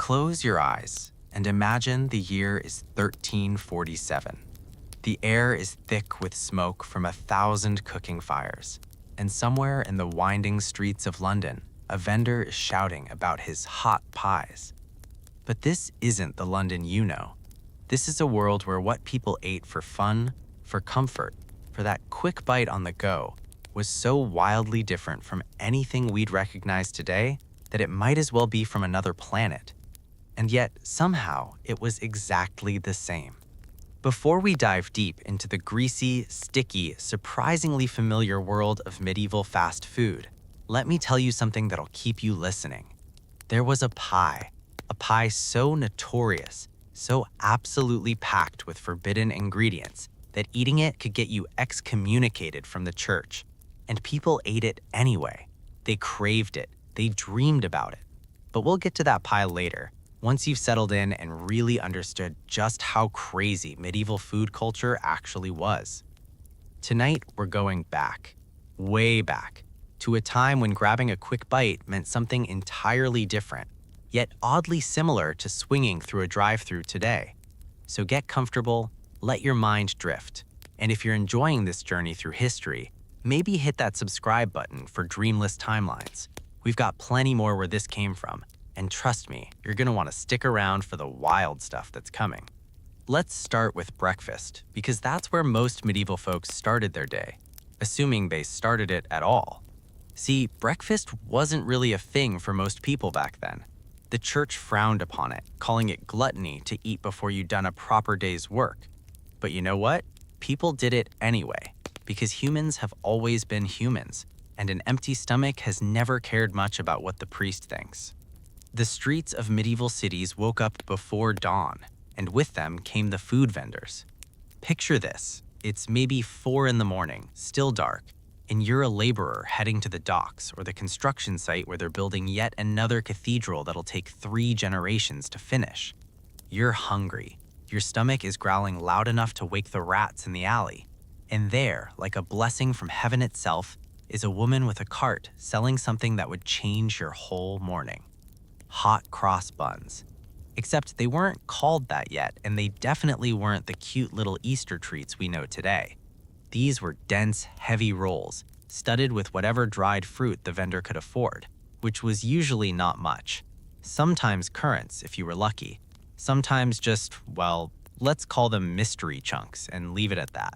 Close your eyes and imagine the year is 1347. The air is thick with smoke from 1,000 cooking fires, and somewhere in the winding streets of London, a vendor is shouting about his hot pies. But this isn't the London you know. This is a world where what people ate for fun, for comfort, for that quick bite on the go, was so wildly different from anything we'd recognize today that it might as well be from another planet. And yet, somehow, it was exactly the same. Before we dive deep into the greasy, sticky, surprisingly familiar world of medieval fast food, let me tell you something that'll keep you listening. There was a pie so notorious, so absolutely packed with forbidden ingredients that eating it could get you excommunicated from the church. And people ate it anyway. They craved it, they dreamed about it. But we'll get to that pie later, once you've settled in and really understood just how crazy medieval food culture actually was. Tonight, we're going back, way back, to a time when grabbing a quick bite meant something entirely different, yet oddly similar to swinging through a drive-thru today. So get comfortable, let your mind drift, and if you're enjoying this journey through history, maybe hit that subscribe button for dreamless timelines. We've got plenty more where this came from, and trust me, you're gonna want to stick around for the wild stuff that's coming. Let's start with breakfast, because that's where most medieval folks started their day, assuming they started it at all. See, breakfast wasn't really a thing for most people back then. The church frowned upon it, calling it gluttony to eat before you'd done a proper day's work. But you know what? People did it anyway, because humans have always been humans, and an empty stomach has never cared much about what the priest thinks. The streets of medieval cities woke up before dawn, and with them came the food vendors. Picture this. It's maybe 4 in the morning, still dark, and you're a laborer heading to the docks or the construction site where they're building yet another cathedral that'll take 3 generations to finish. You're hungry. Your stomach is growling loud enough to wake the rats in the alley. And there, like a blessing from heaven itself, is a woman with a cart selling something that would change your whole morning. Hot cross buns. Except they weren't called that yet, and they definitely weren't the cute little Easter treats we know today. These were dense, heavy rolls, studded with whatever dried fruit the vendor could afford, which was usually not much. Sometimes currants, if you were lucky. Sometimes just, well, let's call them mystery chunks and leave it at that.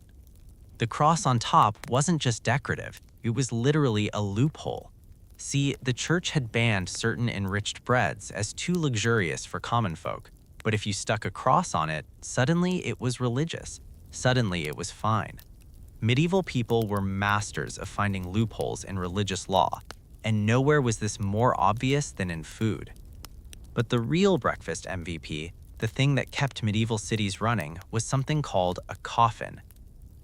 The cross on top wasn't just decorative, it was literally a loophole. See, the church had banned certain enriched breads as too luxurious for common folk, but if you stuck a cross on it, suddenly it was religious. Suddenly it was fine. Medieval people were masters of finding loopholes in religious law, and nowhere was this more obvious than in food. But the real breakfast MVP, the thing that kept medieval cities running, was something called a coffin.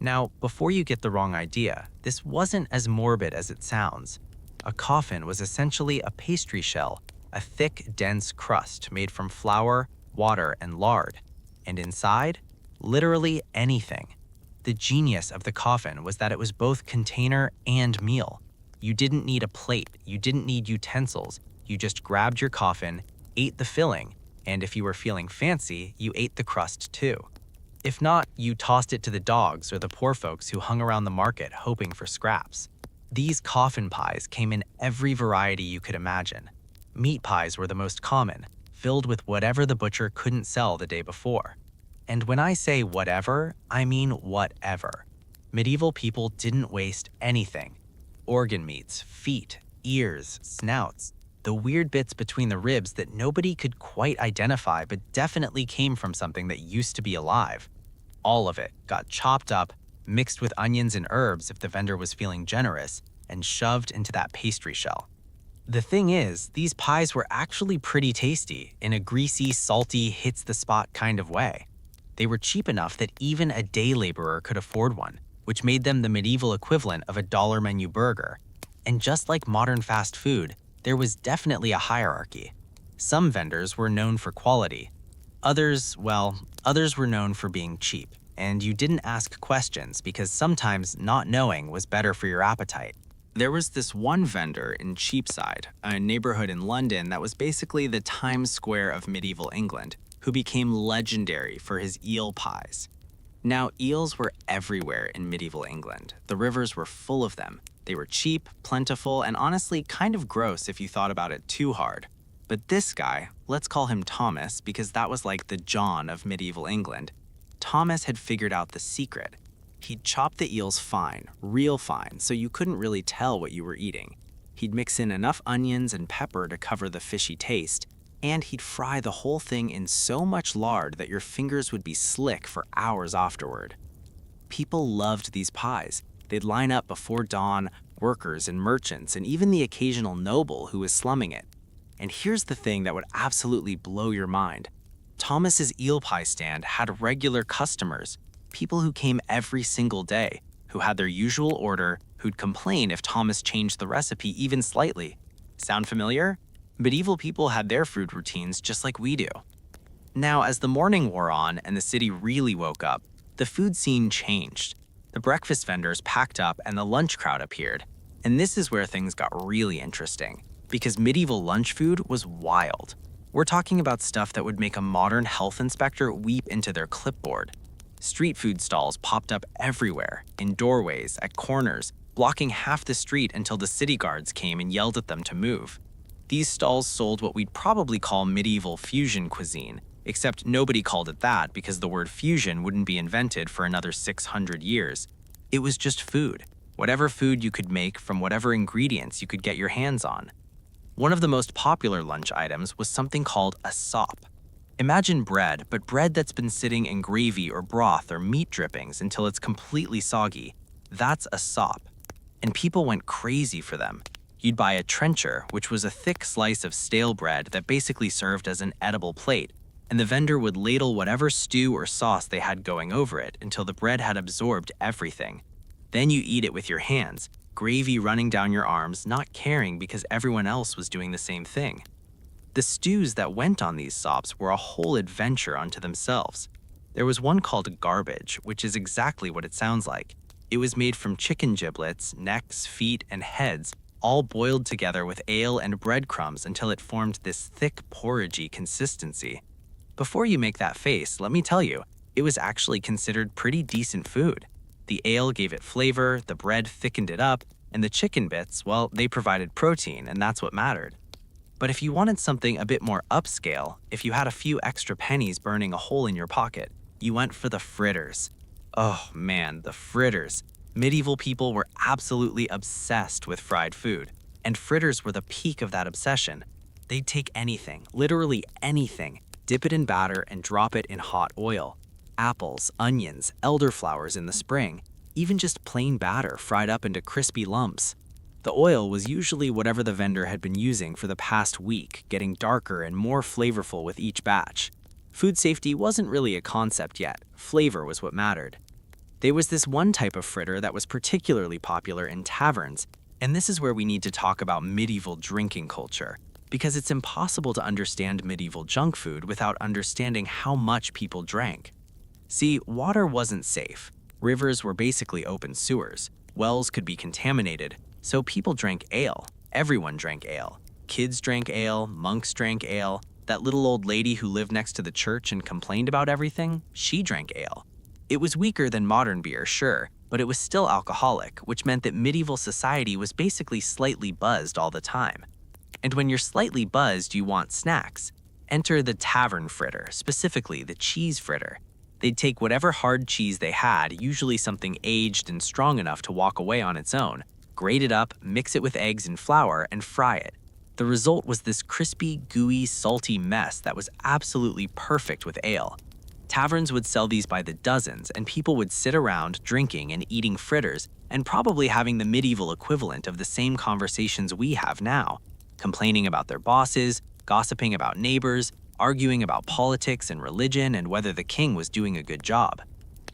Now, before you get the wrong idea, this wasn't as morbid as it sounds. A coffin was essentially a pastry shell, a thick, dense crust made from flour, water, and lard. And inside, literally anything. The genius of the coffin was that it was both container and meal. You didn't need a plate, you didn't need utensils. You just grabbed your coffin, ate the filling, and if you were feeling fancy, you ate the crust too. If not, you tossed it to the dogs or the poor folks who hung around the market hoping for scraps. These coffin pies came in every variety you could imagine. Meat pies were the most common, filled with whatever the butcher couldn't sell the day before. And when I say whatever, I mean whatever. Medieval people didn't waste anything. Organ meats, feet, ears, snouts, the weird bits between the ribs that nobody could quite identify but definitely came from something that used to be alive. All of it got chopped up, mixed with onions and herbs if the vendor was feeling generous, and shoved into that pastry shell. The thing is, these pies were actually pretty tasty in a greasy, salty, hits-the-spot kind of way. They were cheap enough that even a day laborer could afford one, which made them the medieval equivalent of a dollar menu burger. And just like modern fast food, there was definitely a hierarchy. Some vendors were known for quality. Others were known for being cheap. And you didn't ask questions because sometimes not knowing was better for your appetite. There was this one vendor in Cheapside, a neighborhood in London that was basically the Times Square of medieval England, who became legendary for his eel pies. Now, eels were everywhere in medieval England. The rivers were full of them. They were cheap, plentiful, and honestly kind of gross if you thought about it too hard. But this guy, let's call him Thomas because that was like the John of medieval England, Thomas had figured out the secret. He'd chop the eels fine, real fine, so you couldn't really tell what you were eating. He'd mix in enough onions and pepper to cover the fishy taste, and he'd fry the whole thing in so much lard that your fingers would be slick for hours afterward. People loved these pies. They'd line up before dawn, workers and merchants, and even the occasional noble who was slumming it. And here's the thing that would absolutely blow your mind. Thomas's eel pie stand had regular customers, people who came every single day, who had their usual order, who'd complain if Thomas changed the recipe even slightly. Sound familiar? Medieval people had their food routines just like we do. Now, as the morning wore on and the city really woke up, the food scene changed. The breakfast vendors packed up and the lunch crowd appeared. And this is where things got really interesting, because medieval lunch food was wild. We're talking about stuff that would make a modern health inspector weep into their clipboard. Street food stalls popped up everywhere, in doorways, at corners, blocking half the street until the city guards came and yelled at them to move. These stalls sold what we'd probably call medieval fusion cuisine, except nobody called it that because the word fusion wouldn't be invented for another 600 years. It was just food, whatever food you could make from whatever ingredients you could get your hands on. One of the most popular lunch items was something called a sop. Imagine bread, but bread that's been sitting in gravy or broth or meat drippings until it's completely soggy. That's a sop. And people went crazy for them. You'd buy a trencher, which was a thick slice of stale bread that basically served as an edible plate, and the vendor would ladle whatever stew or sauce they had going over it until the bread had absorbed everything. Then you eat it with your hands, gravy running down your arms, not caring because everyone else was doing the same thing. The stews that went on these sops were a whole adventure unto themselves. There was one called garbage, which is exactly what it sounds like. It was made from chicken giblets, necks, feet, and heads, all boiled together with ale and breadcrumbs until it formed this thick, porridgey consistency. Before you make that face, let me tell you, it was actually considered pretty decent food. The ale gave it flavor, the bread thickened it up, and the chicken bits, well, they provided protein, and that's what mattered. But if you wanted something a bit more upscale, if you had a few extra pennies burning a hole in your pocket, you went for the fritters. Oh man, the fritters. Medieval people were absolutely obsessed with fried food, and fritters were the peak of that obsession. They'd take anything, literally anything, dip it in batter and drop it in hot oil. Apples, onions, elderflowers in the spring, even just plain batter fried up into crispy lumps. The oil was usually whatever the vendor had been using for the past week, getting darker and more flavorful with each batch. Food safety wasn't really a concept yet. Flavor was what mattered. There was this one type of fritter that was particularly popular in taverns, and this is where we need to talk about medieval drinking culture, because it's impossible to understand medieval junk food without understanding how much people drank. See, water wasn't safe. Rivers were basically open sewers. Wells could be contaminated. So people drank ale. Everyone drank ale. Kids drank ale, monks drank ale. That little old lady who lived next to the church and complained about everything, she drank ale. It was weaker than modern beer, sure, but it was still alcoholic, which meant that medieval society was basically slightly buzzed all the time. And when you're slightly buzzed, you want snacks. Enter the tavern fritter, specifically the cheese fritter. They'd take whatever hard cheese they had, usually something aged and strong enough to walk away on its own, grate it up, mix it with eggs and flour, and fry it. The result was this crispy, gooey, salty mess that was absolutely perfect with ale. Taverns would sell these by the dozens, and people would sit around drinking and eating fritters and probably having the medieval equivalent of the same conversations we have now, complaining about their bosses, gossiping about neighbors, arguing about politics and religion and whether the king was doing a good job.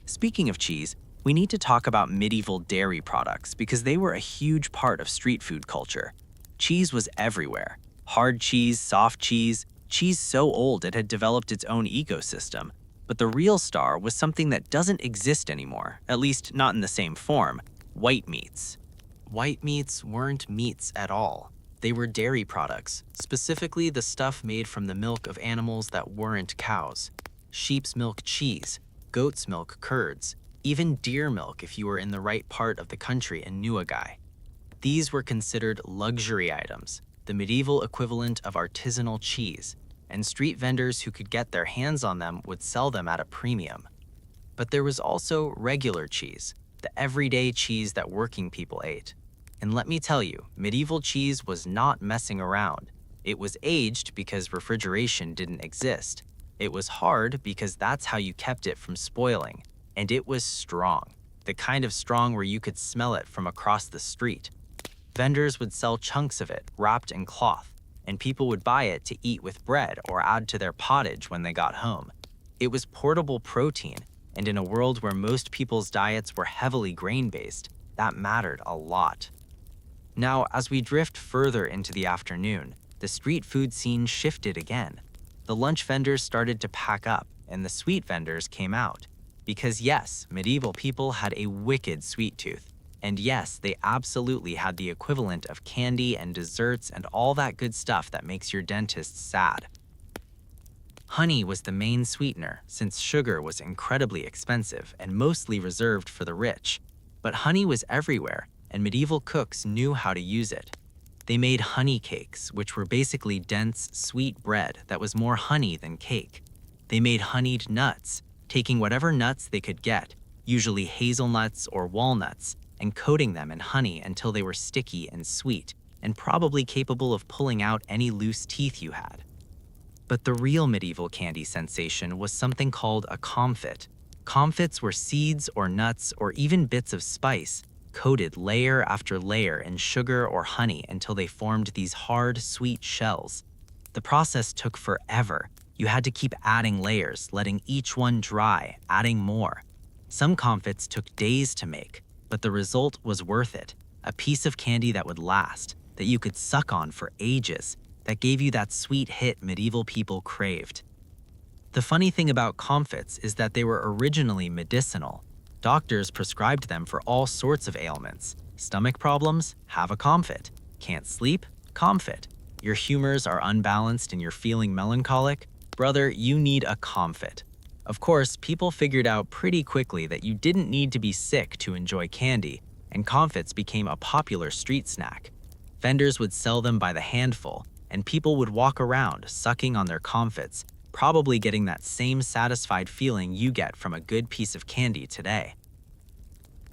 Speaking of cheese, we need to talk about medieval dairy products because they were a huge part of street food culture. Cheese was everywhere. Hard cheese, soft cheese, cheese so old it had developed its own ecosystem. But the real star was something that doesn't exist anymore, at least not in the same form: white meats. White meats weren't meats at all. They were dairy products, specifically the stuff made from the milk of animals that weren't cows. Sheep's milk cheese, goat's milk curds, even deer milk if you were in the right part of the country and knew a guy. These were considered luxury items, the medieval equivalent of artisanal cheese, and street vendors who could get their hands on them would sell them at a premium. But there was also regular cheese, the everyday cheese that working people ate. And let me tell you, medieval cheese was not messing around. It was aged because refrigeration didn't exist. It was hard because that's how you kept it from spoiling. And it was strong, the kind of strong where you could smell it from across the street. Vendors would sell chunks of it wrapped in cloth, and people would buy it to eat with bread or add to their pottage when they got home. It was portable protein, and in a world where most people's diets were heavily grain-based, that mattered a lot. Now, as we drift further into the afternoon, the street food scene shifted again. The lunch vendors started to pack up, and the sweet vendors came out. Because yes, medieval people had a wicked sweet tooth. And yes, they absolutely had the equivalent of candy and desserts and all that good stuff that makes your dentist sad. Honey was the main sweetener, since sugar was incredibly expensive and mostly reserved for the rich. But honey was everywhere, and medieval cooks knew how to use it. They made honey cakes, which were basically dense, sweet bread that was more honey than cake. They made honeyed nuts, taking whatever nuts they could get, usually hazelnuts or walnuts, and coating them in honey until they were sticky and sweet, and probably capable of pulling out any loose teeth you had. But the real medieval candy sensation was something called a comfit. Comfits were seeds or nuts or even bits of spice, coated layer after layer in sugar or honey until they formed these hard, sweet shells. The process took forever. You had to keep adding layers, letting each one dry, adding more. Some comfits took days to make, but the result was worth it. A piece of candy that would last, that you could suck on for ages, that gave you that sweet hit medieval people craved. The funny thing about comfits is that they were originally medicinal. Doctors prescribed them for all sorts of ailments. Stomach problems? Have a comfit. Can't sleep? Comfit. Your humors are unbalanced and you're feeling melancholic? Brother, you need a comfit. Of course, people figured out pretty quickly that you didn't need to be sick to enjoy candy, and comfits became a popular street snack. Vendors would sell them by the handful, and people would walk around sucking on their comfits, probably getting that same satisfied feeling you get from a good piece of candy today.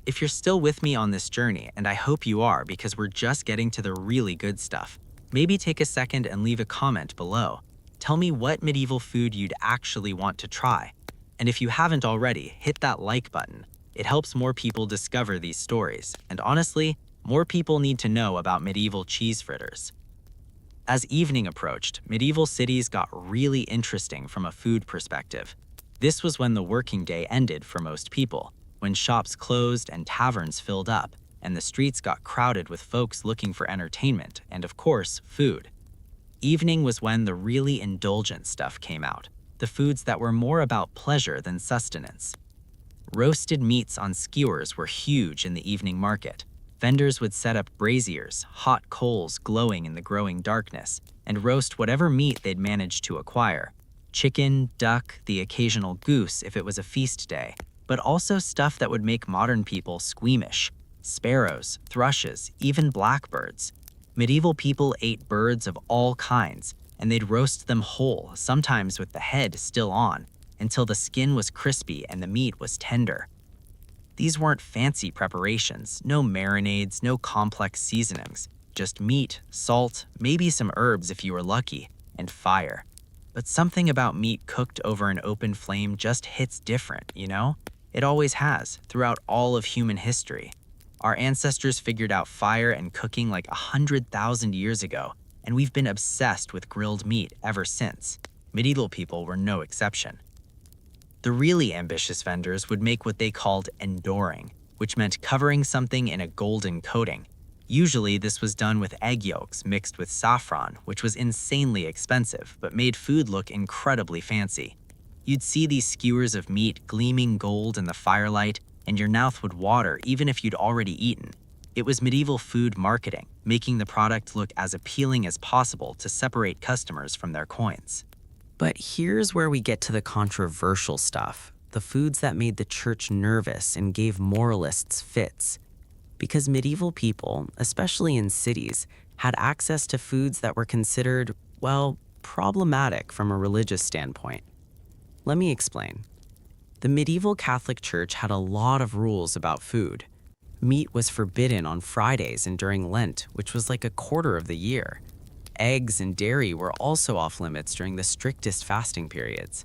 If you're still with me on this journey, and I hope you are because we're just getting to the really good stuff, maybe take a second and leave a comment below. Tell me what medieval food you'd actually want to try. And if you haven't already, hit that like button. It helps more people discover these stories, and honestly, more people need to know about medieval cheese fritters. As evening approached, medieval cities got really interesting from a food perspective. This was when the working day ended for most people, when shops closed and taverns filled up, and the streets got crowded with folks looking for entertainment and, of course, food. Evening was when the really indulgent stuff came out, the foods that were more about pleasure than sustenance. Roasted meats on skewers were huge in the evening market. Vendors would set up braziers, hot coals glowing in the growing darkness, and roast whatever meat they'd managed to acquire. Chicken, duck, the occasional goose if it was a feast day, but also stuff that would make modern people squeamish. Sparrows, thrushes, even blackbirds. Medieval people ate birds of all kinds, and they'd roast them whole, sometimes with the head still on, until the skin was crispy and the meat was tender. These weren't fancy preparations, no marinades, no complex seasonings, just meat, salt, maybe some herbs if you were lucky, and fire. But something about meat cooked over an open flame just hits different, you know? It always has, throughout all of human history. Our ancestors figured out fire and cooking like 100,000 years ago, and we've been obsessed with grilled meat ever since. Medieval people were no exception. The really ambitious vendors would make what they called enduring, which meant covering something in a golden coating. Usually this was done with egg yolks mixed with saffron, which was insanely expensive, but made food look incredibly fancy. You'd see these skewers of meat gleaming gold in the firelight, and your mouth would water even if you'd already eaten. It was medieval food marketing, making the product look as appealing as possible to separate customers from their coins. But here's where we get to the controversial stuff, the foods that made the church nervous and gave moralists fits. Because medieval people, especially in cities, had access to foods that were considered, well, problematic from a religious standpoint. Let me explain. The medieval Catholic Church had a lot of rules about food. Meat was forbidden on Fridays and during Lent, which was like a quarter of the year. Eggs and dairy were also off limits during the strictest fasting periods.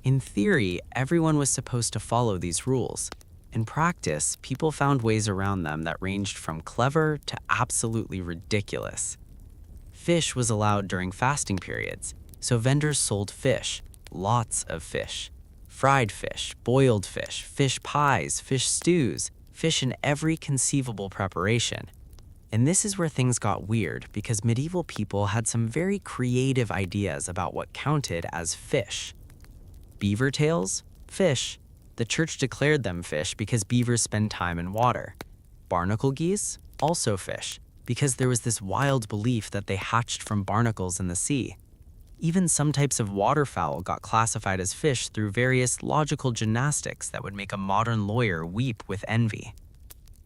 In theory, everyone was supposed to follow these rules. In practice, people found ways around them that ranged from clever to absolutely ridiculous. Fish was allowed during fasting periods, so vendors sold fish, lots of fish. Fried fish, boiled fish, fish pies, fish stews, fish in every conceivable preparation. And this is where things got weird because medieval people had some very creative ideas about what counted as fish. Beaver tails? Fish. The church declared them fish because beavers spend time in water. Barnacle geese? Also fish, because there was this wild belief that they hatched from barnacles in the sea. Even some types of waterfowl got classified as fish through various logical gymnastics that would make a modern lawyer weep with envy.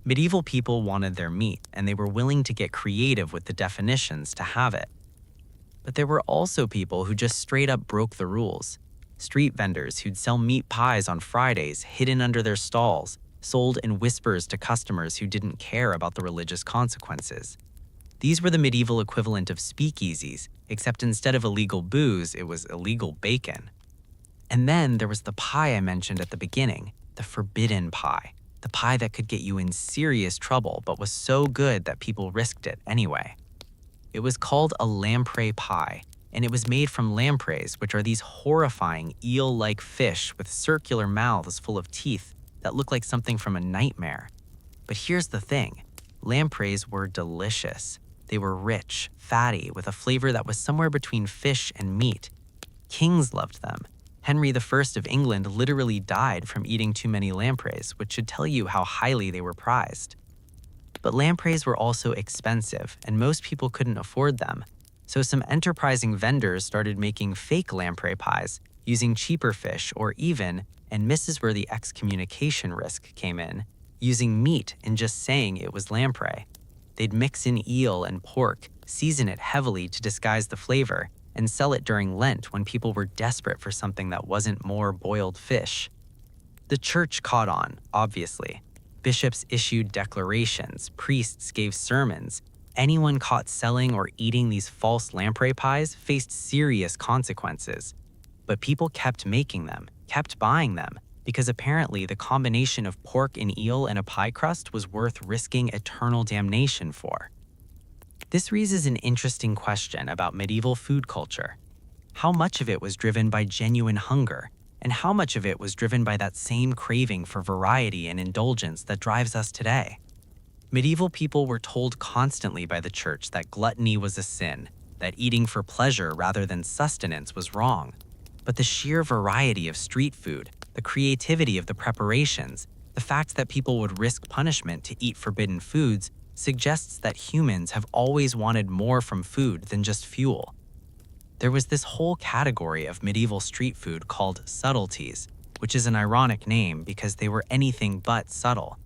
Medieval people wanted their meat, and they were willing to get creative with the definitions to have it. But there were also people who just straight up broke the rules. Street vendors who'd sell meat pies on Fridays hidden under their stalls, sold in whispers to customers who didn't care about the religious consequences. These were the medieval equivalent of speakeasies, except instead of illegal booze, it was illegal bacon. And then there was the pie I mentioned at the beginning, the forbidden pie, the pie that could get you in serious trouble but was so good that people risked it anyway. It was called a lamprey pie, and it was made from lampreys, which are these horrifying eel-like fish with circular mouths full of teeth that look like something from a nightmare. But here's the thing, lampreys were delicious. They were rich, fatty, with a flavor that was somewhere between fish and meat. Kings loved them. Henry I of England literally died from eating too many lampreys, which should tell you how highly they were prized. But lampreys were also expensive, and most people couldn't afford them. So some enterprising vendors started making fake lamprey pies using cheaper fish or even, and this is where the excommunication risk came in, using meat and just saying it was lamprey. They'd mix in eel and pork, season it heavily to disguise the flavor, and sell it during Lent when people were desperate for something that wasn't more boiled fish. The church caught on, obviously. Bishops issued declarations, priests gave sermons. Anyone caught selling or eating these false lamprey pies faced serious consequences. But people kept making them, kept buying them, because apparently the combination of pork and eel in a pie crust was worth risking eternal damnation for. This raises an interesting question about medieval food culture. How much of it was driven by genuine hunger, and how much of it was driven by that same craving for variety and indulgence that drives us today? Medieval people were told constantly by the church that gluttony was a sin, that eating for pleasure rather than sustenance was wrong. But the sheer variety of street food, the creativity of the preparations, the fact that people would risk punishment to eat forbidden foods suggests that humans have always wanted more from food than just fuel. There was this whole category of medieval street food called subtleties, which is an ironic name because they were anything but subtle.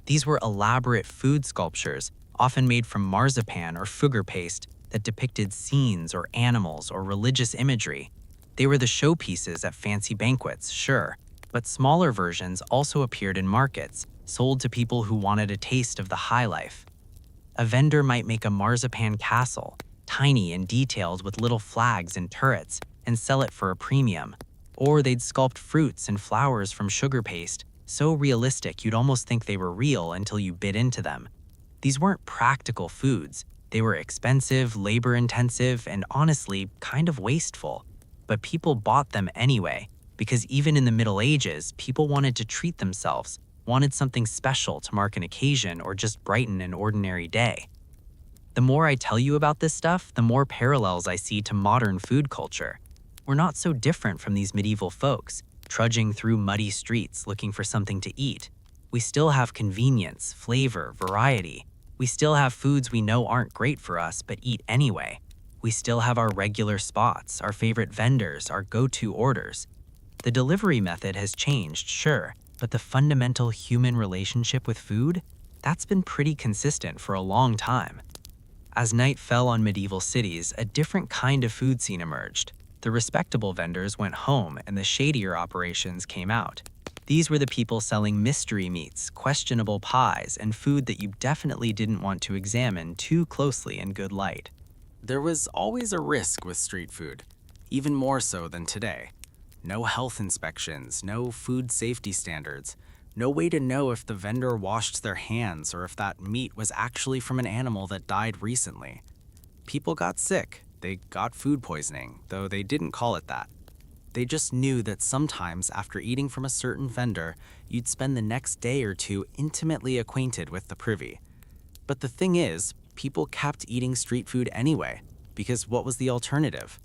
These were elaborate food sculptures, often made from marzipan or sugar paste, that depicted scenes or animals or religious imagery. They were the showpieces at fancy banquets, sure, but smaller versions also appeared in markets, sold to people who wanted a taste of the high life. A vendor might make a marzipan castle, tiny and detailed with little flags and turrets, and sell it for a premium. Or they'd sculpt fruits and flowers from sugar paste, so realistic you'd almost think they were real until you bit into them. These weren't practical foods. They were expensive, labor-intensive, and honestly, kind of wasteful. But people bought them anyway, because even in the Middle Ages, people wanted to treat themselves, wanted something special to mark an occasion or just brighten an ordinary day. The more I tell you about this stuff, the more parallels I see to modern food culture. We're not so different from these medieval folks, trudging through muddy streets looking for something to eat. We still have convenience, flavor, variety. We still have foods we know aren't great for us but eat anyway. We still have our regular spots, our favorite vendors, our go-to orders. The delivery method has changed, sure, but the fundamental human relationship with food, that's been pretty consistent for a long time. As night fell on medieval cities, a different kind of food scene emerged. The respectable vendors went home and the shadier operations came out. These were the people selling mystery meats, questionable pies, and food that you definitely didn't want to examine too closely in good light. There was always a risk with street food, even more so than today. No health inspections, no food safety standards, no way to know if the vendor washed their hands or if that meat was actually from an animal that died recently. People got sick, they got food poisoning, though they didn't call it that. They just knew that sometimes after eating from a certain vendor, you'd spend the next day or two intimately acquainted with the privy. But the thing is, people kept eating street food anyway, because what was the alternative?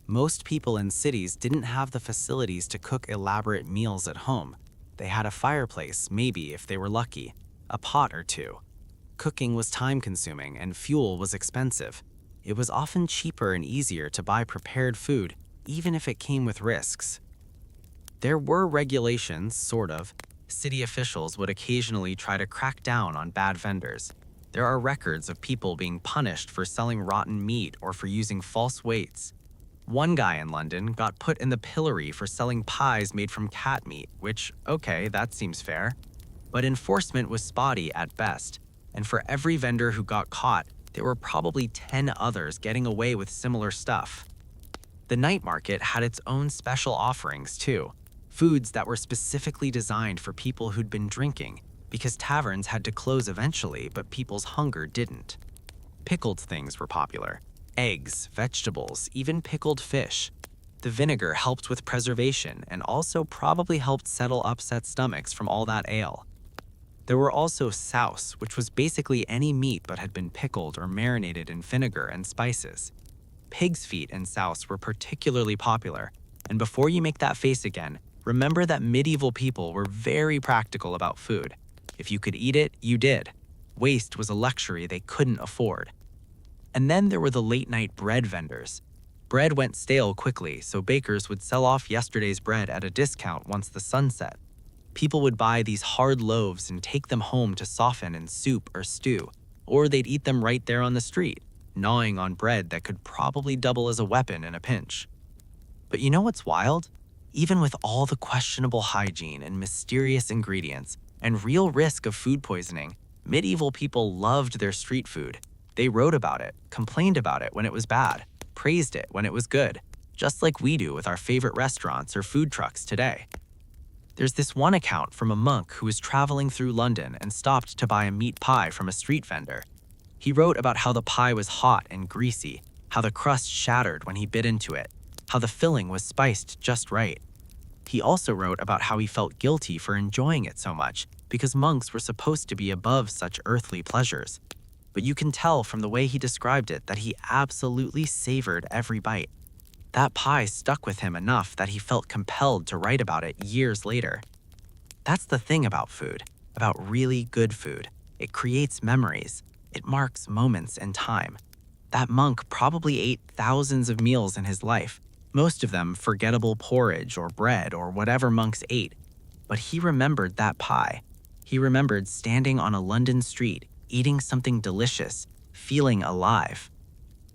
Most people in cities didn't have the facilities to cook elaborate meals at home. They had a fireplace, maybe if they were lucky, a pot or two. Cooking was time-consuming and fuel was expensive. It was often cheaper and easier to buy prepared food, even if it came with risks. There were regulations, sort of. City officials would occasionally try to crack down on bad vendors. There are records of people being punished for selling rotten meat or for using false weights. One guy in London got put in the pillory for selling pies made from cat meat, which, okay, that seems fair. But enforcement was spotty at best, and for every vendor who got caught, there were probably 10 others getting away with similar stuff. The night market had its own special offerings too, foods that were specifically designed for people who'd been drinking, because taverns had to close eventually, but people's hunger didn't. Pickled things were popular. Eggs, vegetables, even pickled fish. The vinegar helped with preservation and also probably helped settle upset stomachs from all that ale. There were also souse, which was basically any meat but had been pickled or marinated in vinegar and spices. Pig's feet and souse were particularly popular, and before you make that face again, remember that medieval people were very practical about food. If you could eat it, you did. Waste was a luxury they couldn't afford. And then there were the late-night bread vendors. Bread went stale quickly, so bakers would sell off yesterday's bread at a discount once the sun set. People would buy these hard loaves and take them home to soften in soup or stew, or they'd eat them right there on the street, gnawing on bread that could probably double as a weapon in a pinch. But you know what's wild? Even with all the questionable hygiene and mysterious ingredients and real risk of food poisoning, medieval people loved their street food. They wrote about it, complained about it when it was bad, praised it when it was good, just like we do with our favorite restaurants or food trucks today. There's this one account from a monk who was traveling through London and stopped to buy a meat pie from a street vendor. He wrote about how the pie was hot and greasy, how the crust shattered when he bit into it, how the filling was spiced just right. He also wrote about how he felt guilty for enjoying it so much because monks were supposed to be above such earthly pleasures. But you can tell from the way he described it that he absolutely savored every bite. That pie stuck with him enough that he felt compelled to write about it years later. That's the thing about food, about really good food. It creates memories. It marks moments in time. That monk probably ate thousands of meals in his life, most of them forgettable porridge or bread or whatever monks ate. But he remembered that pie. He remembered standing on a London street, eating something delicious, feeling alive.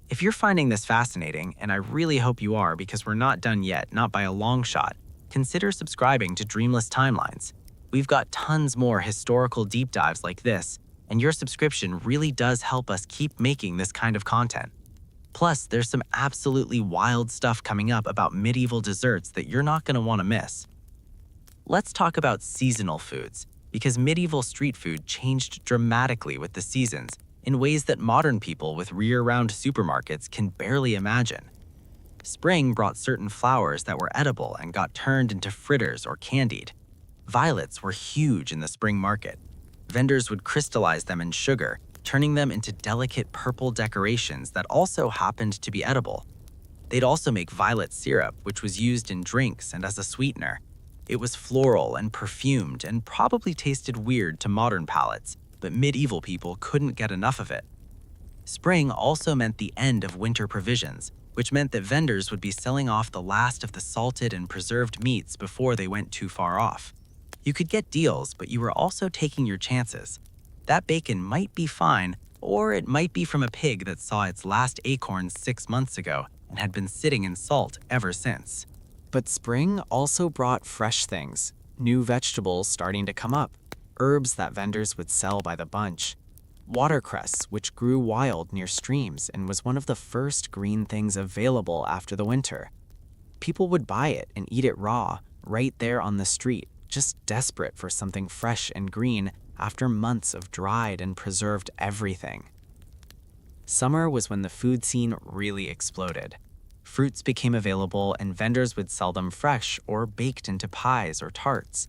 If you're finding this fascinating, and I really hope you are because we're not done yet, not by a long shot, consider subscribing to Dreamless Timelines. We've got tons more historical deep dives like this, and your subscription really does help us keep making this kind of content. Plus, there's some absolutely wild stuff coming up about medieval desserts that you're not going to want to miss. Let's talk about seasonal foods, because medieval street food changed dramatically with the seasons in ways that modern people with year-round supermarkets can barely imagine. Spring brought certain flowers that were edible and got turned into fritters or candied. Violets were huge in the spring market. Vendors would crystallize them in sugar, turning them into delicate purple decorations that also happened to be edible. They'd also make violet syrup, which was used in drinks and as a sweetener. It was floral and perfumed and probably tasted weird to modern palates, but medieval people couldn't get enough of it. Spring also meant the end of winter provisions, which meant that vendors would be selling off the last of the salted and preserved meats before they went too far off. You could get deals, but you were also taking your chances. That bacon might be fine, or it might be from a pig that saw its last acorns 6 months ago and had been sitting in salt ever since. But spring also brought fresh things, new vegetables starting to come up, herbs that vendors would sell by the bunch. Watercress, which grew wild near streams and was one of the first green things available after the winter. People would buy it and eat it raw, right there on the street, just desperate for something fresh and green after months of dried and preserved everything. Summer was when the food scene really exploded. Fruits became available and vendors would sell them fresh or baked into pies or tarts.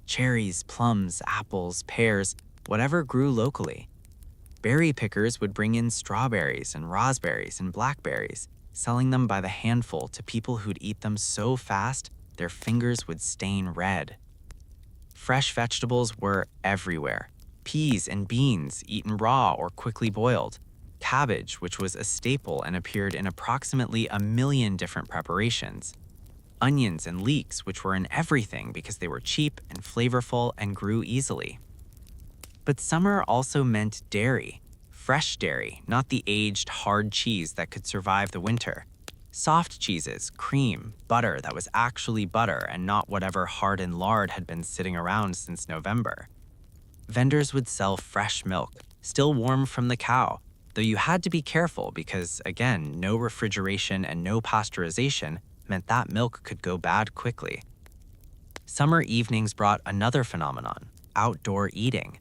Cherries, plums, apples, pears, whatever grew locally. Berry pickers would bring in strawberries and raspberries and blackberries, selling them by the handful to people who'd eat them so fast their fingers would stain red. Fresh vegetables were everywhere. Peas and beans, eaten raw or quickly boiled. Cabbage, which was a staple and appeared in approximately 1 million different preparations. Onions and leeks, which were in everything because they were cheap and flavorful and grew easily. But summer also meant dairy. Fresh dairy, not the aged, hard cheese that could survive the winter. Soft cheeses, cream, butter that was actually butter and not whatever hardened lard had been sitting around since November. Vendors would sell fresh milk, still warm from the cow, though you had to be careful because, again, no refrigeration and no pasteurization meant that milk could go bad quickly. Summer evenings brought another phenomenon, outdoor eating.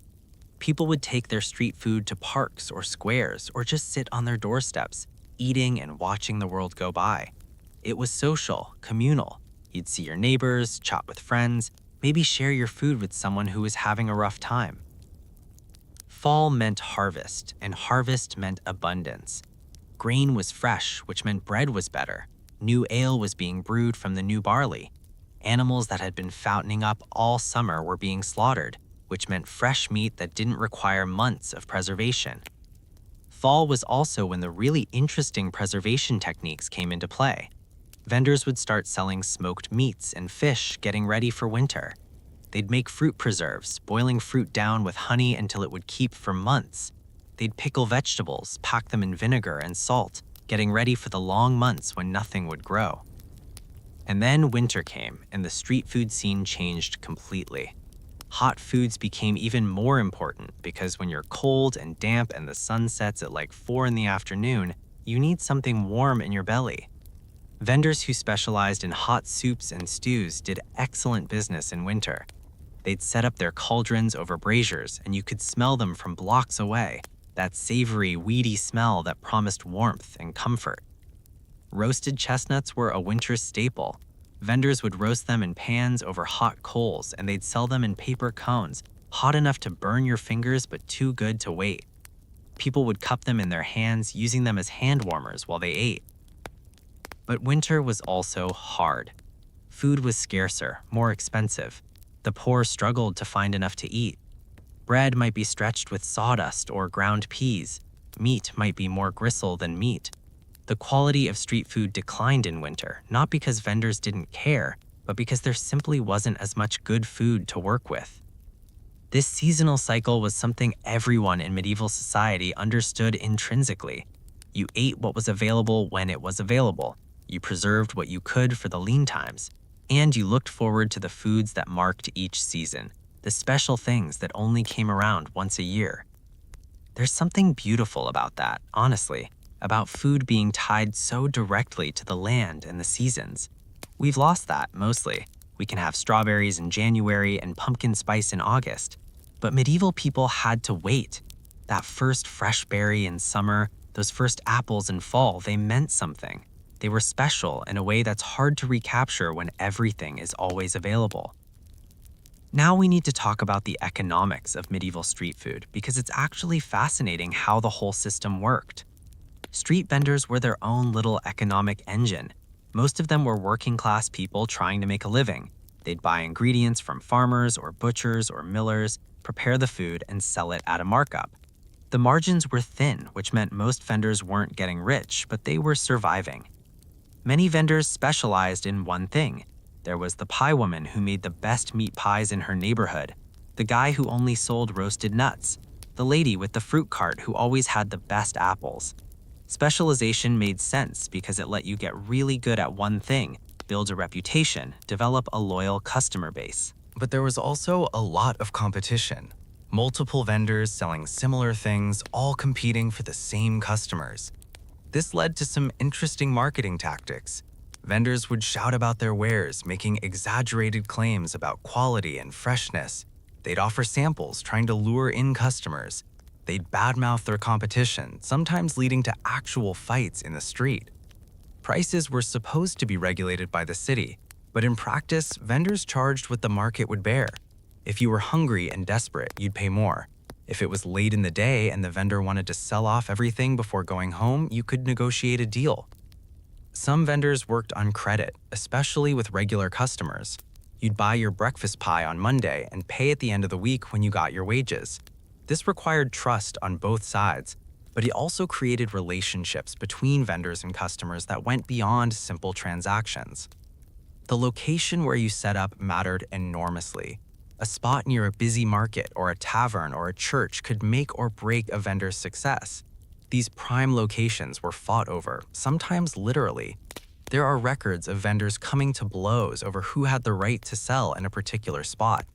People would take their street food to parks or squares or just sit on their doorsteps, eating and watching the world go by. It was social, communal. You'd see your neighbors, chat with friends, maybe share your food with someone who was having a rough time. Fall meant harvest, and harvest meant abundance. Grain was fresh, which meant bread was better. New ale was being brewed from the new barley. Animals that had been fountaining up all summer were being slaughtered, which meant fresh meat that didn't require months of preservation. Fall was also when the really interesting preservation techniques came into play. Vendors would start selling smoked meats and fish getting ready for winter. They'd make fruit preserves, boiling fruit down with honey until it would keep for months. They'd pickle vegetables, pack them in vinegar and salt, getting ready for the long months when nothing would grow. And then winter came, and the street food scene changed completely. Hot foods became even more important because when you're cold and damp and the sun sets at like 4 in the afternoon, you need something warm in your belly. Vendors who specialized in hot soups and stews did excellent business in winter. They'd set up their cauldrons over braziers and you could smell them from blocks away, that savory, weedy smell that promised warmth and comfort. Roasted chestnuts were a winter staple. Vendors would roast them in pans over hot coals and they'd sell them in paper cones, hot enough to burn your fingers but too good to wait. People would cup them in their hands, using them as hand warmers while they ate. But winter was also hard. Food was scarcer, more expensive. The poor struggled to find enough to eat. Bread might be stretched with sawdust or ground peas. Meat might be more gristle than meat. The quality of street food declined in winter, not because vendors didn't care, but because there simply wasn't as much good food to work with. This seasonal cycle was something everyone in medieval society understood intrinsically. You ate what was available when it was available. You preserved what you could for the lean times. And you looked forward to the foods that marked each season, the special things that only came around once a year. There's something beautiful about that, honestly, about food being tied so directly to the land and the seasons. We've lost that, mostly. We can have strawberries in January and pumpkin spice in August. But medieval people had to wait. That first fresh berry in summer, those first apples in fall, they meant something. They were special in a way that's hard to recapture when everything is always available. Now we need to talk about the economics of medieval street food because it's actually fascinating how the whole system worked. Street vendors were their own little economic engine. Most of them were working-class people trying to make a living. They'd buy ingredients from farmers or butchers or millers, prepare the food, and sell it at a markup. The margins were thin, which meant most vendors weren't getting rich, but they were surviving. Many vendors specialized in one thing. There was the pie woman who made the best meat pies in her neighborhood, the guy who only sold roasted nuts, the lady with the fruit cart who always had the best apples. Specialization made sense because it let you get really good at one thing, build a reputation, develop a loyal customer base. But there was also a lot of competition. Multiple vendors selling similar things, all competing for the same customers. This led to some interesting marketing tactics. Vendors would shout about their wares, making exaggerated claims about quality and freshness. They'd offer samples, trying to lure in customers. They'd badmouth their competition, sometimes leading to actual fights in the street. Prices were supposed to be regulated by the city, but in practice, vendors charged what the market would bear. If you were hungry and desperate, you'd pay more. If it was late in the day and the vendor wanted to sell off everything before going home, you could negotiate a deal. Some vendors worked on credit, especially with regular customers. You'd buy your breakfast pie on Monday and pay at the end of the week when you got your wages. This required trust on both sides, but it also created relationships between vendors and customers that went beyond simple transactions. The location where you set up mattered enormously. A spot near a busy market or a tavern or a church could make or break a vendor's success. These prime locations were fought over, sometimes literally. There are records of vendors coming to blows over who had the right to sell in a particular spot.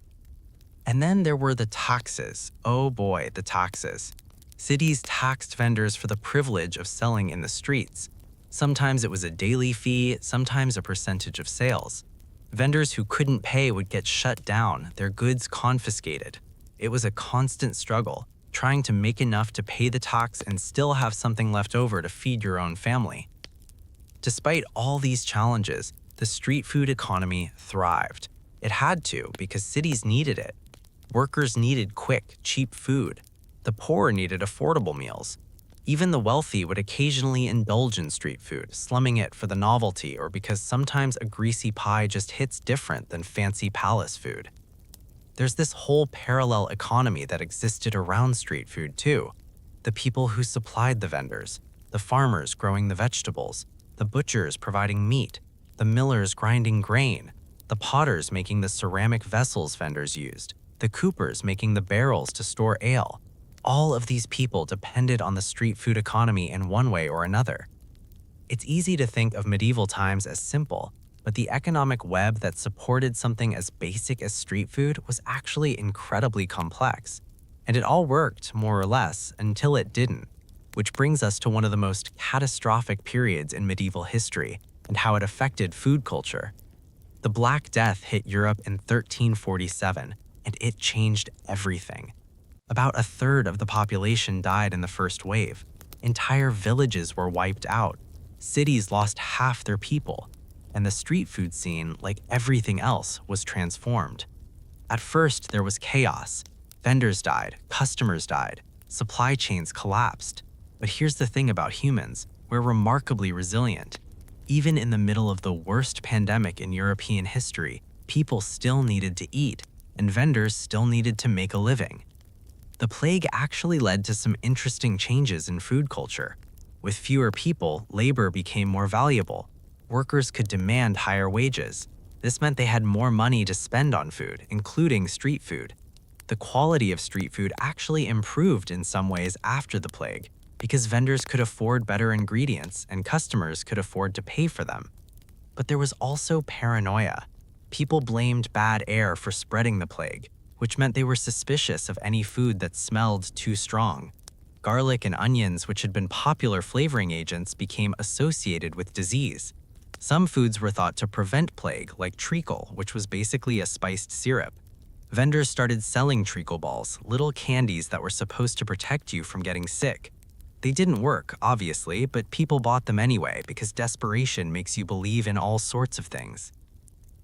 And then there were the taxes. Oh boy, the taxes. Cities taxed vendors for the privilege of selling in the streets. Sometimes it was a daily fee, sometimes a percentage of sales. Vendors who couldn't pay would get shut down, their goods confiscated. It was a constant struggle, trying to make enough to pay the tax and still have something left over to feed your own family. Despite all these challenges, the street food economy thrived. It had to because cities needed it. Workers needed quick, cheap food. The poor needed affordable meals. Even the wealthy would occasionally indulge in street food, slumming it for the novelty or because sometimes a greasy pie just hits different than fancy palace food. There's this whole parallel economy that existed around street food too. The people who supplied the vendors, the farmers growing the vegetables, the butchers providing meat, the millers grinding grain, the potters making the ceramic vessels vendors used, the coopers making the barrels to store ale. All of these people depended on the street food economy in one way or another. It's easy to think of medieval times as simple, but the economic web that supported something as basic as street food was actually incredibly complex. And it all worked, more or less, until it didn't, which brings us to one of the most catastrophic periods in medieval history and how it affected food culture. The Black Death hit Europe in 1347, and it changed everything. About a third of the population died in the first wave. Entire villages were wiped out. Cities lost half their people. And the street food scene, like everything else, was transformed. At first, there was chaos. Vendors died, customers died, supply chains collapsed. But here's the thing about humans, we're remarkably resilient. Even in the middle of the worst pandemic in European history, people still needed to eat, and vendors still needed to make a living. The plague actually led to some interesting changes in food culture. With fewer people, labor became more valuable. Workers could demand higher wages. This meant they had more money to spend on food, including street food. The quality of street food actually improved in some ways after the plague, because vendors could afford better ingredients and customers could afford to pay for them. But there was also paranoia. People blamed bad air for spreading the plague, which meant they were suspicious of any food that smelled too strong. Garlic and onions, which had been popular flavoring agents, became associated with disease. Some foods were thought to prevent plague, like treacle, which was basically a spiced syrup. Vendors started selling treacle balls, little candies that were supposed to protect you from getting sick. They didn't work, obviously, but people bought them anyway because desperation makes you believe in all sorts of things.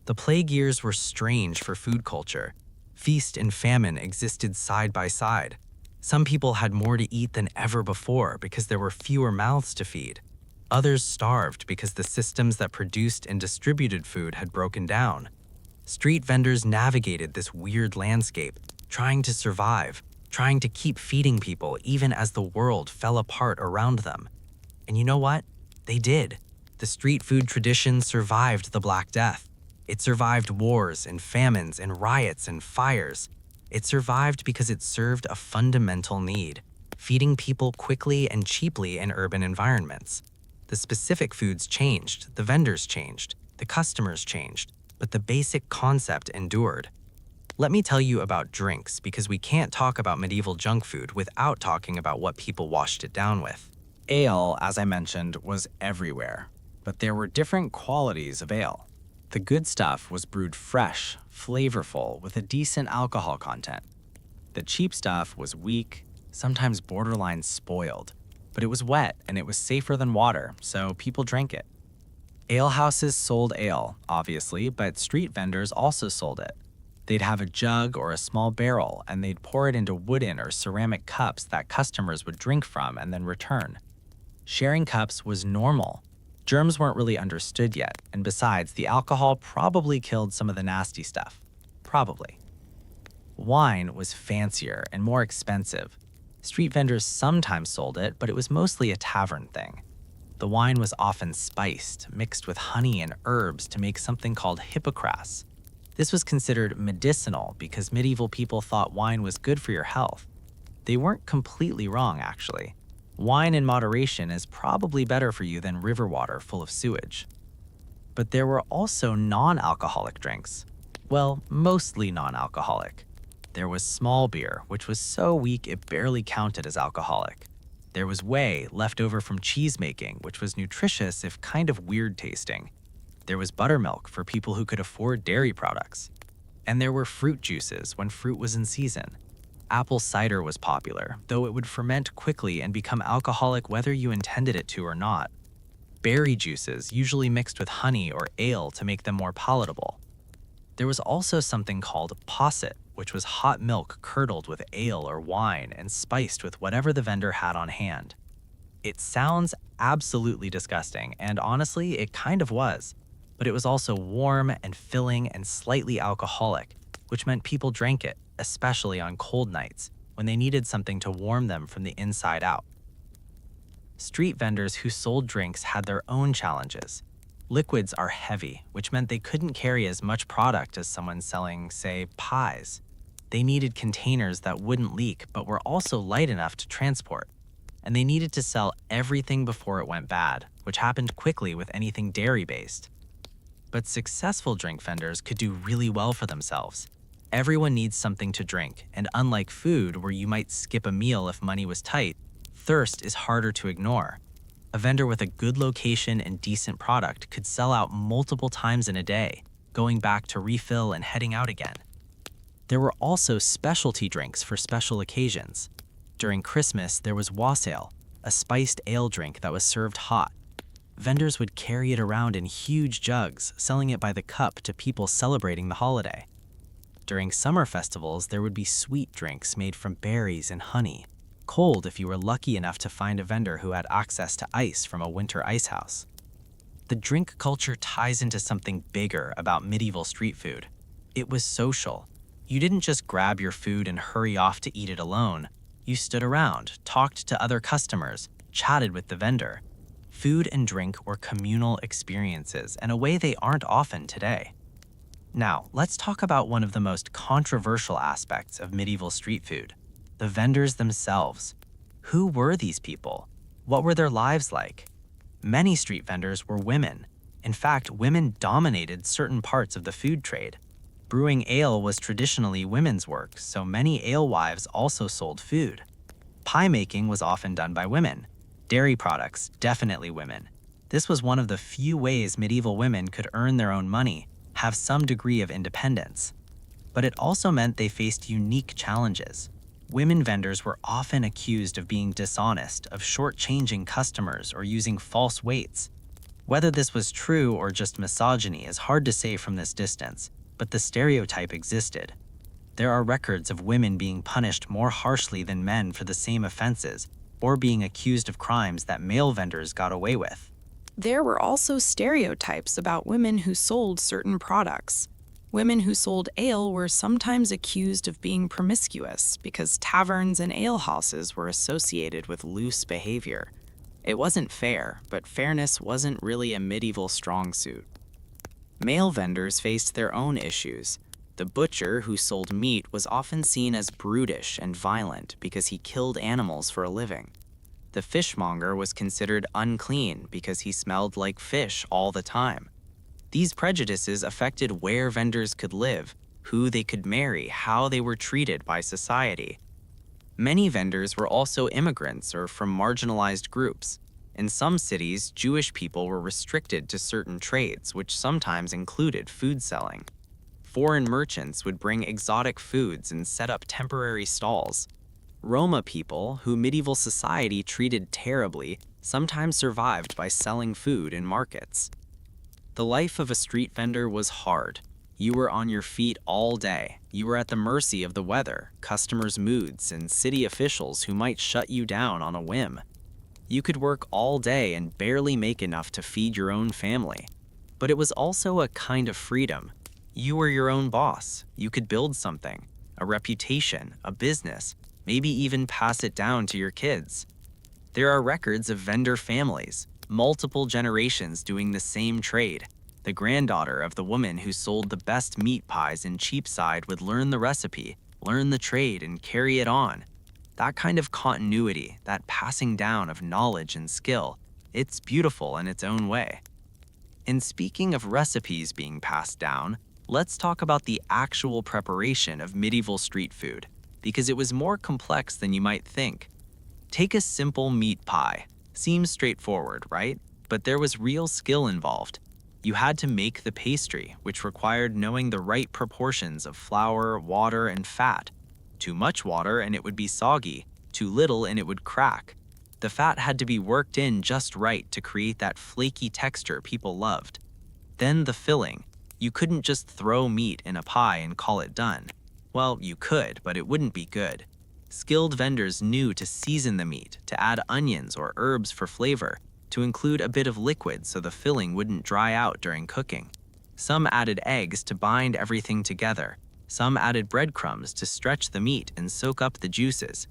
The plague years were strange for food culture. Feast and famine existed side by side. Some people had more to eat than ever before because there were fewer mouths to feed. Others starved because the systems that produced and distributed food had broken down. Street vendors navigated this weird landscape, trying to survive, trying to keep feeding people even as the world fell apart around them. And you know what? They did. The street food tradition survived the Black Death. It survived wars and famines and riots and fires. It survived because it served a fundamental need, feeding people quickly and cheaply in urban environments. The specific foods changed, the vendors changed, the customers changed, but the basic concept endured. Let me tell you about drinks because we can't talk about medieval junk food without talking about what people washed it down with. Ale, as I mentioned, was everywhere, but there were different qualities of ale. The good stuff was brewed fresh, flavorful, with a decent alcohol content. The cheap stuff was weak, sometimes borderline spoiled, but it was wet and it was safer than water, so people drank it. Ale houses sold ale, obviously, but street vendors also sold it. They'd have a jug or a small barrel, and they'd pour it into wooden or ceramic cups that customers would drink from and then return. Sharing cups was normal. Germs weren't really understood yet, and besides, the alcohol probably killed some of the nasty stuff. Probably. Wine was fancier and more expensive. Street vendors sometimes sold it, but it was mostly a tavern thing. The wine was often spiced, mixed with honey and herbs to make something called hippocras. This was considered medicinal because medieval people thought wine was good for your health. They weren't completely wrong, actually. Wine in moderation is probably better for you than river water full of sewage. But there were also non-alcoholic drinks. Well, mostly non-alcoholic. There was small beer, which was so weak it barely counted as alcoholic. There was whey left over from cheese making, which was nutritious if kind of weird tasting. There was buttermilk for people who could afford dairy products. And there were fruit juices when fruit was in season. Apple cider was popular, though it would ferment quickly and become alcoholic whether you intended it to or not. Berry juices, usually mixed with honey or ale to make them more palatable. There was also something called posset, which was hot milk curdled with ale or wine and spiced with whatever the vendor had on hand. It sounds absolutely disgusting, and honestly, it kind of was. But it was also warm and filling and slightly alcoholic, which meant people drank it, especially on cold nights, when they needed something to warm them from the inside out. Street vendors who sold drinks had their own challenges. Liquids are heavy, which meant they couldn't carry as much product as someone selling, say, pies. They needed containers that wouldn't leak but were also light enough to transport. And they needed to sell everything before it went bad, which happened quickly with anything dairy-based. But successful drink vendors could do really well for themselves. Everyone needs something to drink, and unlike food, where you might skip a meal if money was tight, thirst is harder to ignore. A vendor with a good location and decent product could sell out multiple times in a day, going back to refill and heading out again. There were also specialty drinks for special occasions. During Christmas, there was wassail, a spiced ale drink that was served hot. Vendors would carry it around in huge jugs, selling it by the cup to people celebrating the holiday. During summer festivals, there would be sweet drinks made from berries and honey, cold if you were lucky enough to find a vendor who had access to ice from a winter ice house. The drink culture ties into something bigger about medieval street food. It was social. You didn't just grab your food and hurry off to eat it alone. You stood around, talked to other customers, chatted with the vendor. Food and drink were communal experiences in a way they aren't often today. Now, let's talk about one of the most controversial aspects of medieval street food: the vendors themselves. Who were these people? What were their lives like? Many street vendors were women. In fact, women dominated certain parts of the food trade. Brewing ale was traditionally women's work, so many alewives also sold food. Pie making was often done by women. Dairy products, definitely women. This was one of the few ways medieval women could earn their own money, have some degree of independence. But it also meant they faced unique challenges. Women vendors were often accused of being dishonest, of shortchanging customers, or using false weights. Whether this was true or just misogyny is hard to say from this distance, but the stereotype existed. There are records of women being punished more harshly than men for the same offenses, or being accused of crimes that male vendors got away with. There were also stereotypes about women who sold certain products. Women who sold ale were sometimes accused of being promiscuous because taverns and alehouses were associated with loose behavior. It wasn't fair, but fairness wasn't really a medieval strong suit. Male vendors faced their own issues. The butcher who sold meat was often seen as brutish and violent because he killed animals for a living. The fishmonger was considered unclean because he smelled like fish all the time. These prejudices affected where vendors could live, who they could marry, how they were treated by society. Many vendors were also immigrants or from marginalized groups. In some cities, Jewish people were restricted to certain trades, which sometimes included food selling. Foreign merchants would bring exotic foods and set up temporary stalls. Roma people, who medieval society treated terribly, sometimes survived by selling food in markets. The life of a street vendor was hard. You were on your feet all day. You were at the mercy of the weather, customers' moods, and city officials who might shut you down on a whim. You could work all day and barely make enough to feed your own family. But it was also a kind of freedom. You were your own boss. You could build something, a reputation, a business, maybe even pass it down to your kids. There are records of vendor families, multiple generations doing the same trade. The granddaughter of the woman who sold the best meat pies in Cheapside would learn the recipe, learn the trade, and carry it on. That kind of continuity, that passing down of knowledge and skill, it's beautiful in its own way. And speaking of recipes being passed down, let's talk about the actual preparation of medieval street food, because it was more complex than you might think. Take a simple meat pie. Seems straightforward, right? But there was real skill involved. You had to make the pastry, which required knowing the right proportions of flour, water, and fat. Too much water and it would be soggy, too little and it would crack. The fat had to be worked in just right to create that flaky texture people loved. Then the filling. You couldn't just throw meat in a pie and call it done. Well, you could, but it wouldn't be good. Skilled vendors knew to season the meat, to add onions or herbs for flavor, to include a bit of liquid so the filling wouldn't dry out during cooking. Some added eggs to bind everything together. Some added breadcrumbs to stretch the meat and soak up the juices.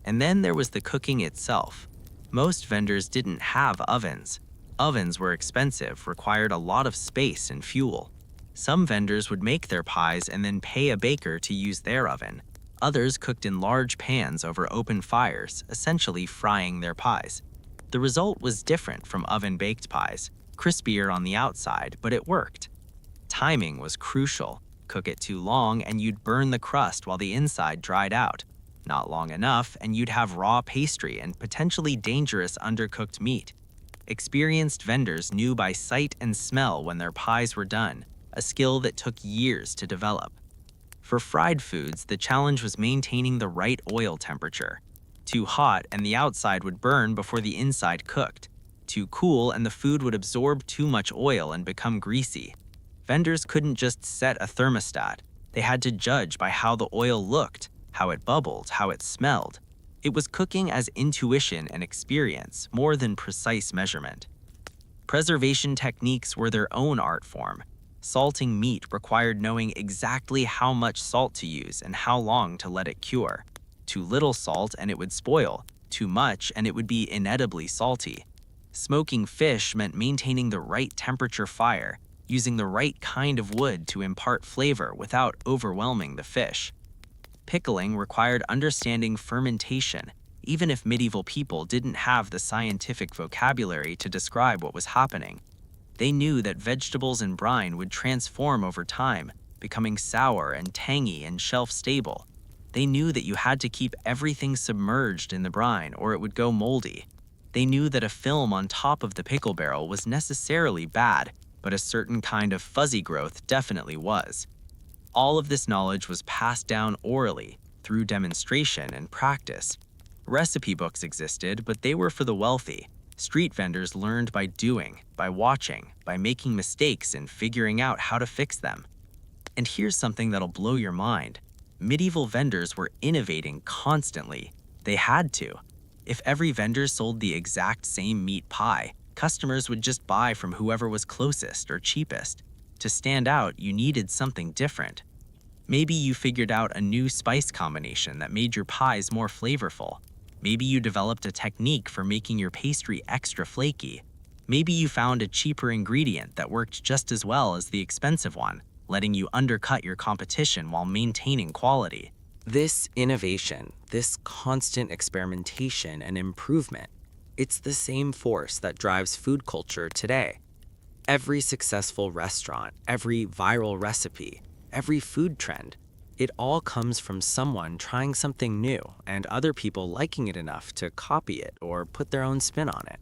And then there was the cooking itself. Most vendors didn't have ovens. Ovens were expensive, required a lot of space and fuel. Some vendors would make their pies and then pay a baker to use their oven. Others cooked in large pans over open fires, essentially frying their pies. The result was different from oven-baked pies, crispier on the outside, but it worked. Timing was crucial. Cook it too long and you'd burn the crust while the inside dried out. Not long enough and you'd have raw pastry and potentially dangerous undercooked meat. Experienced vendors knew by sight and smell when their pies were done, a skill that took years to develop. For fried foods, the challenge was maintaining the right oil temperature. Too hot and the outside would burn before the inside cooked. Too cool and the food would absorb too much oil and become greasy. Vendors couldn't just set a thermostat. They had to judge by how the oil looked, how it bubbled, how it smelled. It was cooking as intuition and experience more than precise measurement. Preservation techniques were their own art form. Salting meat required knowing exactly how much salt to use and how long to let it cure. Too little salt and it would spoil. Too much and it would be inedibly salty. Smoking fish meant maintaining the right temperature fire, using the right kind of wood to impart flavor without overwhelming the fish. Pickling required understanding fermentation, even if medieval people didn't have the scientific vocabulary to describe what was happening. They knew that vegetables in brine would transform over time, becoming sour and tangy and shelf-stable. They knew that you had to keep everything submerged in the brine or it would go moldy. They knew that a film on top of the pickle barrel was necessarily bad, but a certain kind of fuzzy growth definitely was. All of this knowledge was passed down orally, through demonstration and practice. Recipe books existed, but they were for the wealthy. Street vendors learned by doing, by watching, by making mistakes and figuring out how to fix them. And here's something that'll blow your mind. Medieval vendors were innovating constantly. They had to. If every vendor sold the exact same meat pie, customers would just buy from whoever was closest or cheapest. To stand out, you needed something different. Maybe you figured out a new spice combination that made your pies more flavorful. Maybe you developed a technique for making your pastry extra flaky. Maybe you found a cheaper ingredient that worked just as well as the expensive one, letting you undercut your competition while maintaining quality. This innovation, this constant experimentation and improvement, it's the same force that drives food culture today. Every successful restaurant, every viral recipe, every food trend, it all comes from someone trying something new and other people liking it enough to copy it or put their own spin on it.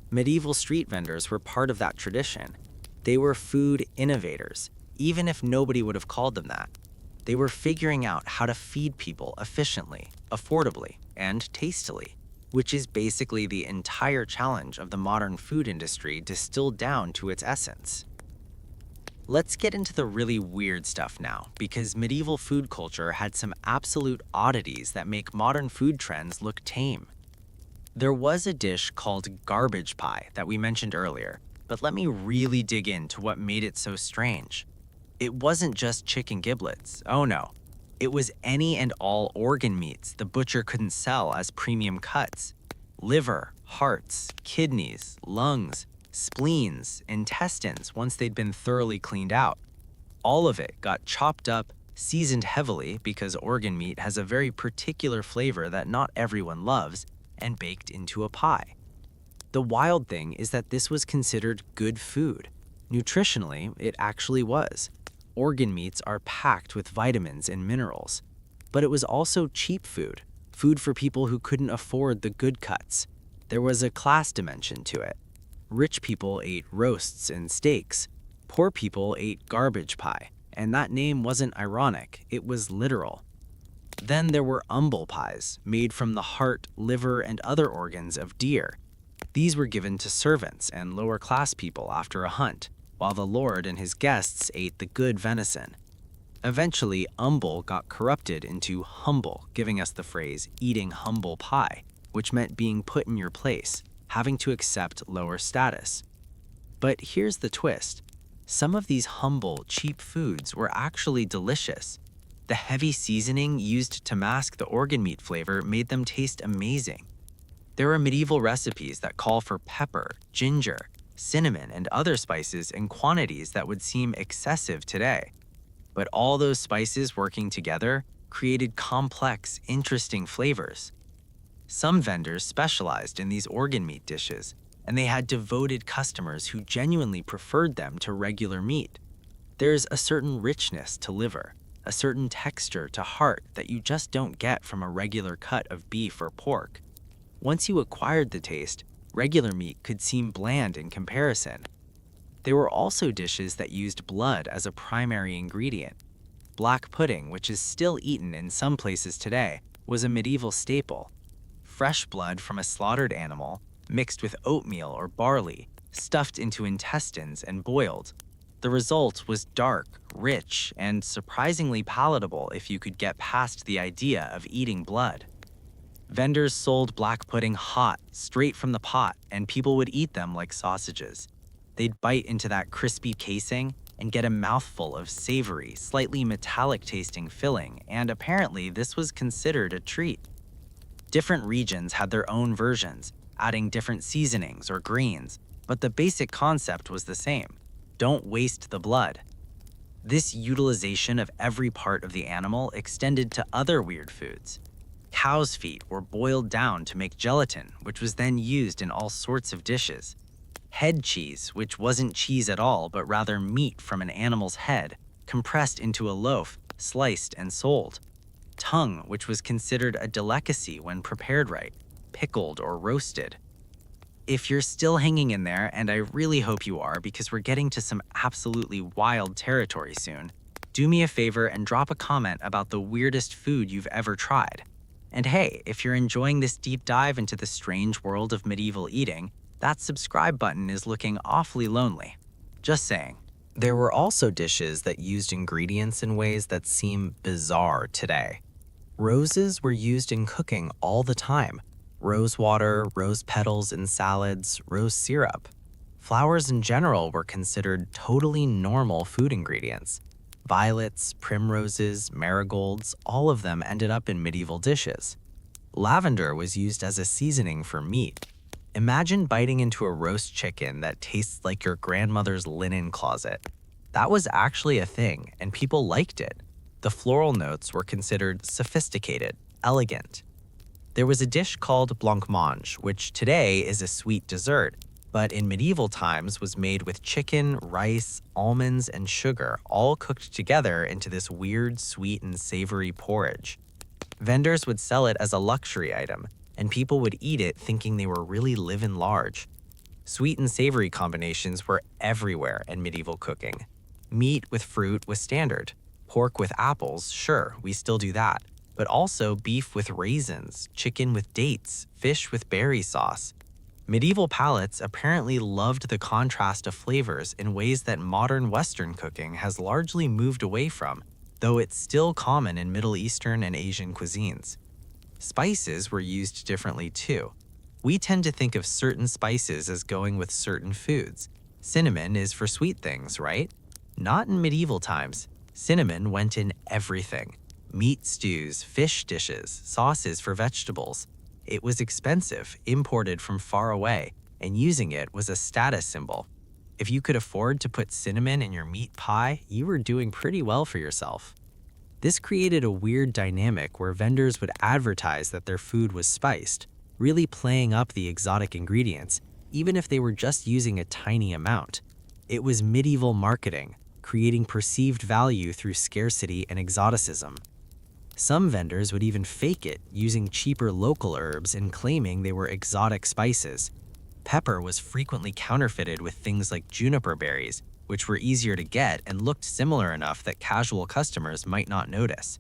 Medieval street vendors were part of that tradition. They were food innovators, even if nobody would have called them that. They were figuring out how to feed people efficiently, affordably, and tastily, which is basically the entire challenge of the modern food industry distilled down to its essence. Let's get into the really weird stuff now, because medieval food culture had some absolute oddities that make modern food trends look tame. There was a dish called garbage pie that we mentioned earlier, but let me really dig into what made it so strange. It wasn't just chicken giblets, oh no. It was any and all organ meats the butcher couldn't sell as premium cuts. Liver, hearts, kidneys, lungs, spleens, intestines once they'd been thoroughly cleaned out. All of it got chopped up, seasoned heavily because organ meat has a very particular flavor that not everyone loves, and baked into a pie. The wild thing is that this was considered good food. Nutritionally, it actually was. Organ meats are packed with vitamins and minerals. But it was also cheap food, food for people who couldn't afford the good cuts. There was a class dimension to it. Rich people ate roasts and steaks. Poor people ate garbage pie, and that name wasn't ironic, it was literal. Then there were umble pies, made from the heart, liver, and other organs of deer. These were given to servants and lower-class people after a hunt, while the lord and his guests ate the good venison. Eventually, umble got corrupted into humble, giving us the phrase eating humble pie, which meant being put in your place, having to accept lower status. But here's the twist. Some of these humble, cheap foods were actually delicious. The heavy seasoning used to mask the organ meat flavor made them taste amazing. There are medieval recipes that call for pepper, ginger, cinnamon, and other spices in quantities that would seem excessive today. But all those spices working together created complex, interesting flavors. Some vendors specialized in these organ meat dishes, and they had devoted customers who genuinely preferred them to regular meat. There's a certain richness to liver, a certain texture to heart that you just don't get from a regular cut of beef or pork. Once you acquired the taste, regular meat could seem bland in comparison. There were also dishes that used blood as a primary ingredient. Black pudding, which is still eaten in some places today, was a medieval staple. Fresh blood from a slaughtered animal, mixed with oatmeal or barley, stuffed into intestines and boiled. The result was dark, rich, and surprisingly palatable if you could get past the idea of eating blood. Vendors sold black pudding hot, straight from the pot, and people would eat them like sausages. They'd bite into that crispy casing and get a mouthful of savory, slightly metallic-tasting filling, and apparently this was considered a treat. Different regions had their own versions, adding different seasonings or greens, but the basic concept was the same. Don't waste the blood. This utilization of every part of the animal extended to other weird foods. Cow's feet were boiled down to make gelatin, which was then used in all sorts of dishes. Head cheese, which wasn't cheese at all, but rather meat from an animal's head, compressed into a loaf, sliced and sold. Tongue, which was considered a delicacy when prepared right, pickled or roasted. If you're still hanging in there, and I really hope you are because we're getting to some absolutely wild territory soon, do me a favor and drop a comment about the weirdest food you've ever tried. And hey, if you're enjoying this deep dive into the strange world of medieval eating, that subscribe button is looking awfully lonely. Just saying. There were also dishes that used ingredients in ways that seem bizarre today. Roses were used in cooking all the time. Rose water, rose petals in salads, rose syrup. Flowers in general were considered totally normal food ingredients. Violets, primroses, marigolds, all of them ended up in medieval dishes. Lavender was used as a seasoning for meat. Imagine biting into a roast chicken that tastes like your grandmother's linen closet. That was actually a thing, and people liked it. The floral notes were considered sophisticated, elegant. There was a dish called blancmange, which today is a sweet dessert, but in medieval times was made with chicken, rice, almonds, and sugar, all cooked together into this weird, sweet, and savory porridge. Vendors would sell it as a luxury item, and people would eat it thinking they were really living large. Sweet and savory combinations were everywhere in medieval cooking. Meat with fruit was standard. Pork with apples, sure, we still do that. But also beef with raisins, chicken with dates, fish with berry sauce. Medieval palates apparently loved the contrast of flavors in ways that modern Western cooking has largely moved away from, though it's still common in Middle Eastern and Asian cuisines. Spices were used differently too. We tend to think of certain spices as going with certain foods. Cinnamon is for sweet things, right? Not in medieval times. Cinnamon went in everything. Meat stews, fish dishes, sauces for vegetables. It was expensive, imported from far away, and using it was a status symbol. If you could afford to put cinnamon in your meat pie, you were doing pretty well for yourself. This created a weird dynamic where vendors would advertise that their food was spiced, really playing up the exotic ingredients, even if they were just using a tiny amount. It was medieval marketing, creating perceived value through scarcity and exoticism. Some vendors would even fake it, using cheaper local herbs and claiming they were exotic spices. Pepper was frequently counterfeited with things like juniper berries, which were easier to get and looked similar enough that casual customers might not notice.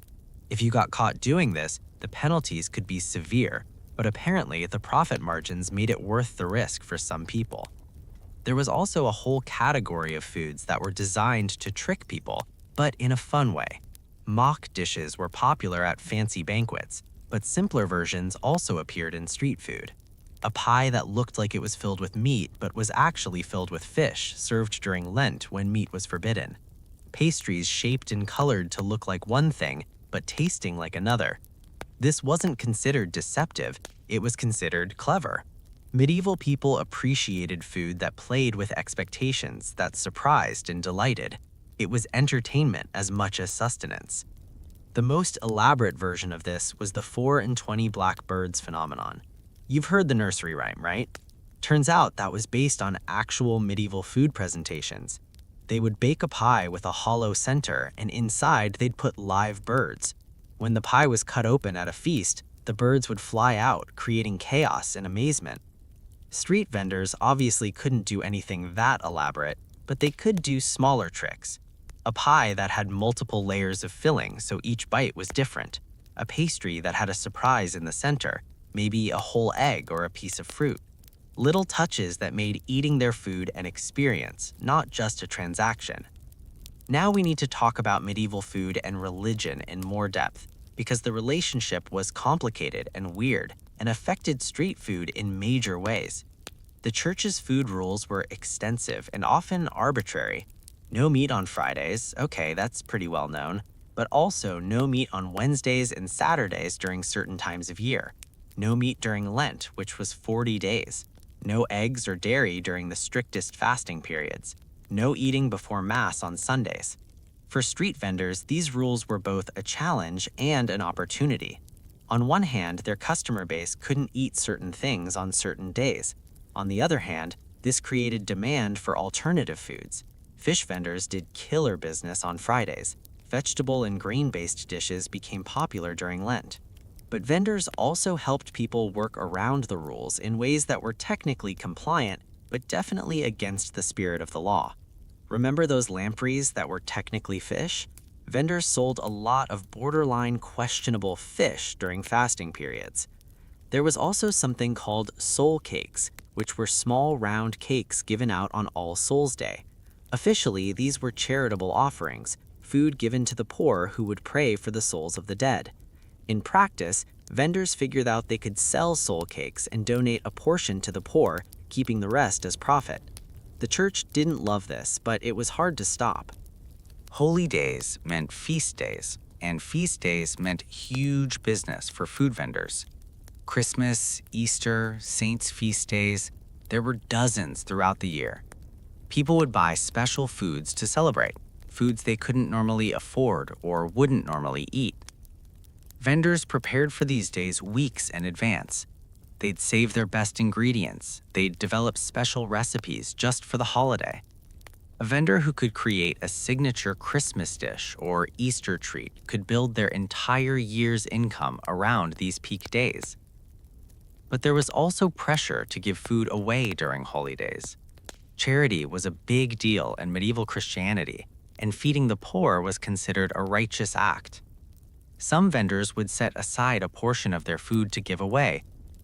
If you got caught doing this, the penalties could be severe, but apparently the profit margins made it worth the risk for some people. There was also a whole category of foods that were designed to trick people, but in a fun way. Mock dishes were popular at fancy banquets, but simpler versions also appeared in street food. A pie that looked like it was filled with meat but was actually filled with fish, served during Lent when meat was forbidden. Pastries shaped and colored to look like one thing, but tasting like another. This wasn't considered deceptive, it was considered clever. Medieval people appreciated food that played with expectations, that surprised and delighted. It was entertainment as much as sustenance. The most elaborate version of this was the 4 and 20 black birds phenomenon. You've heard the nursery rhyme, right? Turns out that was based on actual medieval food presentations. They would bake a pie with a hollow center, and inside they'd put live birds. When the pie was cut open at a feast, the birds would fly out, creating chaos and amazement. Street vendors obviously couldn't do anything that elaborate, but they could do smaller tricks. A pie that had multiple layers of filling so each bite was different. A pastry that had a surprise in the center, maybe a whole egg or a piece of fruit. Little touches that made eating their food an experience, not just a transaction. Now we need to talk about medieval food and religion in more depth, because the relationship was complicated and weird and affected street food in major ways. The church's food rules were extensive and often arbitrary. No meat on Fridays, okay, that's pretty well known, but also no meat on Wednesdays and Saturdays during certain times of year. No meat during Lent, which was 40 days. No eggs or dairy during the strictest fasting periods. No eating before Mass on Sundays. For street vendors, these rules were both a challenge and an opportunity. On one hand, their customer base couldn't eat certain things on certain days. On the other hand, this created demand for alternative foods. Fish vendors did killer business on Fridays. Vegetable and grain-based dishes became popular during Lent. But vendors also helped people work around the rules in ways that were technically compliant, but definitely against the spirit of the law. Remember those lampreys that were technically fish? Vendors sold a lot of borderline questionable fish during fasting periods. There was also something called soul cakes, which were small round cakes given out on All Souls' Day. Officially, these were charitable offerings, food given to the poor who would pray for the souls of the dead. In practice, vendors figured out they could sell soul cakes and donate a portion to the poor, keeping the rest as profit. The church didn't love this, but it was hard to stop. Holy days meant feast days, and feast days meant huge business for food vendors. Christmas, Easter, Saints' feast days, there were dozens throughout the year. People would buy special foods to celebrate, foods they couldn't normally afford or wouldn't normally eat. Vendors prepared for these days weeks in advance. They'd save their best ingredients, they'd develop special recipes just for the holiday. A vendor who could create a signature Christmas dish or Easter treat could build their entire year's income around these peak days. But there was also pressure to give food away during holy days. Charity was a big deal in medieval Christianity, and feeding the poor was considered a righteous act. Some vendors would set aside a portion of their food to give away,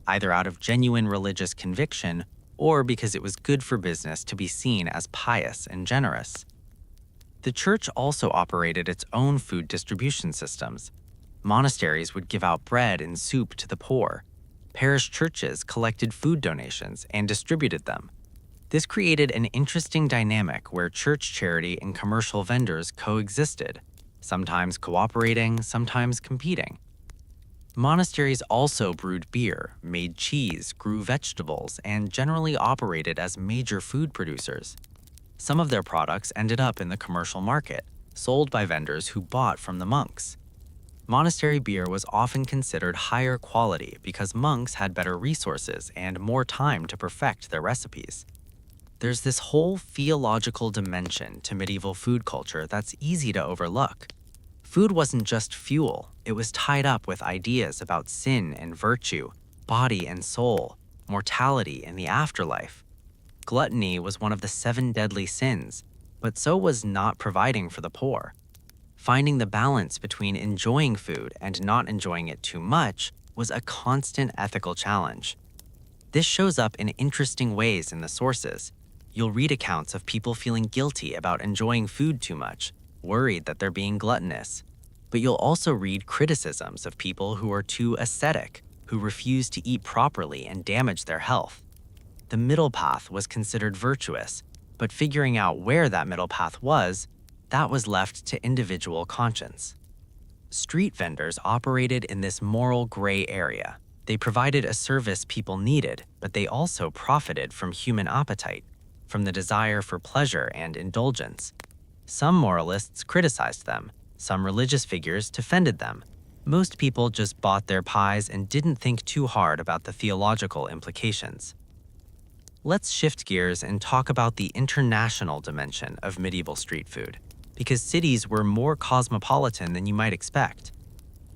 either out of genuine religious conviction or because it was good for business to be seen as pious and generous. The church also operated its own food distribution systems. Monasteries would give out bread and soup to the poor. Parish churches collected food donations and distributed them. This created an interesting dynamic where church charity and commercial vendors coexisted, sometimes cooperating, sometimes competing. Monasteries also brewed beer, made cheese, grew vegetables, and generally operated as major food producers. Some of their products ended up in the commercial market, sold by vendors who bought from the monks. Monastery beer was often considered higher quality because monks had better resources and more time to perfect their recipes. There's this whole theological dimension to medieval food culture that's easy to overlook. Food wasn't just fuel, it was tied up with ideas about sin and virtue, body and soul, mortality and the afterlife. Gluttony was one of the 7 deadly sins, but so was not providing for the poor. Finding the balance between enjoying food and not enjoying it too much was a constant ethical challenge. This shows up in interesting ways in the sources. You'll read accounts of people feeling guilty about enjoying food too much, worried that they're being gluttonous. But you'll also read criticisms of people who are too ascetic, who refuse to eat properly and damage their health. The middle path was considered virtuous, but figuring out where that middle path was, that was left to individual conscience. Street vendors operated in this moral gray area. They provided a service people needed, but they also profited from human appetite, from the desire for pleasure and indulgence. Some moralists criticized them, some religious figures defended them. Most people just bought their pies and didn't think too hard about the theological implications. Let's shift gears and talk about the international dimension of medieval street food, because cities were more cosmopolitan than you might expect.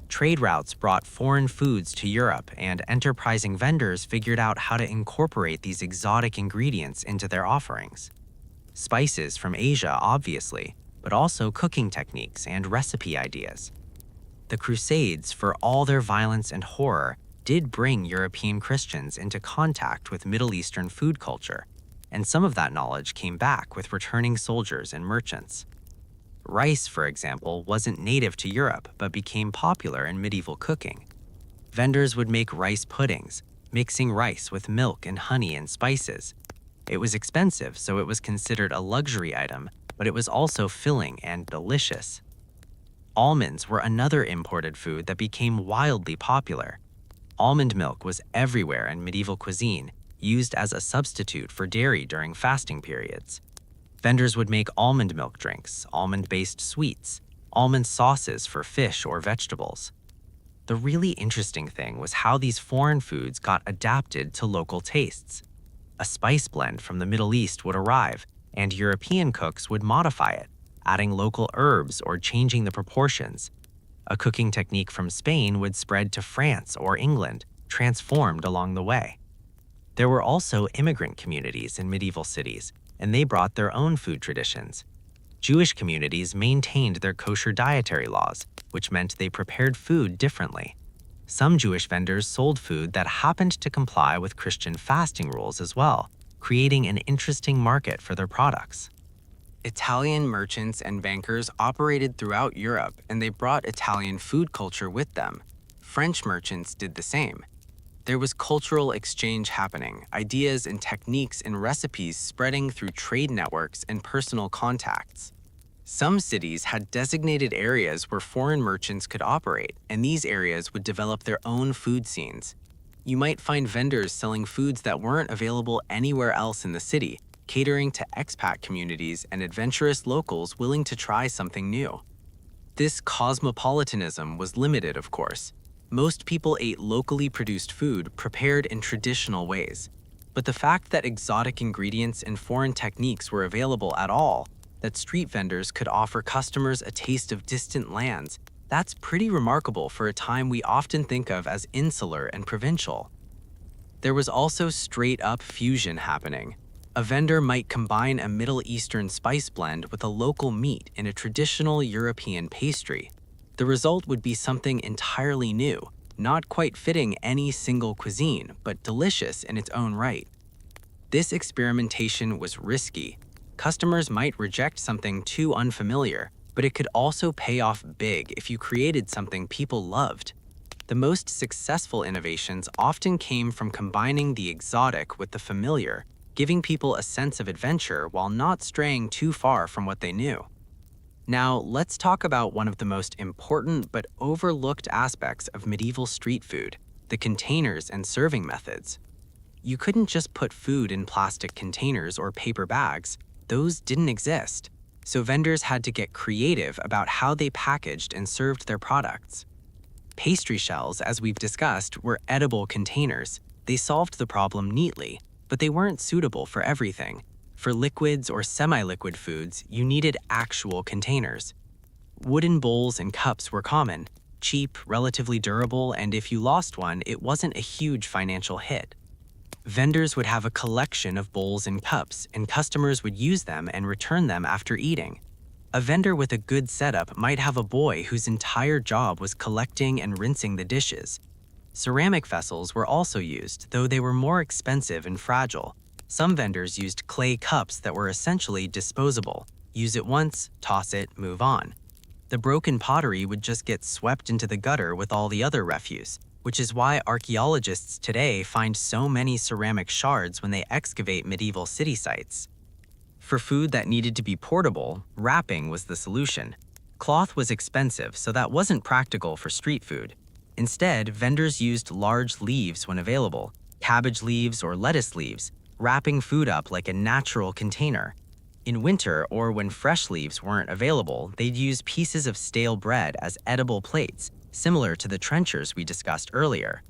Trade routes brought foreign foods to Europe, and enterprising vendors figured out how to incorporate these exotic ingredients into their offerings. Spices from Asia, obviously, but also cooking techniques and recipe ideas. The Crusades, for all their violence and horror, did bring European Christians into contact with Middle Eastern food culture, and some of that knowledge came back with returning soldiers and merchants. Rice, for example, wasn't native to Europe but became popular in medieval cooking. Vendors would make rice puddings, mixing rice with milk and honey and spices. It was expensive, so it was considered a luxury item, but it was also filling and delicious. Almonds were another imported food that became wildly popular. Almond milk was everywhere in medieval cuisine, used as a substitute for dairy during fasting periods. Vendors would make almond milk drinks, almond-based sweets, almond sauces for fish or vegetables. The really interesting thing was how these foreign foods got adapted to local tastes. A spice blend from the Middle East would arrive, and European cooks would modify it, adding local herbs or changing the proportions. A cooking technique from Spain would spread to France or England, transformed along the way. There were also immigrant communities in medieval cities, and they brought their own food traditions. Jewish communities maintained their kosher dietary laws, which meant they prepared food differently. Some Jewish vendors sold food that happened to comply with Christian fasting rules as well, creating an interesting market for their products. Italian merchants and bankers operated throughout Europe, and they brought Italian food culture with them. French merchants did the same. There was cultural exchange happening, ideas and techniques and recipes spreading through trade networks and personal contacts. Some cities had designated areas where foreign merchants could operate, and these areas would develop their own food scenes. You might find vendors selling foods that weren't available anywhere else in the city, catering to expat communities and adventurous locals willing to try something new. This cosmopolitanism was limited, of course. Most people ate locally produced food prepared in traditional ways. But the fact that exotic ingredients and foreign techniques were available at all, that street vendors could offer customers a taste of distant lands, that's pretty remarkable for a time we often think of as insular and provincial. There was also straight-up fusion happening. A vendor might combine a Middle Eastern spice blend with a local meat in a traditional European pastry. The result would be something entirely new, not quite fitting any single cuisine, but delicious in its own right. This experimentation was risky. Customers might reject something too unfamiliar, but it could also pay off big if you created something people loved. The most successful innovations often came from combining the exotic with the familiar, giving people a sense of adventure while not straying too far from what they knew. Now, let's talk about one of the most important but overlooked aspects of medieval street food, the containers and serving methods. You couldn't just put food in plastic containers or paper bags. Those didn't exist. So vendors had to get creative about how they packaged and served their products. Pastry shells, as we've discussed, were edible containers. They solved the problem neatly, but they weren't suitable for everything. For liquids or semi-liquid foods, you needed actual containers. Wooden bowls and cups were common, cheap, relatively durable, and if you lost one, it wasn't a huge financial hit. Vendors would have a collection of bowls and cups, and customers would use them and return them after eating. A vendor with a good setup might have a boy whose entire job was collecting and rinsing the dishes. Ceramic vessels were also used, though they were more expensive and fragile. Some vendors used clay cups that were essentially disposable. Use it once, toss it, move on. The broken pottery would just get swept into the gutter with all the other refuse, which is why archaeologists today find so many ceramic shards when they excavate medieval city sites. For food that needed to be portable, wrapping was the solution. Cloth was expensive, so that wasn't practical for street food. Instead, vendors used large leaves when available, cabbage leaves or lettuce leaves, wrapping food up like a natural container. In winter, or when fresh leaves weren't available, they'd use pieces of stale bread as edible plates, similar to the trenchers we discussed earlier.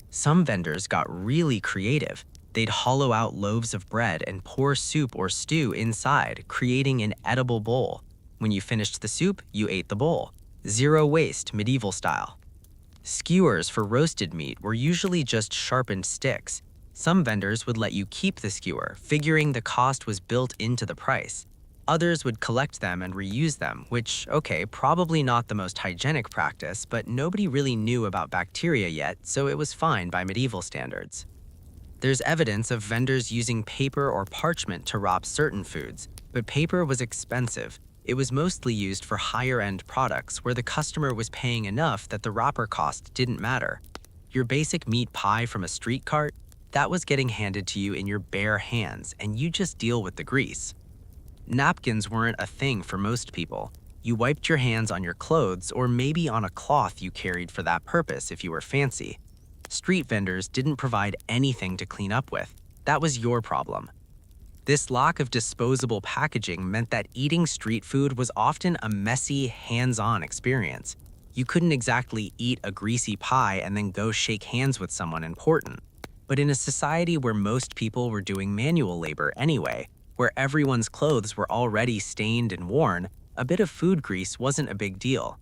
Some vendors got really creative. They'd hollow out loaves of bread and pour soup or stew inside, creating an edible bowl. When you finished the soup, you ate the bowl. Zero waste, medieval style. Skewers for roasted meat were usually just sharpened sticks. Some vendors would let you keep the skewer, figuring the cost was built into the price. Others would collect them and reuse them, which, okay, probably not the most hygienic practice, but nobody really knew about bacteria yet, so it was fine by medieval standards. There's evidence of vendors using paper or parchment to wrap certain foods, but paper was expensive. It was mostly used for higher-end products where the customer was paying enough that the wrapper cost didn't matter. Your basic meat pie from a street cart? That was getting handed to you in your bare hands, and you just deal with the grease. Napkins weren't a thing for most people. You wiped your hands on your clothes or maybe on a cloth you carried for that purpose if you were fancy. Street vendors didn't provide anything to clean up with. That was your problem. This lack of disposable packaging meant that eating street food was often a messy, hands-on experience. You couldn't exactly eat a greasy pie and then go shake hands with someone important. But in a society where most people were doing manual labor anyway, where everyone's clothes were already stained and worn, a bit of food grease wasn't a big deal.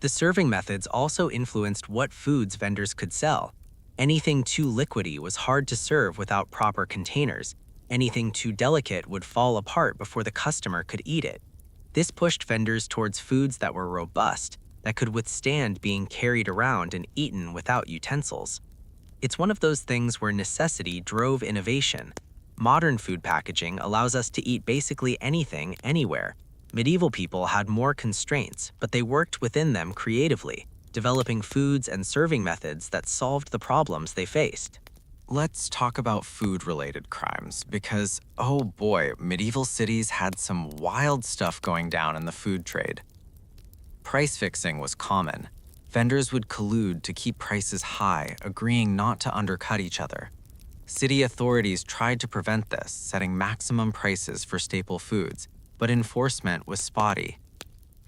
The serving methods also influenced what foods vendors could sell. Anything too liquidy was hard to serve without proper containers. Anything too delicate would fall apart before the customer could eat it. This pushed vendors towards foods that were robust, that could withstand being carried around and eaten without utensils. It's one of those things where necessity drove innovation. Modern food packaging allows us to eat basically anything, anywhere. Medieval people had more constraints, but they worked within them creatively. developing foods and serving methods that solved the problems they faced. Let's talk about food-related crimes because, oh boy, medieval cities had some wild stuff going down in the food trade. Price fixing was common. Vendors would collude to keep prices high, agreeing not to undercut each other. City authorities tried to prevent this, setting maximum prices for staple foods, but enforcement was spotty.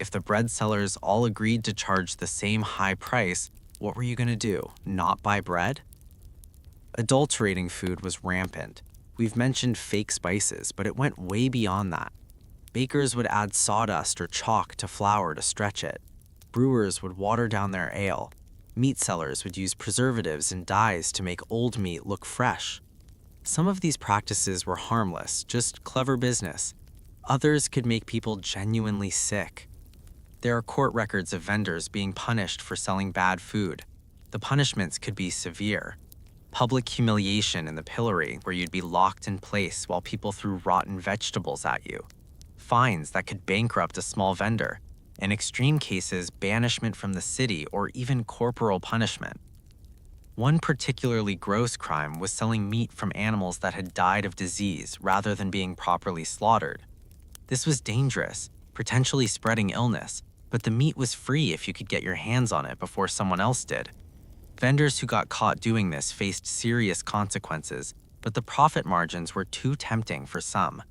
If the bread sellers all agreed to charge the same high price, what were you going to do? Not buy bread? Adulterating food was rampant. We've mentioned fake spices, but it went way beyond that. Bakers would add sawdust or chalk to flour to stretch it. Brewers would water down their ale. Meat sellers would use preservatives and dyes to make old meat look fresh. Some of these practices were harmless, just clever business. Others could make people genuinely sick. There are court records of vendors being punished for selling bad food. The punishments could be severe. Public humiliation in the pillory, where you'd be locked in place while people threw rotten vegetables at you. Fines that could bankrupt a small vendor. In extreme cases, banishment from the city or even corporal punishment. One particularly gross crime was selling meat from animals that had died of disease rather than being properly slaughtered. This was dangerous, potentially spreading illness, but the meat was free if you could get your hands on it before someone else did. Vendors who got caught doing this faced serious consequences, but the profit margins were too tempting for some.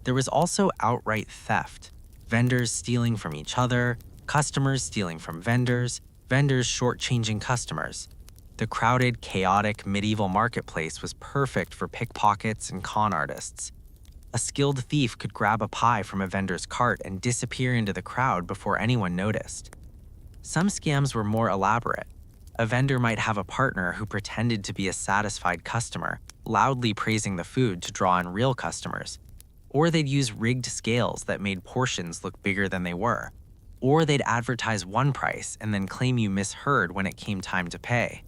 There was also outright theft, vendors stealing from each other, customers stealing from vendors, vendors shortchanging customers. The crowded, chaotic medieval marketplace was perfect for pickpockets and con artists. A skilled thief could grab a pie from a vendor's cart and disappear into the crowd before anyone noticed. Some scams were more elaborate. A vendor might have a partner who pretended to be a satisfied customer, loudly praising the food to draw in real customers. Or they'd use rigged scales that made portions look bigger than they were. Or they'd advertise one price and then claim you misheard when it came time to pay.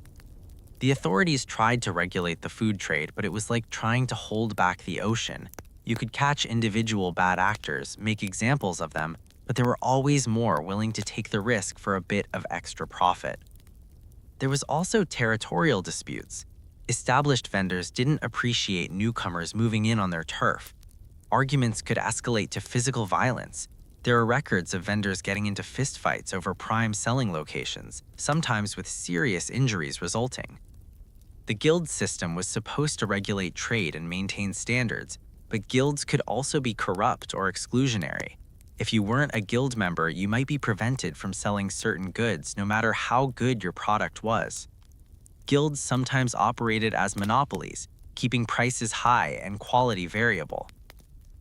The authorities tried to regulate the food trade, but it was like trying to hold back the ocean. You could catch individual bad actors, make examples of them, but there were always more willing to take the risk for a bit of extra profit. There was also territorial disputes. Established vendors didn't appreciate newcomers moving in on their turf. Arguments could escalate to physical violence. There are records of vendors getting into fistfights over prime selling locations, sometimes with serious injuries resulting. The guild system was supposed to regulate trade and maintain standards, but guilds could also be corrupt or exclusionary. If you weren't a guild member, you might be prevented from selling certain goods no matter how good your product was. Guilds sometimes operated as monopolies, keeping prices high and quality variable.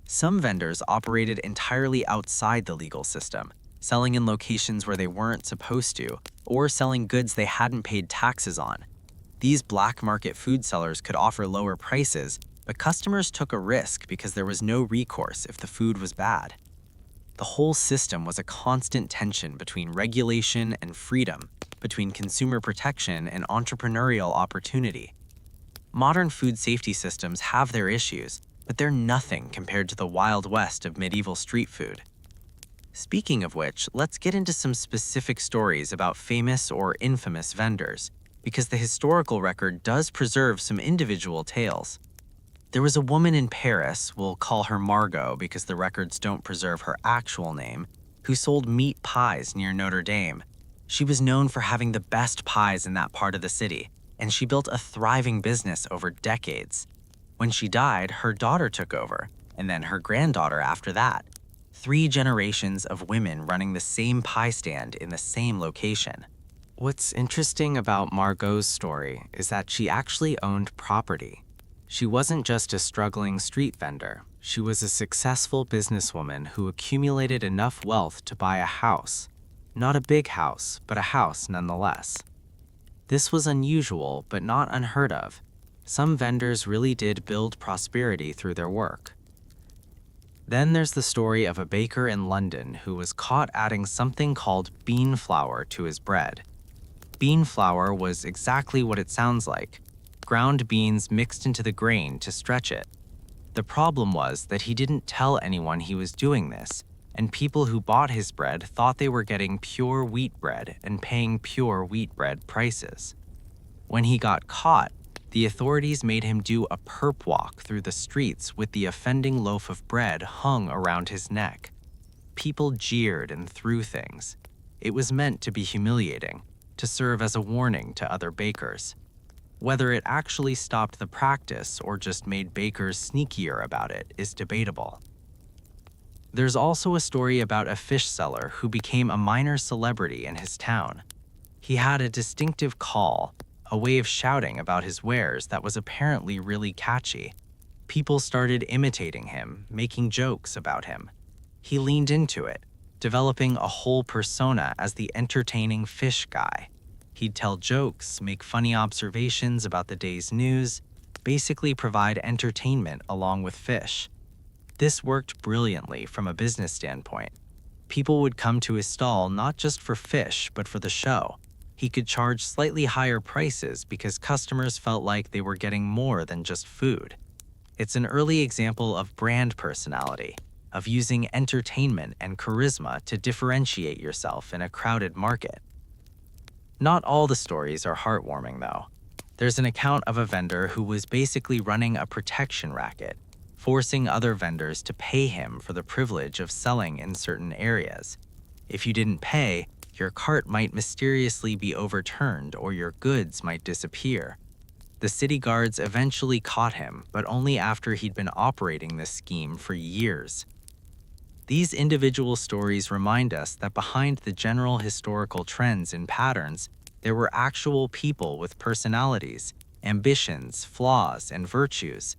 Some vendors operated entirely outside the legal system, selling in locations where they weren't supposed to, or selling goods they hadn't paid taxes on. These black market food sellers could offer lower prices, but customers took a risk because there was no recourse if the food was bad. The whole system was a constant tension between regulation and freedom, between consumer protection and entrepreneurial opportunity. Modern food safety systems have their issues, but they're nothing compared to the Wild West of medieval street food. Speaking of which, let's get into some specific stories about famous or infamous vendors, because the historical record does preserve some individual tales. There was a woman in Paris, we'll call her Margot because the records don't preserve her actual name, who sold meat pies near Notre Dame. She was known for having the best pies in that part of the city, and she built a thriving business over decades. When she died, her daughter took over, and then her granddaughter after that. 3 generations of women running the same pie stand in the same location. What's interesting about Margot's story is that she actually owned property. She wasn't just a struggling street vendor. She was a successful businesswoman who accumulated enough wealth to buy a house. Not a big house, but a house nonetheless. This was unusual, but not unheard of. Some vendors really did build prosperity through their work. Then there's the story of a baker in London who was caught adding something called bean flour to his bread. Bean flour was exactly what it sounds like. Ground beans mixed into the grain to stretch it. The problem was that he didn't tell anyone he was doing this, and people who bought his bread thought they were getting pure wheat bread and paying pure wheat bread prices. When he got caught, the authorities made him do a perp walk through the streets with the offending loaf of bread hung around his neck. People jeered and threw things. It was meant to be humiliating, to serve as a warning to other bakers. Whether it actually stopped the practice or just made bakers sneakier about it is debatable. There's also a story about a fish seller who became a minor celebrity in his town. He had a distinctive call, a way of shouting about his wares that was apparently really catchy. People started imitating him, making jokes about him. He leaned into it, developing a whole persona as the entertaining fish guy. He'd tell jokes, make funny observations about the day's news, basically provide entertainment along with fish. This worked brilliantly from a business standpoint. People would come to his stall not just for fish, but for the show. He could charge slightly higher prices because customers felt like they were getting more than just food. It's an early example of brand personality, of using entertainment and charisma to differentiate yourself in a crowded market. Not all the stories are heartwarming, though. There's an account of a vendor who was basically running a protection racket, forcing other vendors to pay him for the privilege of selling in certain areas. If you didn't pay, your cart might mysteriously be overturned or your goods might disappear. The city guards eventually caught him, but only after he'd been operating this scheme for years. These individual stories remind us that behind the general historical trends and patterns, there were actual people with personalities, ambitions, flaws, and virtues.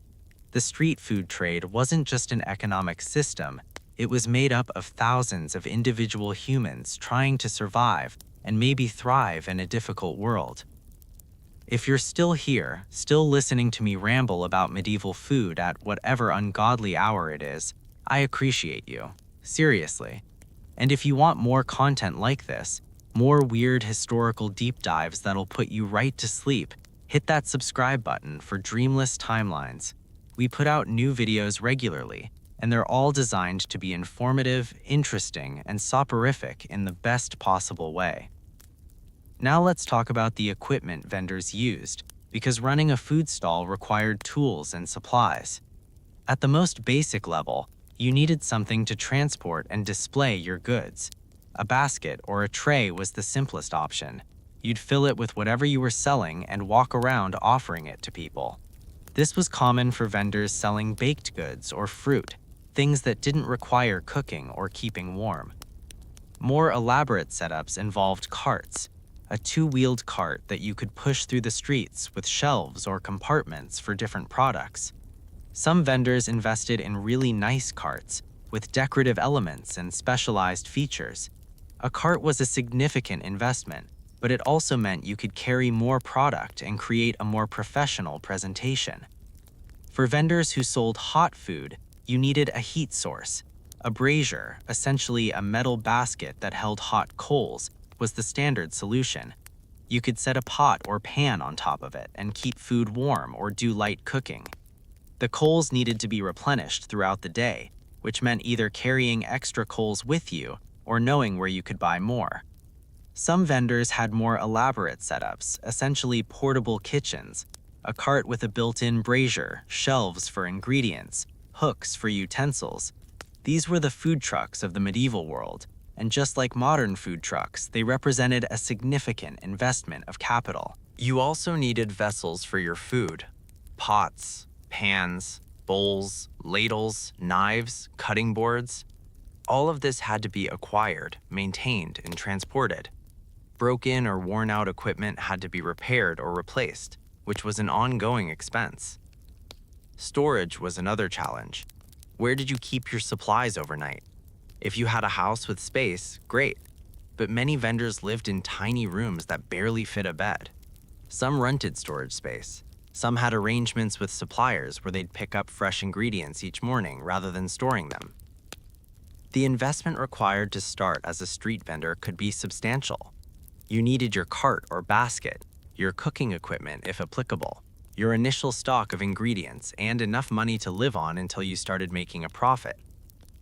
The street food trade wasn't just an economic system, it was made up of thousands of individual humans trying to survive and maybe thrive in a difficult world. If you're still here, still listening to me ramble about medieval food at whatever ungodly hour it is, I appreciate you. Seriously. And if you want more content like this, more weird historical deep dives that'll put you right to sleep, hit that subscribe button for dreamless timelines. We put out new videos regularly, and they're all designed to be informative, interesting, and soporific in the best possible way. Now let's talk about the equipment vendors used, because running a food stall required tools and supplies. At the most basic level, you needed something to transport and display your goods. A basket or a tray was the simplest option. You'd fill it with whatever you were selling and walk around offering it to people. This was common for vendors selling baked goods or fruit, things that didn't require cooking or keeping warm. More elaborate setups involved carts, a two-wheeled cart that you could push through the streets with shelves or compartments for different products. Some vendors invested in really nice carts with decorative elements and specialized features. A cart was a significant investment, but it also meant you could carry more product and create a more professional presentation. For vendors who sold hot food, you needed a heat source. A brazier, essentially a metal basket that held hot coals, was the standard solution. You could set a pot or pan on top of it and keep food warm or do light cooking. The coals needed to be replenished throughout the day, which meant either carrying extra coals with you or knowing where you could buy more. Some vendors had more elaborate setups, essentially portable kitchens, a cart with a built-in brazier, shelves for ingredients, hooks for utensils. These were the food trucks of the medieval world, and just like modern food trucks, they represented a significant investment of capital. You also needed vessels for your food: pots, pans, bowls, ladles, knives, cutting boards. All of this had to be acquired, maintained, and transported. Broken or worn out equipment had to be repaired or replaced, which was an ongoing expense. Storage was another challenge. Where did you keep your supplies overnight? If you had a house with space, great, but many vendors lived in tiny rooms that barely fit a bed. Some rented storage space. Some had arrangements with suppliers where they'd pick up fresh ingredients each morning rather than storing them. The investment required to start as a street vendor could be substantial. You needed your cart or basket, your cooking equipment if applicable, your initial stock of ingredients, and enough money to live on until you started making a profit.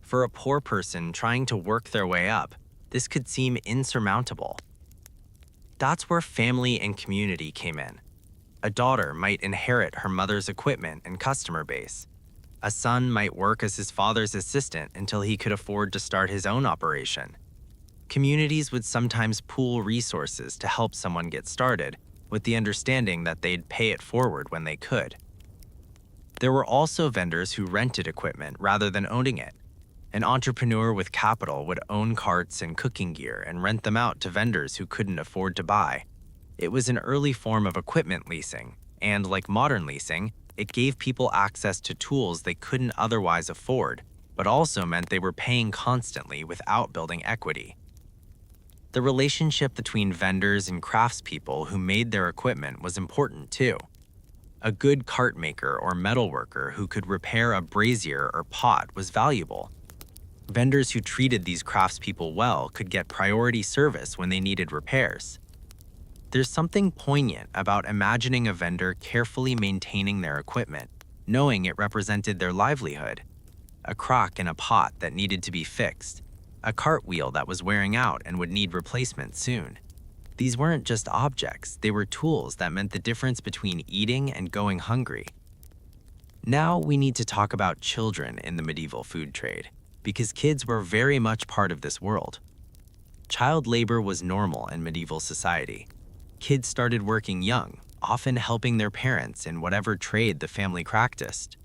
For a poor person trying to work their way up, this could seem insurmountable. That's where family and community came in. A daughter might inherit her mother's equipment and customer base. A son might work as his father's assistant until he could afford to start his own operation. Communities would sometimes pool resources to help someone get started, with the understanding that they'd pay it forward when they could. There were also vendors who rented equipment rather than owning it. An entrepreneur with capital would own carts and cooking gear and rent them out to vendors who couldn't afford to buy. It was an early form of equipment leasing, and like modern leasing, it gave people access to tools they couldn't otherwise afford, but also meant they were paying constantly without building equity. The relationship between vendors and craftspeople who made their equipment was important too. A good cart maker or metal worker who could repair a brazier or pot was valuable. Vendors who treated these craftspeople well could get priority service when they needed repairs. There's something poignant about imagining a vendor carefully maintaining their equipment, knowing it represented their livelihood. A crack in a pot that needed to be fixed, a cartwheel that was wearing out and would need replacement soon. These weren't just objects, they were tools that meant the difference between eating and going hungry. Now we need to talk about children in the medieval food trade, because kids were very much part of this world. Child labor was normal in medieval society. Kids started working young, often helping their parents in whatever trade the family practiced.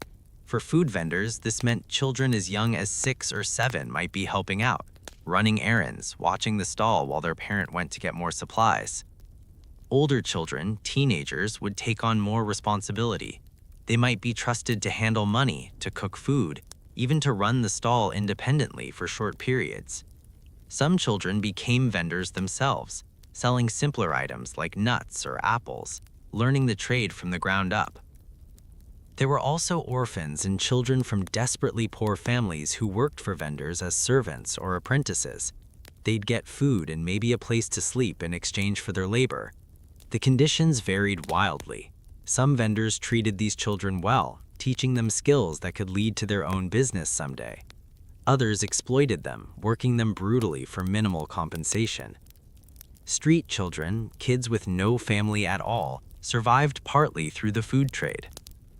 For food vendors, this meant children as young as 6 or 7 might be helping out, running errands, watching the stall while their parent went to get more supplies. Older children, teenagers, would take on more responsibility. They might be trusted to handle money, to cook food, even to run the stall independently for short periods. Some children became vendors themselves, selling simpler items like nuts or apples, learning the trade from the ground up. There were also orphans and children from desperately poor families who worked for vendors as servants or apprentices. They'd get food and maybe a place to sleep in exchange for their labor. The conditions varied wildly. Some vendors treated these children well, teaching them skills that could lead to their own business someday. Others exploited them, working them brutally for minimal compensation. Street children, kids with no family at all, survived partly through the food trade.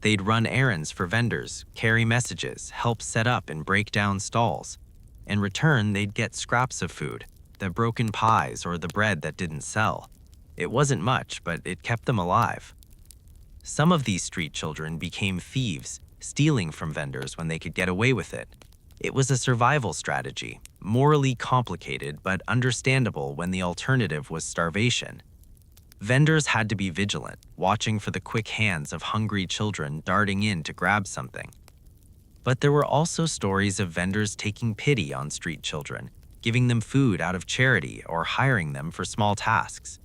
They'd run errands for vendors, carry messages, help set up and break down stalls. In return, they'd get scraps of food, the broken pies or the bread that didn't sell. It wasn't much, but it kept them alive. Some of these street children became thieves, stealing from vendors when they could get away with it. It was a survival strategy, morally complicated but understandable when the alternative was starvation. Vendors had to be vigilant, watching for the quick hands of hungry children darting in to grab something. But there were also stories of vendors taking pity on street children, giving them food out of charity or hiring them for small tasks.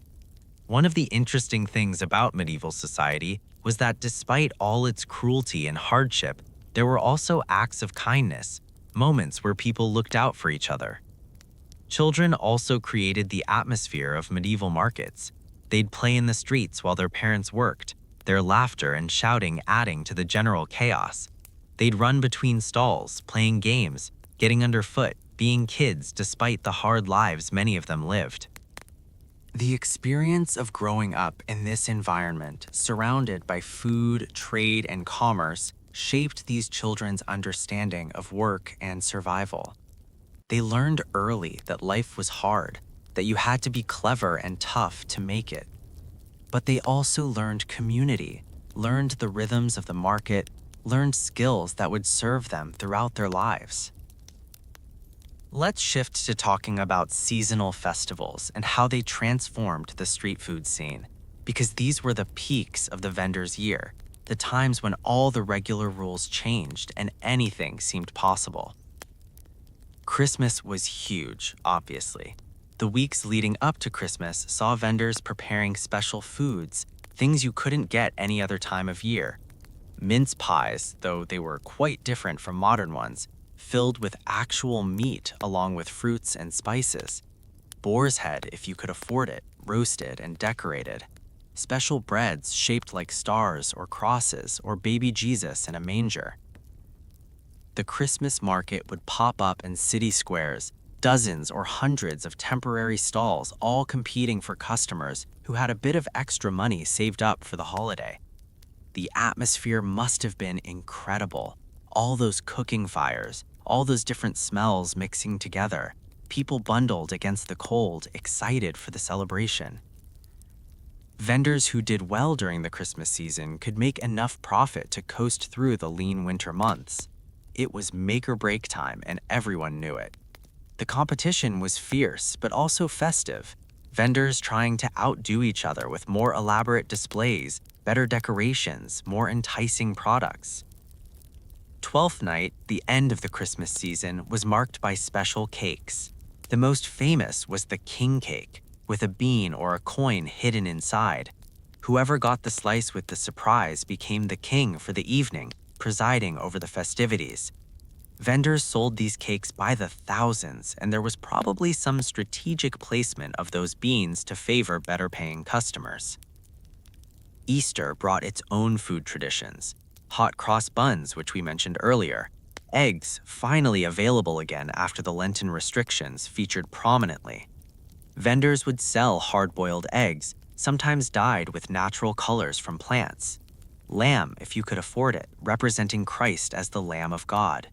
One of the interesting things about medieval society was that despite all its cruelty and hardship, there were also acts of kindness, moments where people looked out for each other. Children also created the atmosphere of medieval markets. They'd play in the streets while their parents worked, their laughter and shouting adding to the general chaos. They'd run between stalls, playing games, getting underfoot, being kids despite the hard lives many of them lived. The experience of growing up in this environment, surrounded by food, trade, and commerce, shaped these children's understanding of work and survival. They learned early that life was hard, that you had to be clever and tough to make it. But they also learned community, learned the rhythms of the market, learned skills that would serve them throughout their lives. Let's shift to talking about seasonal festivals and how they transformed the street food scene, because these were the peaks of the vendor's year, the times when all the regular rules changed and anything seemed possible. Christmas was huge, obviously. The weeks leading up to Christmas saw vendors preparing special foods, things you couldn't get any other time of year. Mince pies, though they were quite different from modern ones, filled with actual meat along with fruits and spices. Boar's head, if you could afford it, roasted and decorated. Special breads shaped like stars or crosses or baby Jesus in a manger. the Christmas market would pop up in city squares, dozens or hundreds of temporary stalls all competing for customers who had a bit of extra money saved up for the holiday. The atmosphere must have been incredible. All those cooking fires, all those different smells mixing together, people bundled against the cold, excited for the celebration. Vendors who did well during the Christmas season could make enough profit to coast through the lean winter months. It was make or break time, and everyone knew it. The competition was fierce, but also festive. Vendors trying to outdo each other with more elaborate displays, better decorations, more enticing products. Twelfth Night, the end of the Christmas season, was marked by special cakes. The most famous was the king cake, with a bean or a coin hidden inside. Whoever got the slice with the surprise became the king for the evening, presiding over the festivities. Vendors sold these cakes by the thousands, and there was probably some strategic placement of those beans to favor better-paying customers. Easter brought its own food traditions. Hot cross buns, which we mentioned earlier. Eggs, finally available again after the Lenten restrictions, featured prominently. Vendors would sell hard-boiled eggs, sometimes dyed with natural colors from plants. Lamb, if you could afford it, representing Christ as the Lamb of God.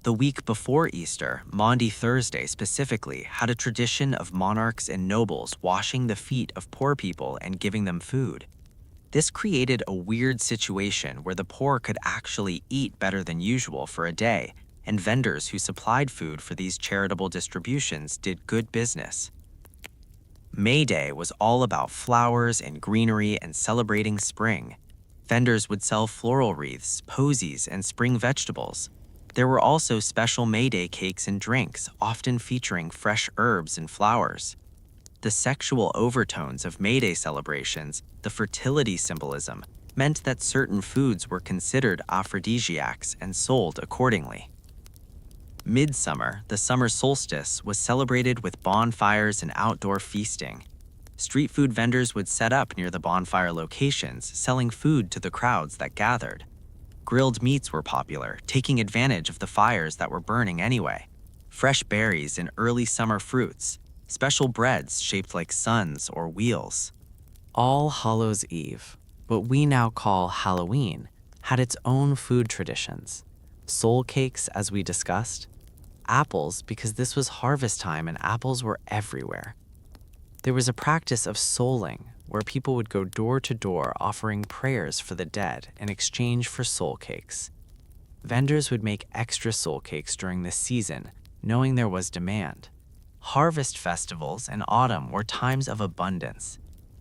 The week before Easter, Maundy Thursday specifically, had a tradition of monarchs and nobles washing the feet of poor people and giving them food. This created a weird situation where the poor could actually eat better than usual for a day, and vendors who supplied food for these charitable distributions did good business. May Day was all about flowers and greenery and celebrating spring. Vendors would sell floral wreaths, posies, and spring vegetables. There were also special May Day cakes and drinks, often featuring fresh herbs and flowers. The sexual overtones of May Day celebrations, the fertility symbolism, meant that certain foods were considered aphrodisiacs and sold accordingly. Midsummer, the summer solstice, was celebrated with bonfires and outdoor feasting. Street food vendors would set up near the bonfire locations, selling food to the crowds that gathered. Grilled meats were popular, taking advantage of the fires that were burning anyway. Fresh berries and early summer fruits, special breads shaped like suns or wheels. All Hallows Eve, what we now call Halloween, had its own food traditions. Soul cakes, as we discussed. Apples, because this was harvest time and apples were everywhere. There was a practice of souling, where people would go door to door offering prayers for the dead in exchange for soul cakes. Vendors would make extra soul cakes during this season, knowing there was demand. Harvest festivals in autumn were times of abundance.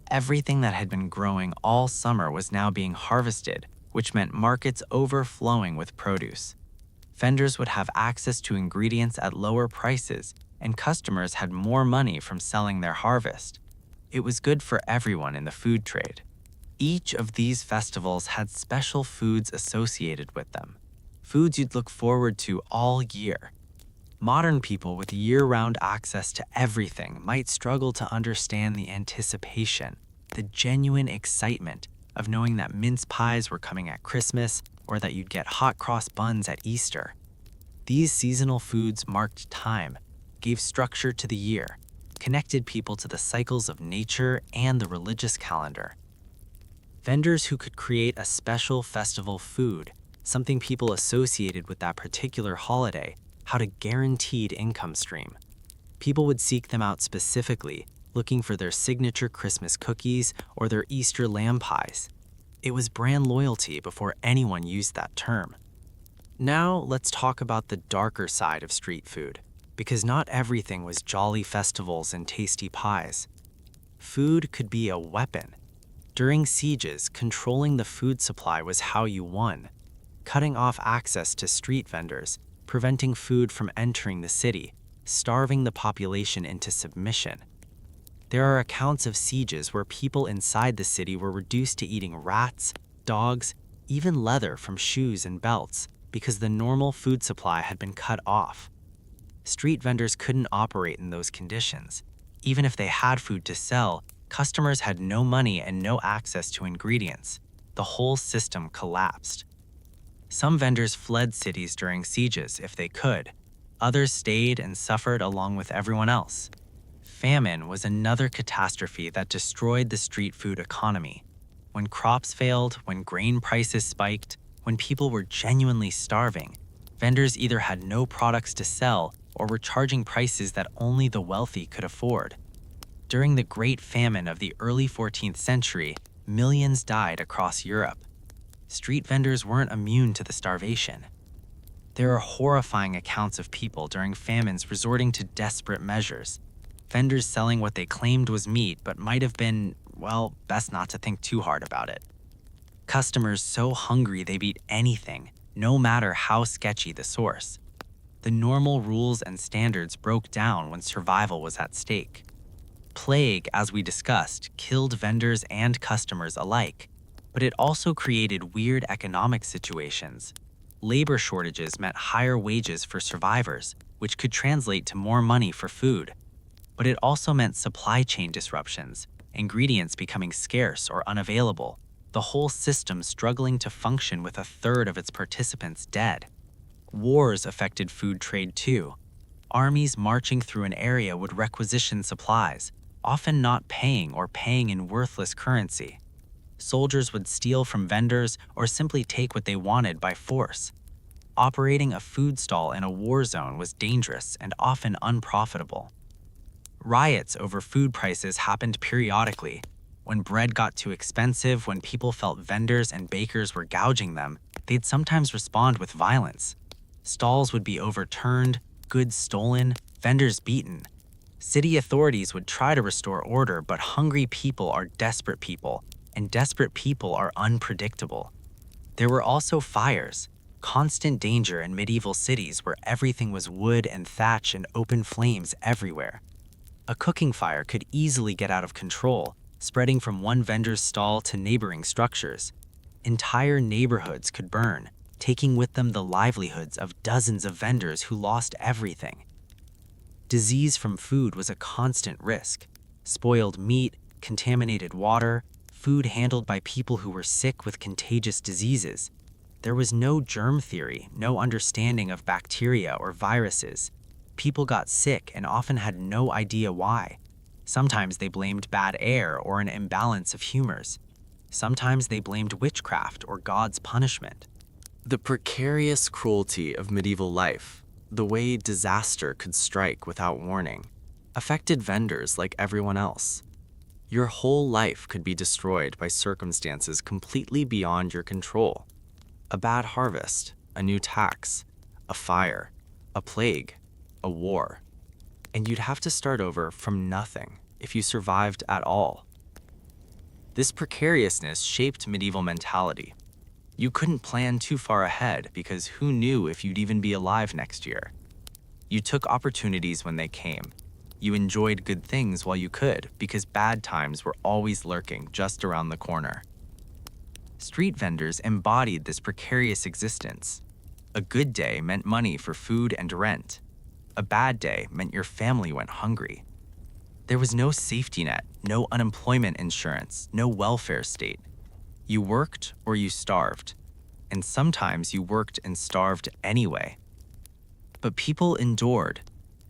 Everything that had been growing all summer was now being harvested, which meant markets overflowing with produce. Vendors would have access to ingredients at lower prices, and customers had more money from selling their harvest. It was good for everyone in the food trade. Each of these festivals had special foods associated with them, foods you'd look forward to all year. Modern people with year-round access to everything might struggle to understand the anticipation, the genuine excitement of knowing that mince pies were coming at Christmas or that you'd get hot cross buns at Easter. These seasonal foods marked time, gave structure to the year, connected people to the cycles of nature and the religious calendar. Vendors who could create a special festival food, something people associated with that particular holiday, had a guaranteed income stream. People would seek them out specifically, looking for their signature Christmas cookies or their Easter lamb pies. It was brand loyalty before anyone used that term. Now let's talk about the darker side of street food, because not everything was jolly festivals and tasty pies. Food could be a weapon. During sieges, controlling the food supply was how you won. Cutting off access to street vendors, preventing food from entering the city, starving the population into submission. There are accounts of sieges where people inside the city were reduced to eating rats, dogs, even leather from shoes and belts because the normal food supply had been cut off. Street vendors couldn't operate in those conditions. Even if they had food to sell, customers had no money and no access to ingredients. The whole system collapsed. Some vendors fled cities during sieges if they could. Others stayed and suffered along with everyone else. Famine was another catastrophe that destroyed the street food economy. When crops failed, when grain prices spiked, when people were genuinely starving, vendors either had no products to sell or were charging prices that only the wealthy could afford. During the Great Famine of the early 14th century, millions died across Europe. Street vendors weren't immune to the starvation. There are horrifying accounts of people during famines resorting to desperate measures. Vendors selling what they claimed was meat but might have been, well, best not to think too hard about it. Customers so hungry they'd eat anything, no matter how sketchy the source. The normal rules and standards broke down when survival was at stake. Plague, as we discussed, killed vendors and customers alike, but it also created weird economic situations. Labor shortages meant higher wages for survivors, which could translate to more money for food. But it also meant supply chain disruptions, ingredients becoming scarce or unavailable, the whole system struggling to function with a third of its participants dead. Wars affected food trade too. Armies marching through an area would requisition supplies, often not paying or paying in worthless currency. Soldiers would steal from vendors or simply take what they wanted by force. Operating a food stall in a war zone was dangerous and often unprofitable. Riots over food prices happened periodically. When bread got too expensive, when people felt vendors and bakers were gouging them, they'd sometimes respond with violence. Stalls would be overturned, goods stolen, vendors beaten. City authorities would try to restore order, but hungry people are desperate people, and desperate people are unpredictable. There were also fires, constant danger in medieval cities where everything was wood and thatch and open flames everywhere. A cooking fire could easily get out of control, spreading from one vendor's stall to neighboring structures. Entire neighborhoods could burn, taking with them the livelihoods of dozens of vendors who lost everything. Disease from food was a constant risk. Spoiled meat, contaminated water, food handled by people who were sick with contagious diseases. There was no germ theory, no understanding of bacteria or viruses. People got sick and often had no idea why. Sometimes they blamed bad air or an imbalance of humors. Sometimes they blamed witchcraft or God's punishment. The precarious cruelty of medieval life, the way disaster could strike without warning, affected vendors like everyone else. Your whole life could be destroyed by circumstances completely beyond your control. A bad harvest, a new tax, a fire, a plague, a war. And you'd have to start over from nothing if you survived at all. This precariousness shaped medieval mentality. You couldn't plan too far ahead because who knew if you'd even be alive next year? You took opportunities when they came. You enjoyed good things while you could because bad times were always lurking just around the corner. Street vendors embodied this precarious existence. A good day meant money for food and rent. A bad day meant your family went hungry. There was no safety net, no unemployment insurance, no welfare state. You worked or you starved, and sometimes you worked and starved anyway. But people endured.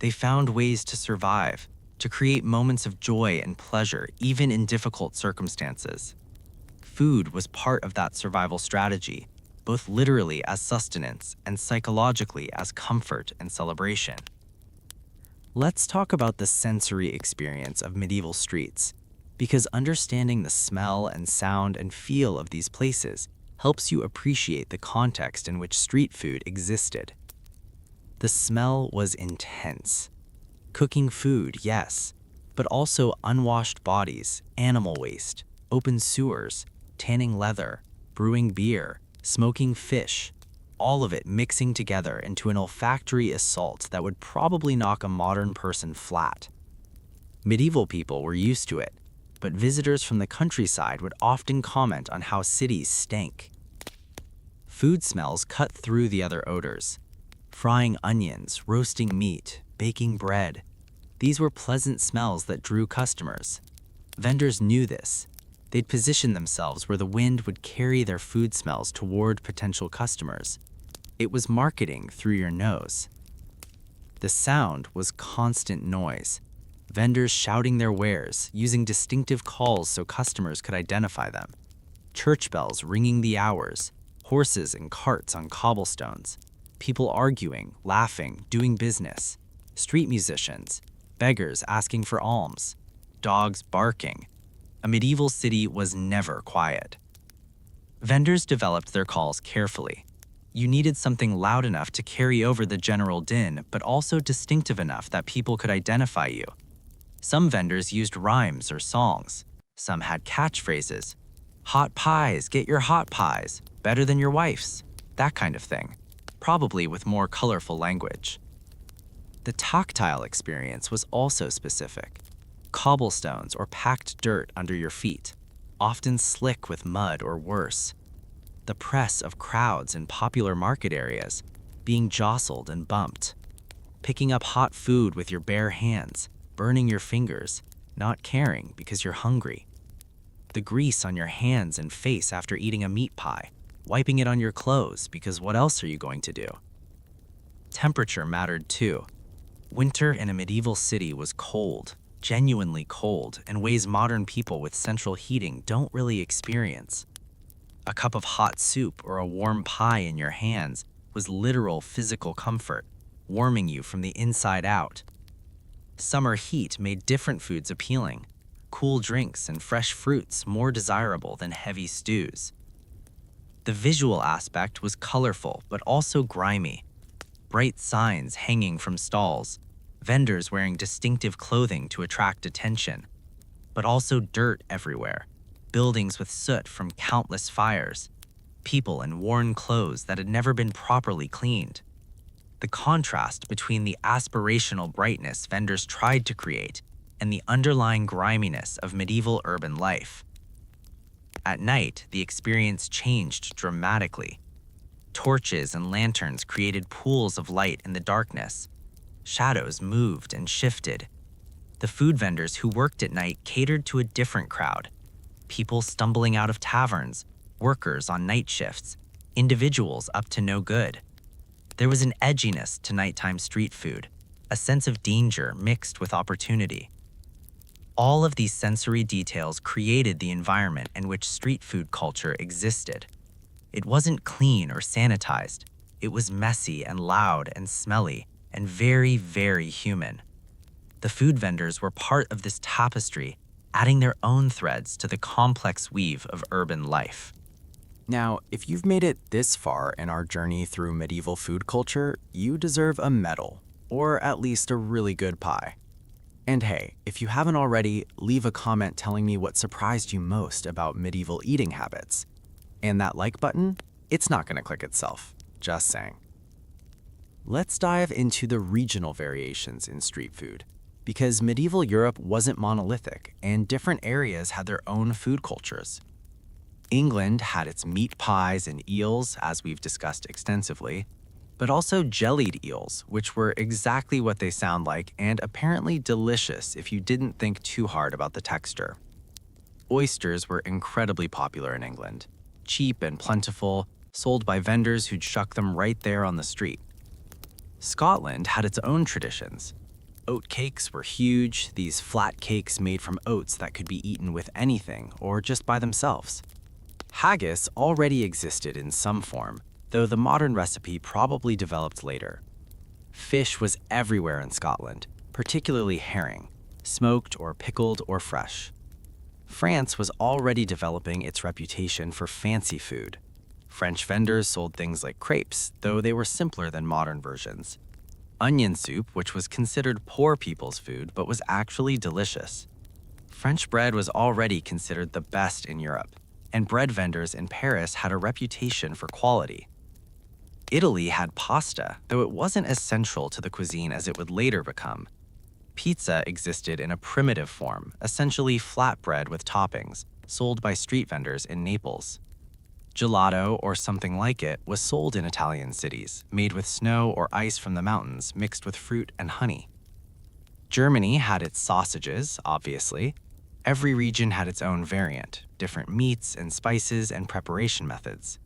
They found ways to survive, to create moments of joy and pleasure, even in difficult circumstances. Food was part of that survival strategy, both literally as sustenance and psychologically as comfort and celebration. Let's talk about the sensory experience of medieval streets, because understanding the smell and sound and feel of these places helps you appreciate the context in which street food existed. The smell was intense. Cooking food, yes, but also unwashed bodies, animal waste, open sewers, tanning leather, brewing beer, smoking fish, all of it mixing together into an olfactory assault that would probably knock a modern person flat. Medieval people were used to it, but visitors from the countryside would often comment on how cities stank. Food smells cut through the other odors. Frying onions, roasting meat, baking bread. These were pleasant smells that drew customers. Vendors knew this. They'd position themselves where the wind would carry their food smells toward potential customers. It was marketing through your nose. The sound was constant noise. Vendors shouting their wares, using distinctive calls so customers could identify them. Church bells ringing the hours, horses and carts on cobblestones, people arguing, laughing, doing business, street musicians, beggars asking for alms, dogs barking. A medieval city was never quiet. Vendors developed their calls carefully. You needed something loud enough to carry over the general din, but also distinctive enough that people could identify you. Some vendors used rhymes or songs. Some had catchphrases. Hot pies, get your hot pies, better than your wife's, that kind of thing, probably with more colorful language. The tactile experience was also specific. Cobblestones or packed dirt under your feet, often slick with mud or worse. The press of crowds in popular market areas, being jostled and bumped. Picking up hot food with your bare hands, burning your fingers, not caring because you're hungry. The grease on your hands and face after eating a meat pie, wiping it on your clothes because what else are you going to do? Temperature mattered too. Winter in a medieval city was cold, genuinely cold, in ways modern people with central heating don't really experience. A cup of hot soup or a warm pie in your hands was literal physical comfort, warming you from the inside out. Summer heat made different foods appealing, cool drinks and fresh fruits more desirable than heavy stews. The visual aspect was colorful but also grimy. Bright signs hanging from stalls, vendors wearing distinctive clothing to attract attention, but also dirt everywhere, buildings with soot from countless fires, people in worn clothes that had never been properly cleaned. The contrast between the aspirational brightness vendors tried to create and the underlying griminess of medieval urban life. At night, the experience changed dramatically. Torches and lanterns created pools of light in the darkness. Shadows moved and shifted. The food vendors who worked at night catered to a different crowd. People stumbling out of taverns, workers on night shifts, individuals up to no good. There was an edginess to nighttime street food, a sense of danger mixed with opportunity. All of these sensory details created the environment in which street food culture existed. It wasn't clean or sanitized. It was messy and loud and smelly and very, very human. The food vendors were part of this tapestry, adding their own threads to the complex weave of urban life. Now, if you've made it this far in our journey through medieval food culture, you deserve a medal, or at least a really good pie. And hey, if you haven't already, leave a comment telling me what surprised you most about medieval eating habits. And that like button, it's not going to click itself, just saying. Let's dive into the regional variations in street food, because medieval Europe wasn't monolithic and different areas had their own food cultures. England had its meat pies and eels, as we've discussed extensively, but also jellied eels, which were exactly what they sound like and apparently delicious if you didn't think too hard about the texture. Oysters were incredibly popular in England, cheap and plentiful, sold by vendors who'd shuck them right there on the street. Scotland had its own traditions. Oat cakes were huge, these flat cakes made from oats that could be eaten with anything or just by themselves. Haggis already existed in some form, though the modern recipe probably developed later. Fish was everywhere in Scotland, particularly herring, smoked or pickled or fresh. France was already developing its reputation for fancy food. French vendors sold things like crepes, though they were simpler than modern versions. Onion soup, which was considered poor people's food but was actually delicious. French bread was already considered the best in Europe, and bread vendors in Paris had a reputation for quality. Italy had pasta, though it wasn't as central to the cuisine as it would later become. Pizza existed in a primitive form, essentially flat bread with toppings, sold by street vendors in Naples. Gelato, or something like it, was sold in Italian cities, made with snow or ice from the mountains mixed with fruit and honey. Germany had its sausages, obviously. Every region had its own variant, different meats and spices and preparation methods.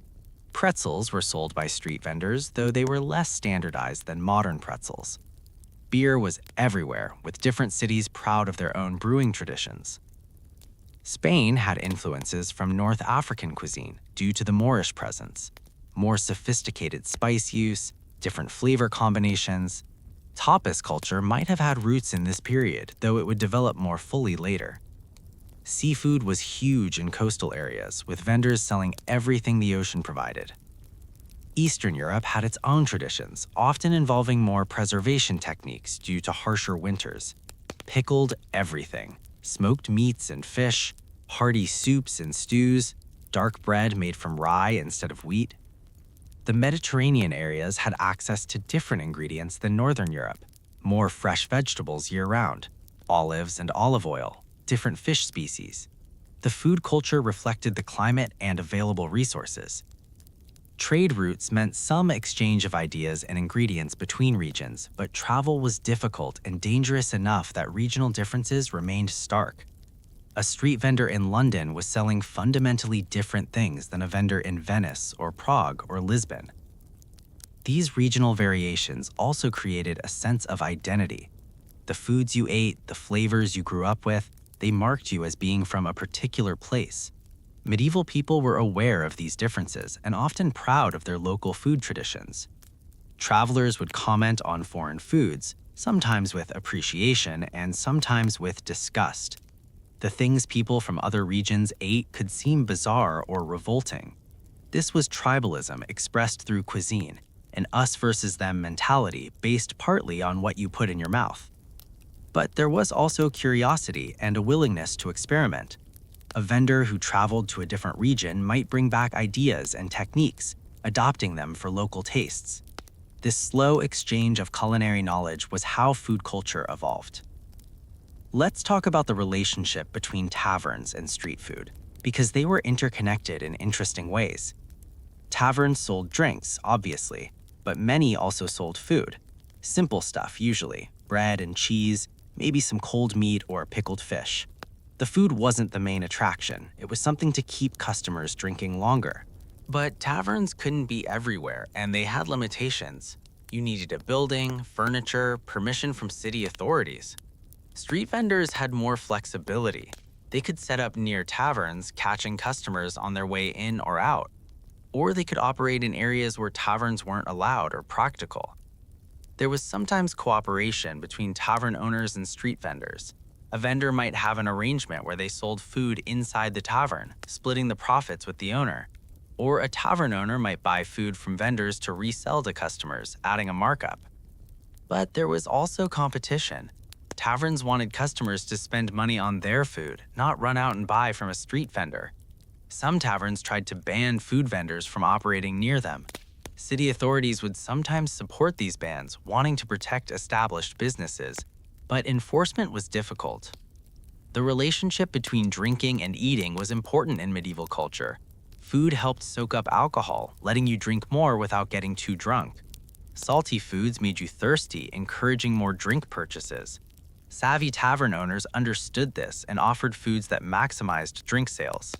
Pretzels were sold by street vendors, though they were less standardized than modern pretzels. Beer was everywhere, with different cities proud of their own brewing traditions. Spain had influences from North African cuisine due to the Moorish presence, more sophisticated spice use, different flavor combinations. Tapas culture might have had roots in this period, though it would develop more fully later. Seafood was huge in coastal areas, with vendors selling everything the ocean provided. Eastern Europe had its own traditions, often involving more preservation techniques due to harsher winters. Pickled everything, smoked meats and fish, hearty soups and stews, dark bread made from rye instead of wheat. The Mediterranean areas had access to different ingredients than Northern Europe, more fresh vegetables year-round, olives and olive oil, different fish species. The food culture reflected the climate and available resources. Trade routes meant some exchange of ideas and ingredients between regions, but travel was difficult and dangerous enough that regional differences remained stark. A street vendor in London was selling fundamentally different things than a vendor in Venice or Prague or Lisbon. These regional variations also created a sense of identity. The foods you ate, the flavors you grew up with, they marked you as being from a particular place. Medieval people were aware of these differences and often proud of their local food traditions. Travelers would comment on foreign foods, sometimes with appreciation and sometimes with disgust. The things people from other regions ate could seem bizarre or revolting. This was tribalism expressed through cuisine, an us versus them mentality based partly on what you put in your mouth. But there was also curiosity and a willingness to experiment. A vendor who traveled to a different region might bring back ideas and techniques, adopting them for local tastes. This slow exchange of culinary knowledge was how food culture evolved. Let's talk about the relationship between taverns and street food, because they were interconnected in interesting ways. Taverns sold drinks, obviously, but many also sold food. Simple stuff, usually, bread and cheese, maybe some cold meat or pickled fish. The food wasn't the main attraction, it was something to keep customers drinking longer. But taverns couldn't be everywhere, and they had limitations. You needed a building, furniture, permission from city authorities. Street vendors had more flexibility. They could set up near taverns, catching customers on their way in or out. Or they could operate in areas where taverns weren't allowed or practical. There was sometimes cooperation between tavern owners and street vendors. A vendor might have an arrangement where they sold food inside the tavern, splitting the profits with the owner. Or a tavern owner might buy food from vendors to resell to customers, adding a markup. But there was also competition. Taverns wanted customers to spend money on their food, not run out and buy from a street vendor. Some taverns tried to ban food vendors from operating near them. City authorities would sometimes support these bans, wanting to protect established businesses, but enforcement was difficult. The relationship between drinking and eating was important in medieval culture. Food helped soak up alcohol, letting you drink more without getting too drunk. Salty foods made you thirsty, encouraging more drink purchases. Savvy tavern owners understood this and offered foods that maximized drink sales.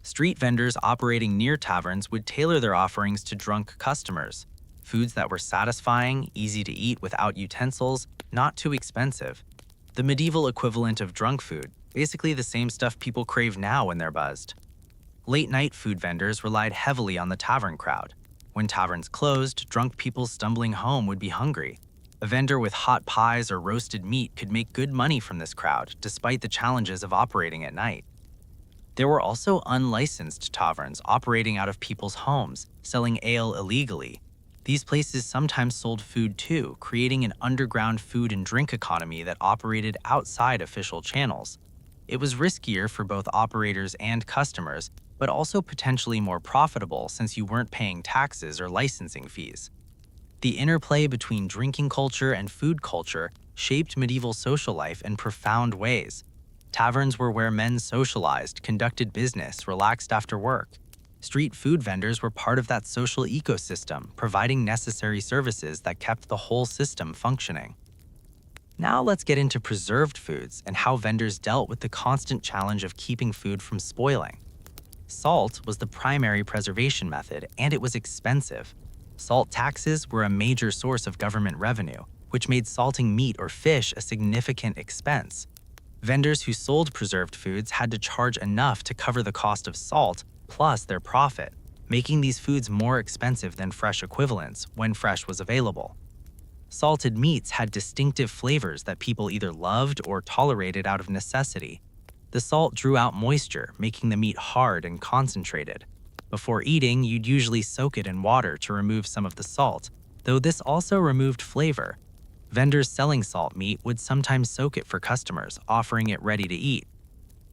Street vendors operating near taverns would tailor their offerings to drunk customers. Foods that were satisfying, easy to eat without utensils, not too expensive. The medieval equivalent of drunk food, basically the same stuff people crave now when they're buzzed. Late-night food vendors relied heavily on the tavern crowd. When taverns closed, drunk people stumbling home would be hungry. A vendor with hot pies or roasted meat could make good money from this crowd, despite the challenges of operating at night. There were also unlicensed taverns operating out of people's homes, selling ale illegally. These places sometimes sold food too, creating an underground food and drink economy that operated outside official channels. It was riskier for both operators and customers, but also potentially more profitable since you weren't paying taxes or licensing fees. The interplay between drinking culture and food culture shaped medieval social life in profound ways. Taverns were where men socialized, conducted business, relaxed after work. Street food vendors were part of that social ecosystem, providing necessary services that kept the whole system functioning. Now let's get into preserved foods and how vendors dealt with the constant challenge of keeping food from spoiling. Salt was the primary preservation method, and it was expensive. Salt taxes were a major source of government revenue, which made salting meat or fish a significant expense. Vendors who sold preserved foods had to charge enough to cover the cost of salt plus their profit, making these foods more expensive than fresh equivalents when fresh was available. Salted meats had distinctive flavors that people either loved or tolerated out of necessity. The salt drew out moisture, making the meat hard and concentrated. Before eating, you'd usually soak it in water to remove some of the salt, though this also removed flavor. Vendors selling salt meat would sometimes soak it for customers, offering it ready to eat.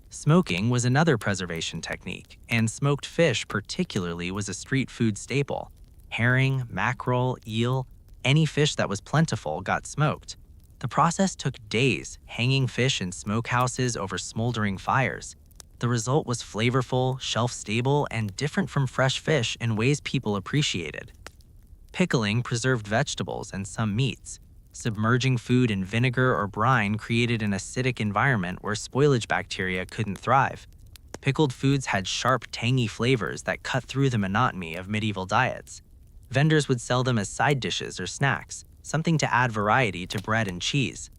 Smoking was another preservation technique, and smoked fish particularly was a street food staple. Herring, mackerel, eel, any fish that was plentiful got smoked. The process took days, hanging fish in smokehouses over smoldering fires. The result was flavorful, shelf-stable, and different from fresh fish in ways people appreciated. Pickling preserved vegetables and some meats. Submerging food in vinegar or brine created an acidic environment where spoilage bacteria couldn't thrive. Pickled foods had sharp, tangy flavors that cut through the monotony of medieval diets. Vendors would sell them as side dishes or snacks, something to add variety to bread and cheese.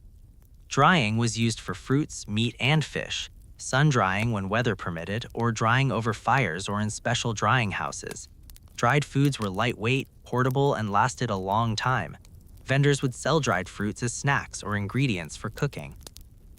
Drying was used for fruits, meat, and fish, sun drying when weather permitted, or drying over fires or in special drying houses. Dried foods were lightweight, portable, and lasted a long time. Vendors would sell dried fruits as snacks or ingredients for cooking.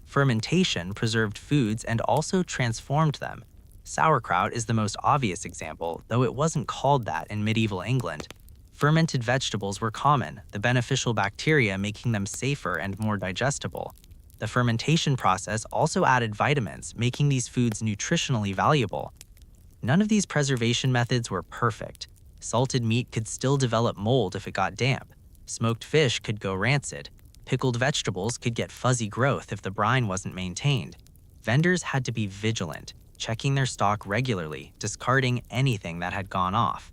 Fermentation preserved foods and also transformed them. Sauerkraut is the most obvious example, though it wasn't called that in medieval England. Fermented vegetables were common, the beneficial bacteria making them safer and more digestible. The fermentation process also added vitamins, making these foods nutritionally valuable. None of these preservation methods were perfect. Salted meat could still develop mold if it got damp. Smoked fish could go rancid. Pickled vegetables could get fuzzy growth if the brine wasn't maintained. Vendors had to be vigilant, checking their stock regularly, discarding anything that had gone off.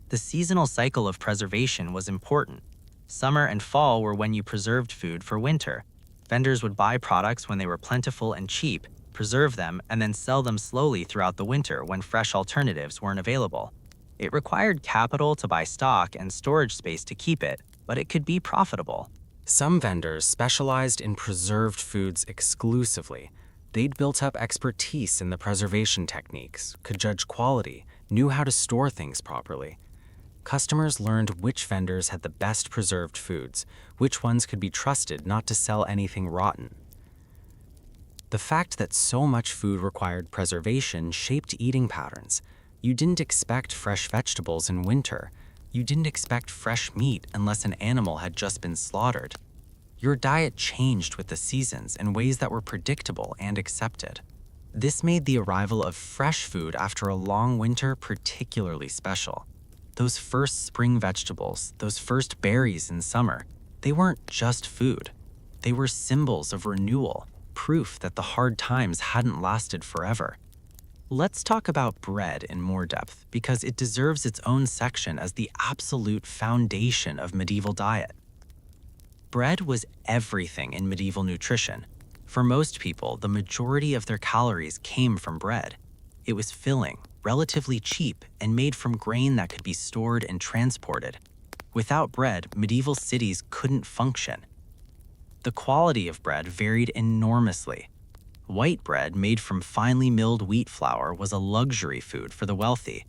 The seasonal cycle of preservation was important. Summer and fall were when you preserved food for winter. Vendors would buy products when they were plentiful and cheap, preserve them, and then sell them slowly throughout the winter when fresh alternatives weren't available. It required capital to buy stock and storage space to keep it, but it could be profitable. Some vendors specialized in preserved foods exclusively. They'd built up expertise in the preservation techniques, could judge quality, knew how to store things properly. Customers learned which vendors had the best preserved foods, which ones could be trusted not to sell anything rotten. The fact that so much food required preservation shaped eating patterns. You didn't expect fresh vegetables in winter. You didn't expect fresh meat unless an animal had just been slaughtered. Your diet changed with the seasons in ways that were predictable and accepted. This made the arrival of fresh food after a long winter particularly special. Those first spring vegetables, those first berries in summer, they weren't just food. They were symbols of renewal, proof that the hard times hadn't lasted forever. Let's talk about bread in more depth because it deserves its own section as the absolute foundation of medieval diet. Bread was everything in medieval nutrition. For most people, the majority of their calories came from bread. It was filling, relatively cheap, and made from grain that could be stored and transported. Without bread, medieval cities couldn't function. The quality of bread varied enormously. White bread made from finely milled wheat flour was a luxury food for the wealthy.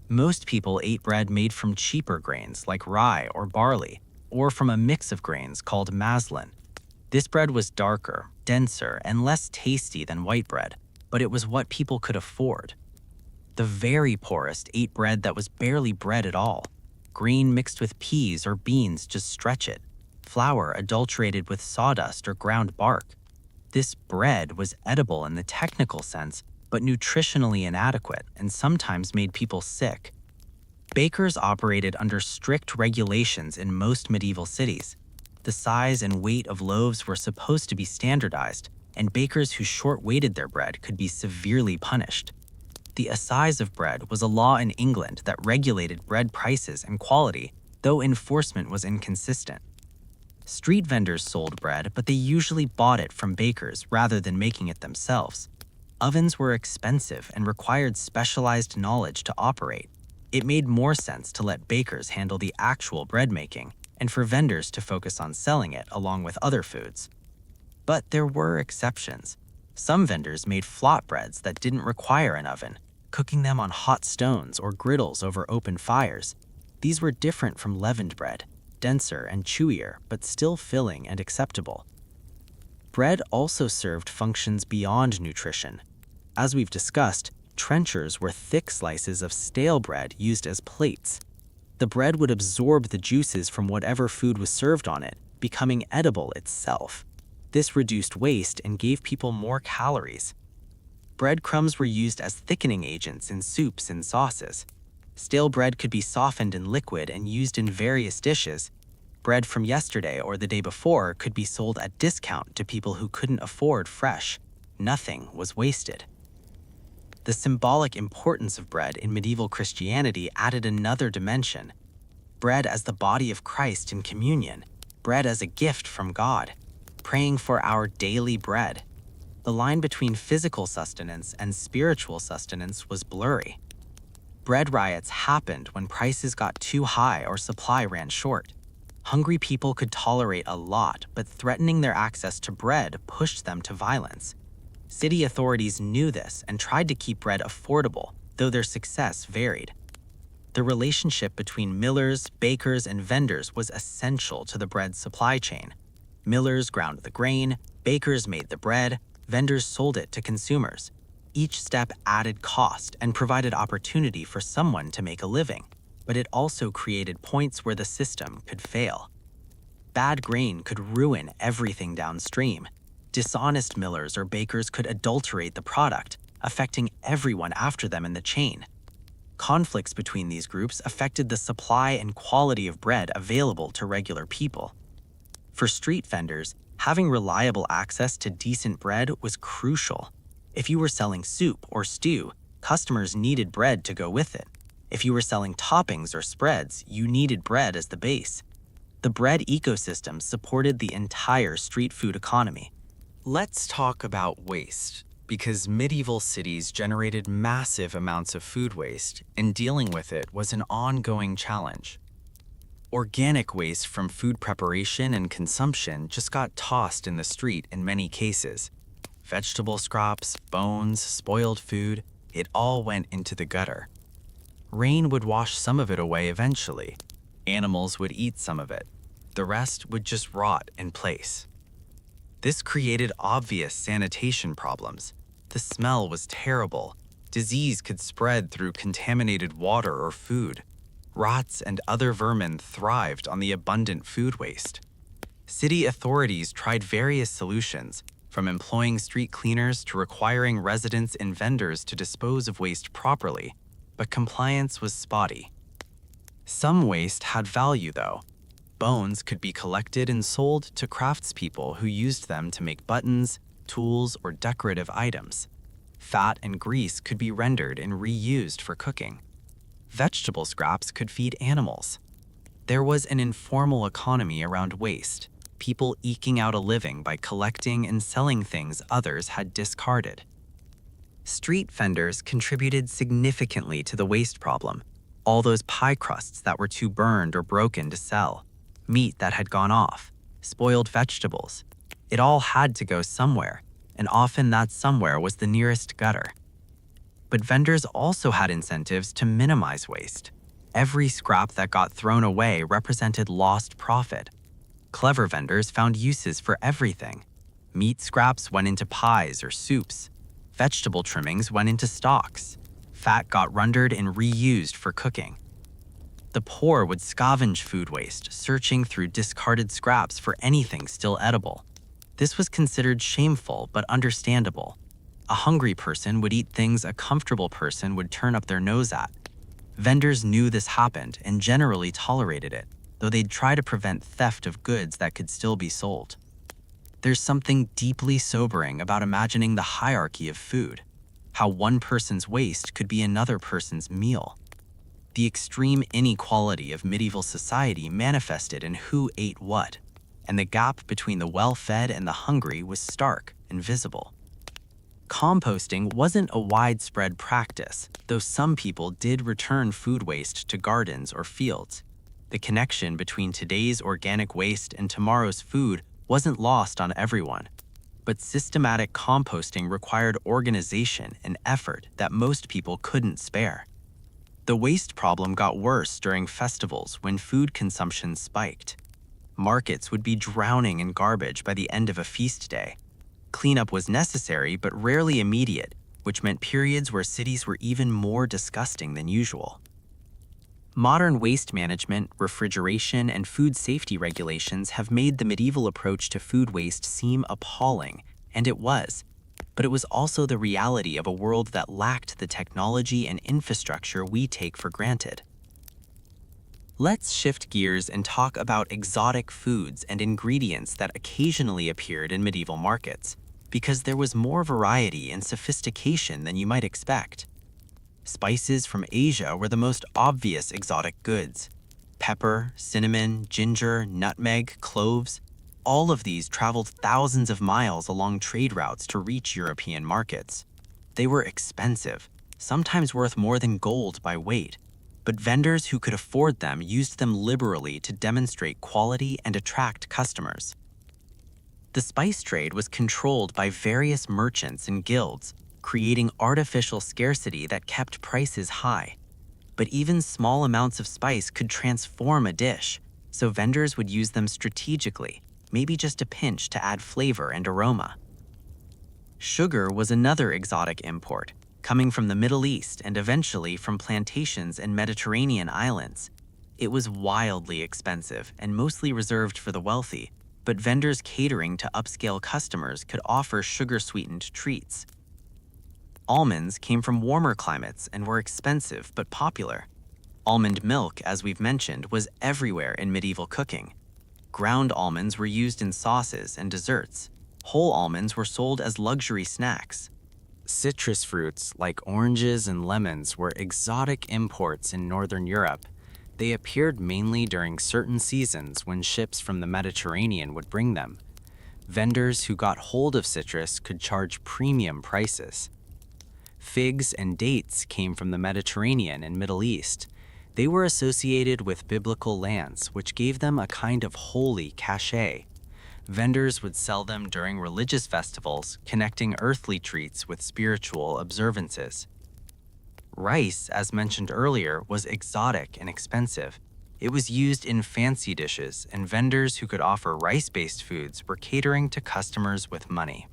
Most people ate bread made from cheaper grains like rye or barley, or from a mix of grains called maslin. This bread was darker, denser, and less tasty than white bread, but it was what people could afford. The very poorest ate bread that was barely bread at all. Grain mixed with peas or beans just stretch it. Flour adulterated with sawdust or ground bark. This bread was edible in the technical sense, but nutritionally inadequate and sometimes made people sick. Bakers operated under strict regulations in most medieval cities. The size and weight of loaves were supposed to be standardized, and bakers who short-weighted their bread could be severely punished. The assize of bread was a law in England that regulated bread prices and quality, though enforcement was inconsistent. Street vendors sold bread, but they usually bought it from bakers rather than making it themselves. Ovens were expensive and required specialized knowledge to operate. It made more sense to let bakers handle the actual bread making and for vendors to focus on selling it along with other foods. But there were exceptions. Some vendors made flatbreads that didn't require an oven, cooking them on hot stones or griddles over open fires. These were different from leavened bread, denser and chewier, but still filling and acceptable. Bread also served functions beyond nutrition. As we've discussed, trenchers were thick slices of stale bread used as plates. The bread would absorb the juices from whatever food was served on it, becoming edible itself. This reduced waste and gave people more calories. Breadcrumbs were used as thickening agents in soups and sauces. Stale bread could be softened in liquid and used in various dishes. Bread from yesterday or the day before could be sold at discount to people who couldn't afford fresh. Nothing was wasted. The symbolic importance of bread in medieval Christianity added another dimension. Bread as the body of Christ in communion, bread as a gift from God, praying for our daily bread. The line between physical sustenance and spiritual sustenance was blurry. Bread riots happened when prices got too high or supply ran short. Hungry people could tolerate a lot, but threatening their access to bread pushed them to violence. City authorities knew this and tried to keep bread affordable, though their success varied. The relationship between millers, bakers, and vendors was essential to the bread supply chain. Millers ground the grain, bakers made the bread, vendors sold it to consumers. Each step added cost and provided opportunity for someone to make a living, but it also created points where the system could fail. Bad grain could ruin everything downstream. Dishonest millers or bakers could adulterate the product, affecting everyone after them in the chain. Conflicts between these groups affected the supply and quality of bread available to regular people. For street vendors, having reliable access to decent bread was crucial. If you were selling soup or stew, customers needed bread to go with it. If you were selling toppings or spreads, you needed bread as the base. The bread ecosystem supported the entire street food economy. Let's talk about waste, because medieval cities generated massive amounts of food waste, and dealing with it was an ongoing challenge. Organic waste from food preparation and consumption just got tossed in the street in many cases. Vegetable scraps, bones, spoiled food, it all went into the gutter. Rain would wash some of it away eventually. Animals would eat some of it. The rest would just rot in place. This created obvious sanitation problems. The smell was terrible. Disease could spread through contaminated water or food. Rats and other vermin thrived on the abundant food waste. City authorities tried various solutions, from employing street cleaners to requiring residents and vendors to dispose of waste properly, but compliance was spotty. Some waste had value, though. Bones could be collected and sold to craftspeople who used them to make buttons, tools, or decorative items. Fat and grease could be rendered and reused for cooking. Vegetable scraps could feed animals. There was an informal economy around waste, people eking out a living by collecting and selling things others had discarded. Street vendors contributed significantly to the waste problem. All those pie crusts that were too burned or broken to sell, meat that had gone off, spoiled vegetables. It all had to go somewhere, and often that somewhere was the nearest gutter. But vendors also had incentives to minimize waste. Every scrap that got thrown away represented lost profit. Clever vendors found uses for everything. Meat scraps went into pies or soups. Vegetable trimmings went into stocks. Fat got rendered and reused for cooking. The poor would scavenge food waste, searching through discarded scraps for anything still edible. This was considered shameful but understandable. A hungry person would eat things a comfortable person would turn up their nose at. Vendors knew this happened and generally tolerated it, though they'd try to prevent theft of goods that could still be sold. There's something deeply sobering about imagining the hierarchy of food, how one person's waste could be another person's meal. The extreme inequality of medieval society manifested in who ate what, and the gap between the well-fed and the hungry was stark and visible. Composting wasn't a widespread practice, though some people did return food waste to gardens or fields. The connection between today's organic waste and tomorrow's food wasn't lost on everyone. But systematic composting required organization and effort that most people couldn't spare. The waste problem got worse during festivals when food consumption spiked. Markets would be drowning in garbage by the end of a feast day. Cleanup was necessary but rarely immediate, which meant periods where cities were even more disgusting than usual. Modern waste management, refrigeration, and food safety regulations have made the medieval approach to food waste seem appalling, and it was. But it was also the reality of a world that lacked the technology and infrastructure we take for granted. Let's shift gears and talk about exotic foods and ingredients that occasionally appeared in medieval markets, because there was more variety and sophistication than you might expect. Spices from Asia were the most obvious exotic goods. Pepper, cinnamon, ginger, nutmeg, cloves, all of these traveled thousands of miles along trade routes to reach European markets. They were expensive, sometimes worth more than gold by weight, but vendors who could afford them used them liberally to demonstrate quality and attract customers. The spice trade was controlled by various merchants and guilds, creating artificial scarcity that kept prices high. But even small amounts of spice could transform a dish, so vendors would use them strategically, maybe just a pinch to add flavor and aroma. Sugar was another exotic import, coming from the Middle East and eventually from plantations in Mediterranean islands. It was wildly expensive and mostly reserved for the wealthy, but vendors catering to upscale customers could offer sugar-sweetened treats. Almonds came from warmer climates and were expensive but popular. Almond milk, as we've mentioned, was everywhere in medieval cooking. Ground almonds were used in sauces and desserts. Whole almonds were sold as luxury snacks. Citrus fruits like oranges and lemons were exotic imports in Northern Europe. They appeared mainly during certain seasons when ships from the Mediterranean would bring them. Vendors who got hold of citrus could charge premium prices. Figs and dates came from the Mediterranean and Middle East. They were associated with biblical lands, which gave them a kind of holy cachet. Vendors would sell them during religious festivals, connecting earthly treats with spiritual observances. Rice, as mentioned earlier, was exotic and expensive. It was used in fancy dishes, and vendors who could offer rice-based foods were catering to customers with money.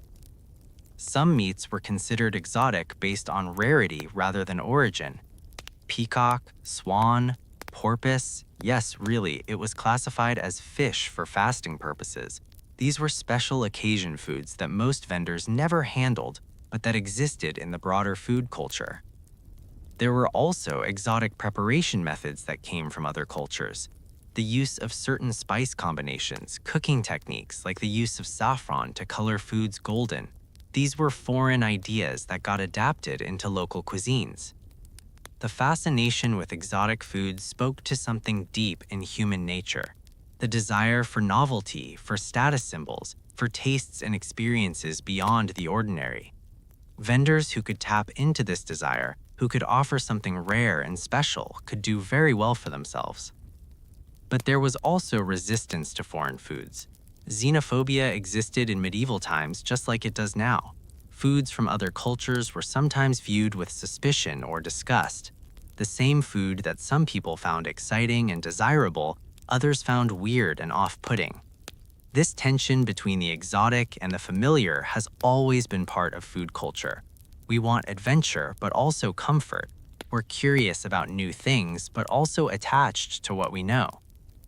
Some meats were considered exotic based on rarity rather than origin. Peacock, swan, porpoise, yes, really, it was classified as fish for fasting purposes. These were special occasion foods that most vendors never handled, but that existed in the broader food culture. There were also exotic preparation methods that came from other cultures. The use of certain spice combinations, cooking techniques like the use of saffron to color foods golden. These were foreign ideas that got adapted into local cuisines. The fascination with exotic foods spoke to something deep in human nature. The desire for novelty, for status symbols, for tastes and experiences beyond the ordinary. Vendors who could tap into this desire, who could offer something rare and special, could do very well for themselves. But there was also resistance to foreign foods. Xenophobia existed in medieval times just like it does now. Foods from other cultures were sometimes viewed with suspicion or disgust. The same food that some people found exciting and desirable, others found weird and off-putting. This tension between the exotic and the familiar has always been part of food culture. We want adventure, but also comfort. We're curious about new things, but also attached to what we know.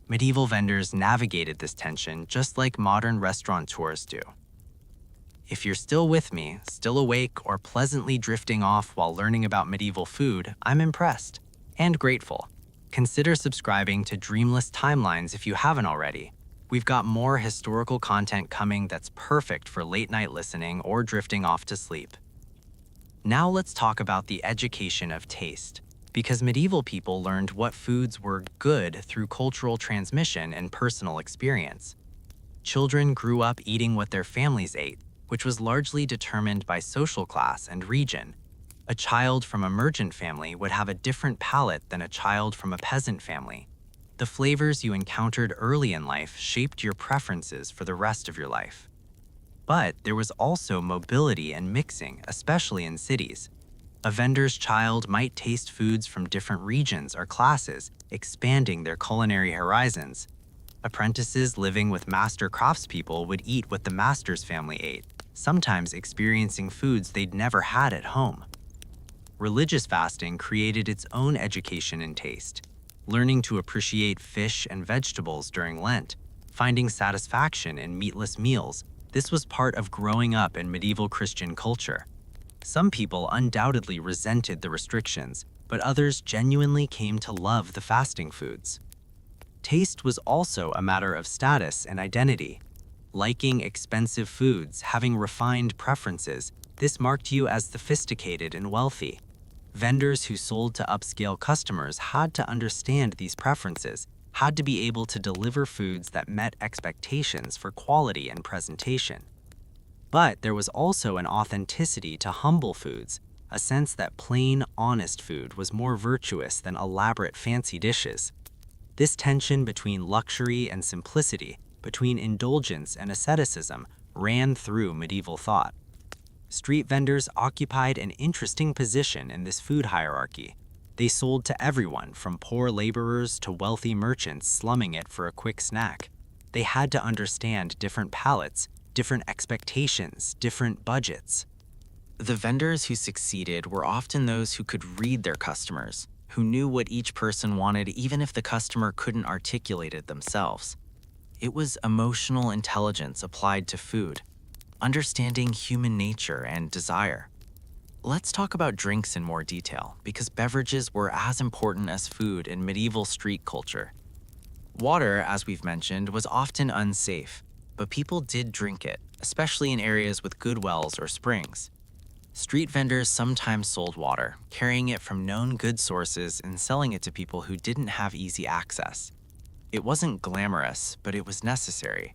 Medieval vendors navigated this tension just like modern restaurateurs do. If you're still with me, still awake, or pleasantly drifting off while learning about medieval food, I'm impressed and grateful. Consider subscribing to Dreamless Timelines if you haven't already. We've got more historical content coming that's perfect for late-night listening or drifting off to sleep. Now let's talk about the education of taste, because medieval people learned what foods were good through cultural transmission and personal experience. Children grew up eating what their families ate, which was largely determined by social class and region. A child from a merchant family would have a different palate than a child from a peasant family. The flavors you encountered early in life shaped your preferences for the rest of your life. But there was also mobility and mixing, especially in cities. A vendor's child might taste foods from different regions or classes, expanding their culinary horizons. Apprentices living with master craftspeople would eat what the master's family ate, sometimes experiencing foods they'd never had at home. Religious fasting created its own education in taste. Learning to appreciate fish and vegetables during Lent, finding satisfaction in meatless meals, this was part of growing up in medieval Christian culture. Some people undoubtedly resented the restrictions, but others genuinely came to love the fasting foods. Taste was also a matter of status and identity. Liking expensive foods, having refined preferences, this marked you as sophisticated and wealthy. Vendors who sold to upscale customers had to understand these preferences, had to be able to deliver foods that met expectations for quality and presentation. But there was also an authenticity to humble foods, a sense that plain, honest food was more virtuous than elaborate fancy dishes. This tension between luxury and simplicity, between indulgence and asceticism, ran through medieval thought. Street vendors occupied an interesting position in this food hierarchy. They sold to everyone, from poor laborers to wealthy merchants slumming it for a quick snack. They had to understand different palates, different expectations, different budgets. The vendors who succeeded were often those who could read their customers, who knew what each person wanted even if the customer couldn't articulate it themselves. It was emotional intelligence applied to food, understanding human nature and desire. Let's talk about drinks in more detail, because beverages were as important as food in medieval street culture. Water, as we've mentioned, was often unsafe, but people did drink it, especially in areas with good wells or springs. Street vendors sometimes sold water, carrying it from known good sources and selling it to people who didn't have easy access. It wasn't glamorous, but it was necessary.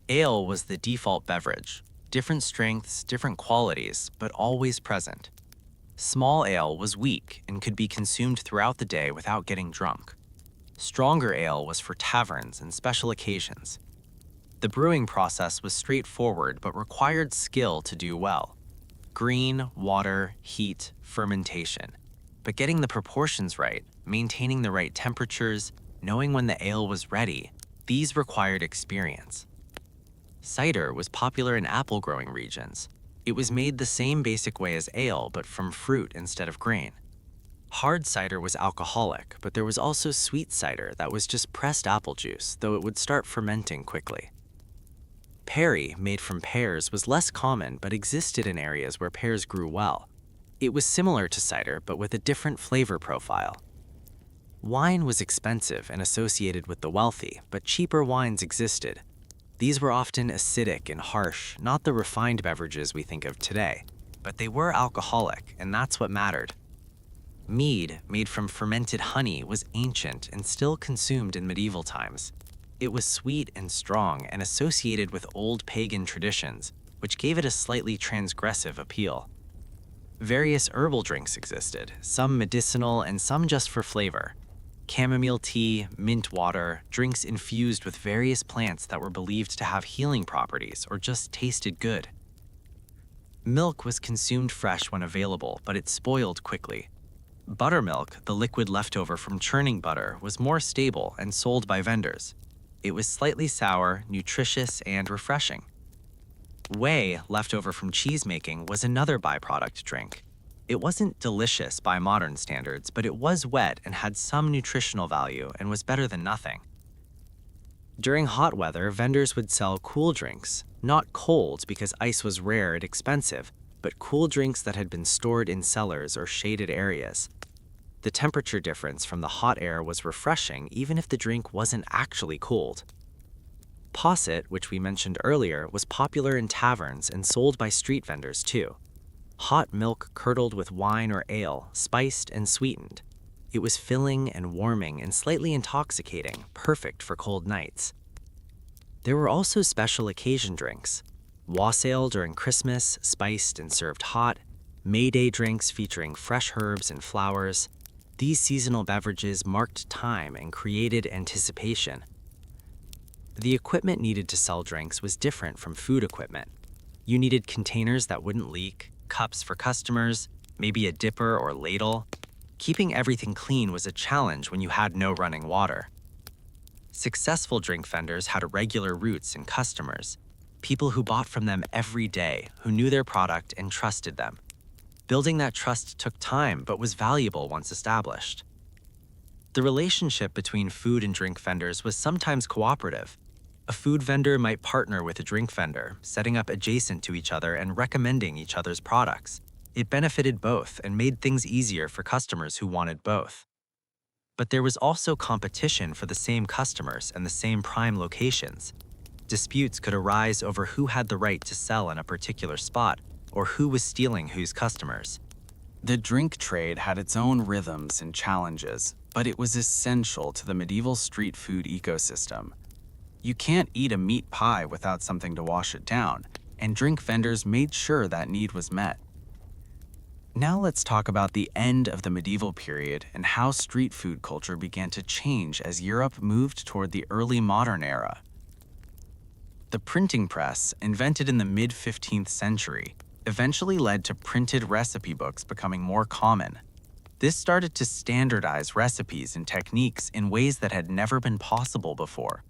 Ale was the default beverage. Different strengths, different qualities, but always present. Small ale was weak and could be consumed throughout the day without getting drunk. Stronger ale was for taverns and special occasions. The brewing process was straightforward but required skill to do well. Green, water, heat, fermentation. But getting the proportions right, maintaining the right temperatures, knowing when the ale was ready, these required experience. Cider was popular in apple-growing regions. It was made the same basic way as ale, but from fruit instead of grain. Hard cider was alcoholic, but there was also sweet cider that was just pressed apple juice, though it would start fermenting quickly. Perry, made from pears, was less common but existed in areas where pears grew well. It was similar to cider, but with a different flavor profile. Wine was expensive and associated with the wealthy, but cheaper wines existed. These were often acidic and harsh, not the refined beverages we think of today, but they were alcoholic, and that's what mattered. Mead, made from fermented honey, was ancient and still consumed in medieval times. It was sweet and strong and associated with old pagan traditions, which gave it a slightly transgressive appeal. Various herbal drinks existed, some medicinal and some just for flavor. Chamomile tea, mint water, drinks infused with various plants that were believed to have healing properties or just tasted good. Milk was consumed fresh when available, but it spoiled quickly. Buttermilk, the liquid leftover from churning butter, was more stable and sold by vendors. It was slightly sour, nutritious, and refreshing. Whey, leftover from cheese making, was another byproduct drink. It wasn't delicious by modern standards, but it was wet and had some nutritional value and was better than nothing. During hot weather, vendors would sell cool drinks, not cold because ice was rare and expensive, but cool drinks that had been stored in cellars or shaded areas. The temperature difference from the hot air was refreshing even if the drink wasn't actually cooled. Posset, which we mentioned earlier, was popular in taverns and sold by street vendors too. Hot milk curdled with wine or ale, spiced and sweetened. It was filling and warming and slightly intoxicating, perfect for cold nights. There were also special occasion drinks. Wassail during Christmas, spiced and served hot, May Day drinks featuring fresh herbs and flowers. These seasonal beverages marked time and created anticipation. The equipment needed to sell drinks was different from food equipment. You needed containers that wouldn't leak, cups for customers, maybe a dipper or ladle. Keeping everything clean was a challenge when you had no running water. Successful drink vendors had regular routes and customers, people who bought from them every day, who knew their product and trusted them. Building that trust took time but was valuable once established. The relationship between food and drink vendors was sometimes cooperative. A food vendor might partner with a drink vendor, setting up adjacent to each other and recommending each other's products. It benefited both and made things easier for customers who wanted both. But there was also competition for the same customers and the same prime locations. Disputes could arise over who had the right to sell in a particular spot or who was stealing whose customers. The drink trade had its own rhythms and challenges, but it was essential to the medieval street food ecosystem. You can't eat a meat pie without something to wash it down, and drink vendors made sure that need was met. Now let's talk about the end of the medieval period and how street food culture began to change as Europe moved toward the early modern era. The printing press, invented in the mid-15th century, eventually led to printed recipe books becoming more common. This started to standardize recipes and techniques in ways that had never been possible before.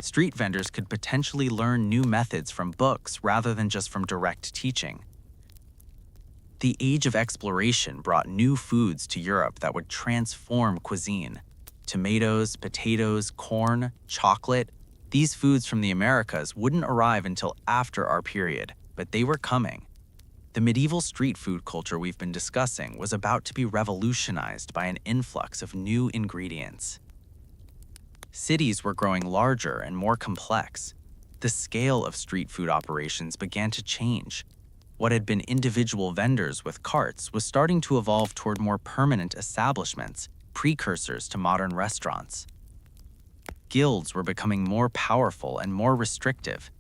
Street vendors could potentially learn new methods from books rather than just from direct teaching. The age of exploration brought new foods to Europe that would transform cuisine. Tomatoes, potatoes, corn, chocolate. These foods from the Americas wouldn't arrive until after our period, but they were coming. The medieval street food culture we've been discussing was about to be revolutionized by an influx of new ingredients. Cities were growing larger and more complex. The scale of street food operations began to change. What had been individual vendors with carts was starting to evolve toward more permanent establishments, precursors to modern restaurants. Guilds were becoming more powerful and more restrictive.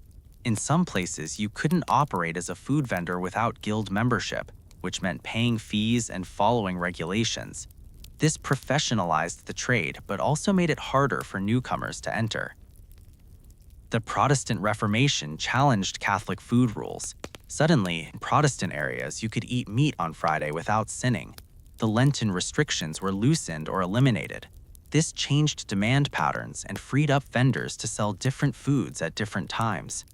In some places, you couldn't operate as a food vendor without guild membership, which meant paying fees and following regulations. This professionalized the trade, but also made it harder for newcomers to enter. The Protestant Reformation challenged Catholic food rules. Suddenly, in Protestant areas, you could eat meat on Friday without sinning. The Lenten restrictions were loosened or eliminated. This changed demand patterns and freed up vendors to sell different foods at different times.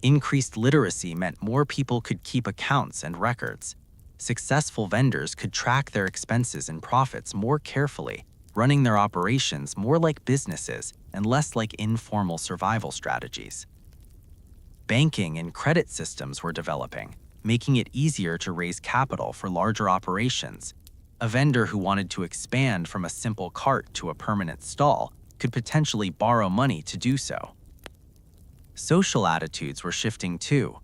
Increased literacy meant more people could keep accounts and records. Successful vendors could track their expenses and profits more carefully, running their operations more like businesses and less like informal survival strategies. Banking and credit systems were developing, making it easier to raise capital for larger operations. A vendor who wanted to expand from a simple cart to a permanent stall could potentially borrow money to do so. Social attitudes were shifting too.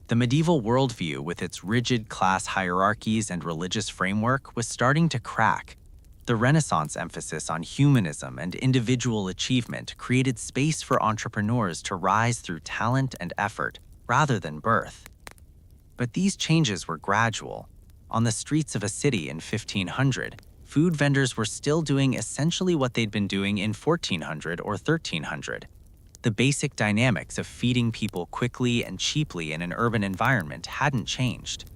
The medieval worldview, with its rigid class hierarchies and religious framework, was starting to crack. The Renaissance emphasis on humanism and individual achievement created space for entrepreneurs to rise through talent and effort, rather than birth. But these changes were gradual. On the streets of a city in 1500, food vendors were still doing essentially what they'd been doing in 1400 or 1300. The basic dynamics of feeding people quickly and cheaply in an urban environment hadn't changed.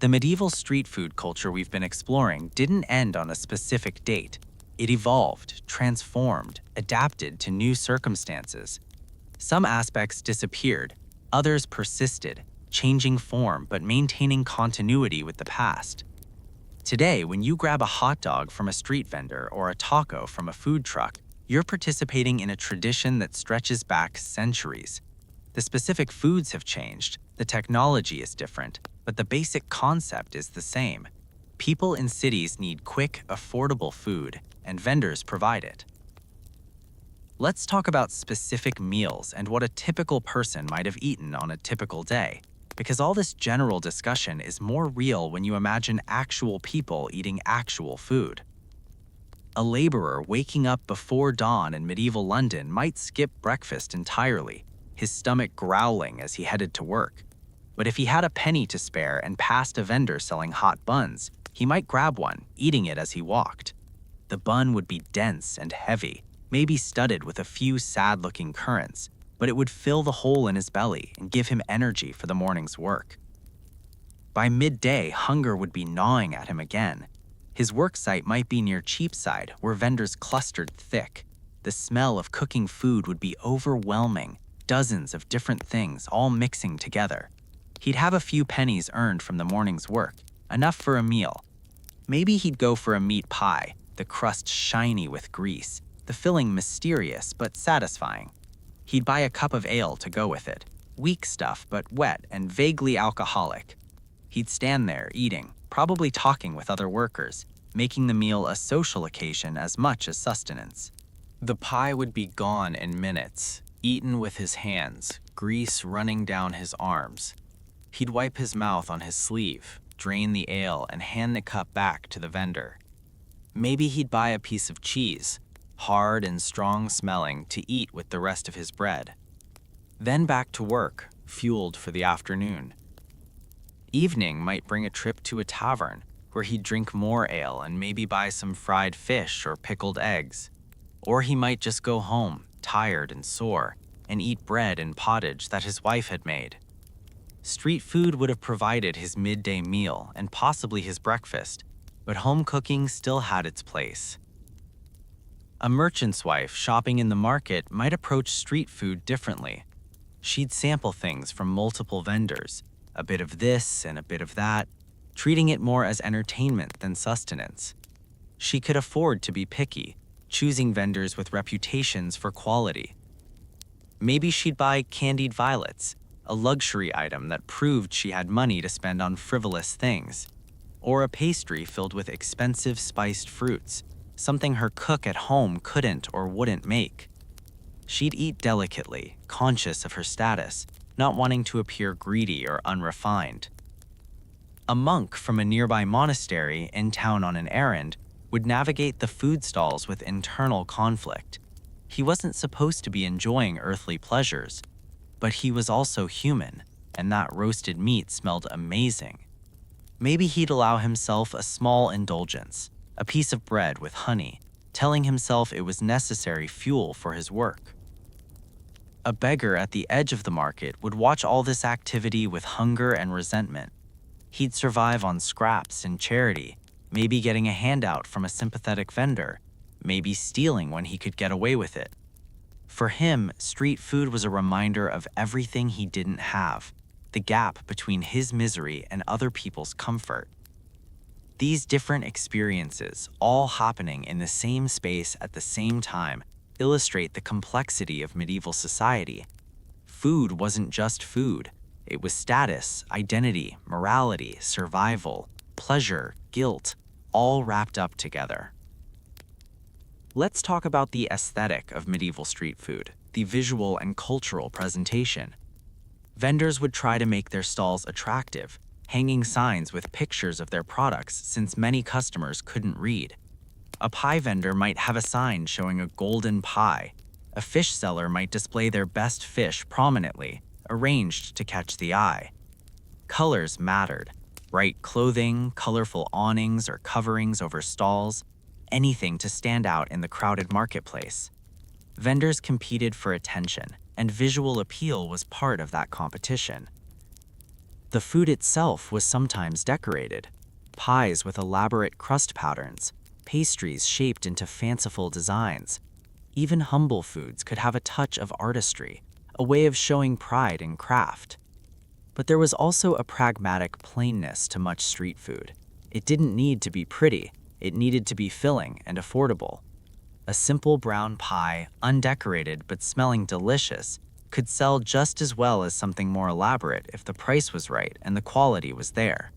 The medieval street food culture we've been exploring didn't end on a specific date. It evolved, transformed, adapted to new circumstances. Some aspects disappeared, others persisted, changing form but maintaining continuity with the past. Today, when you grab a hot dog from a street vendor or a taco from a food truck, you're participating in a tradition that stretches back centuries. The specific foods have changed, the technology is different, but the basic concept is the same. People in cities need quick, affordable food, and vendors provide it. Let's talk about specific meals and what a typical person might have eaten on a typical day, because all this general discussion is more real when you imagine actual people eating actual food. A laborer waking up before dawn in medieval London might skip breakfast entirely, his stomach growling as he headed to work. But if he had a penny to spare and passed a vendor selling hot buns, he might grab one, eating it as he walked. The bun would be dense and heavy, maybe studded with a few sad-looking currants, but it would fill the hole in his belly and give him energy for the morning's work. By midday, hunger would be gnawing at him again. His work site might be near Cheapside, where vendors clustered thick. The smell of cooking food would be overwhelming, dozens of different things all mixing together. He'd have a few pennies earned from the morning's work, enough for a meal. Maybe he'd go for a meat pie, the crust shiny with grease, the filling mysterious but satisfying. He'd buy a cup of ale to go with it, weak stuff but wet and vaguely alcoholic. He'd stand there eating, probably talking with other workers, making the meal a social occasion as much as sustenance. The pie would be gone in minutes, eaten with his hands, grease running down his arms. He'd wipe his mouth on his sleeve, drain the ale, and hand the cup back to the vendor. Maybe he'd buy a piece of cheese, hard and strong-smelling, to eat with the rest of his bread. Then back to work, fueled for the afternoon. Evening might bring a trip to a tavern, where he'd drink more ale and maybe buy some fried fish or pickled eggs. Or he might just go home, tired and sore, and eat bread and pottage that his wife had made. Street food would have provided his midday meal and possibly his breakfast, but home cooking still had its place. A merchant's wife shopping in the market might approach street food differently. She'd sample things from multiple vendors, a bit of this and a bit of that, treating it more as entertainment than sustenance. She could afford to be picky, choosing vendors with reputations for quality. Maybe she'd buy candied violets, a luxury item that proved she had money to spend on frivolous things, or a pastry filled with expensive spiced fruits, something her cook at home couldn't or wouldn't make. She'd eat delicately, conscious of her status, not wanting to appear greedy or unrefined. A monk from a nearby monastery in town on an errand would navigate the food stalls with internal conflict. He wasn't supposed to be enjoying earthly pleasures, but he was also human, and that roasted meat smelled amazing. Maybe he'd allow himself a small indulgence, a piece of bread with honey, telling himself it was necessary fuel for his work. A beggar at the edge of the market would watch all this activity with hunger and resentment. He'd survive on scraps and charity, maybe getting a handout from a sympathetic vendor, maybe stealing when he could get away with it. For him, street food was a reminder of everything he didn't have, the gap between his misery and other people's comfort. These different experiences, all happening in the same space at the same time, illustrate the complexity of medieval society. Food wasn't just food. It was status, identity, morality, survival, pleasure, guilt, all wrapped up together. Let's talk about the aesthetic of medieval street food, the visual and cultural presentation. Vendors would try to make their stalls attractive, hanging signs with pictures of their products since many customers couldn't read. A pie vendor might have a sign showing a golden pie. A fish seller might display their best fish prominently, arranged to catch the eye. Colors mattered. Bright clothing, colorful awnings or coverings over stalls, anything to stand out in the crowded marketplace. Vendors competed for attention, and visual appeal was part of that competition. The food itself was sometimes decorated. Pies with elaborate crust patterns, pastries shaped into fanciful designs. Even humble foods could have a touch of artistry, a way of showing pride in craft. But there was also a pragmatic plainness to much street food. It didn't need to be pretty, it needed to be filling and affordable. A simple brown pie, undecorated but smelling delicious, could sell just as well as something more elaborate if the price was right and the quality was there.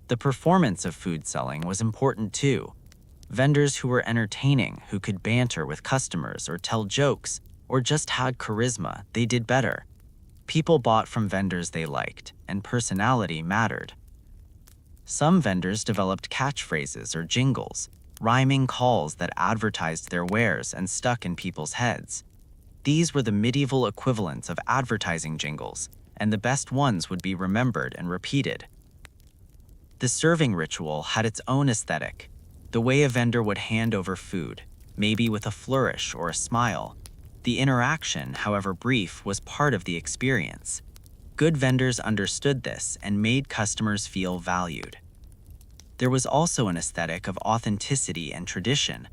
The performance of food selling was important too. Vendors who were entertaining, who could banter with customers or tell jokes, or just had charisma, they did better. People bought from vendors they liked, and personality mattered. Some vendors developed catchphrases or jingles, rhyming calls that advertised their wares and stuck in people's heads. These were the medieval equivalents of advertising jingles, and the best ones would be remembered and repeated. The serving ritual had its own aesthetic. The way a vendor would hand over food, maybe with a flourish or a smile. The interaction, however brief, was part of the experience. Good vendors understood this and made customers feel valued. There was also an aesthetic of authenticity and tradition.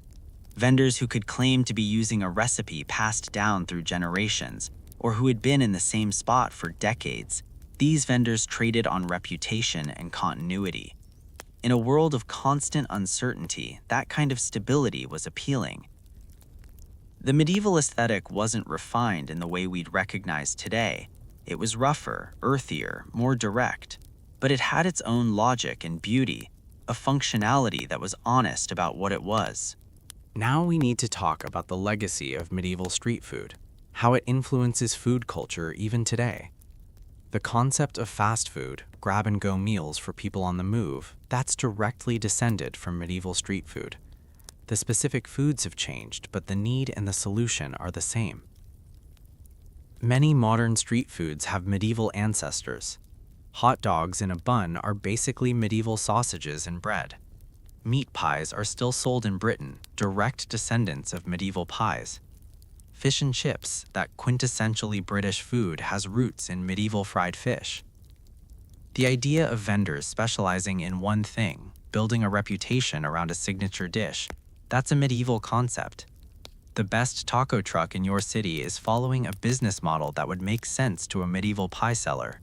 Vendors who could claim to be using a recipe passed down through generations, or who had been in the same spot for decades. These vendors traded on reputation and continuity. In a world of constant uncertainty, that kind of stability was appealing. The medieval aesthetic wasn't refined in the way we'd recognize today. It was rougher, earthier, more direct, but it had its own logic and beauty, a functionality that was honest about what it was. Now we need to talk about the legacy of medieval street food, how it influences food culture even today. The concept of fast food, grab-and-go meals for people on the move, that's directly descended from medieval street food. The specific foods have changed, but the need and the solution are the same. Many modern street foods have medieval ancestors. Hot dogs in a bun are basically medieval sausages and bread. Meat pies are still sold in Britain, direct descendants of medieval pies. Fish and chips, that quintessentially British food, has roots in medieval fried fish. The idea of vendors specializing in one thing, building a reputation around a signature dish, that's a medieval concept. The best taco truck in your city is following a business model that would make sense to a medieval pie seller.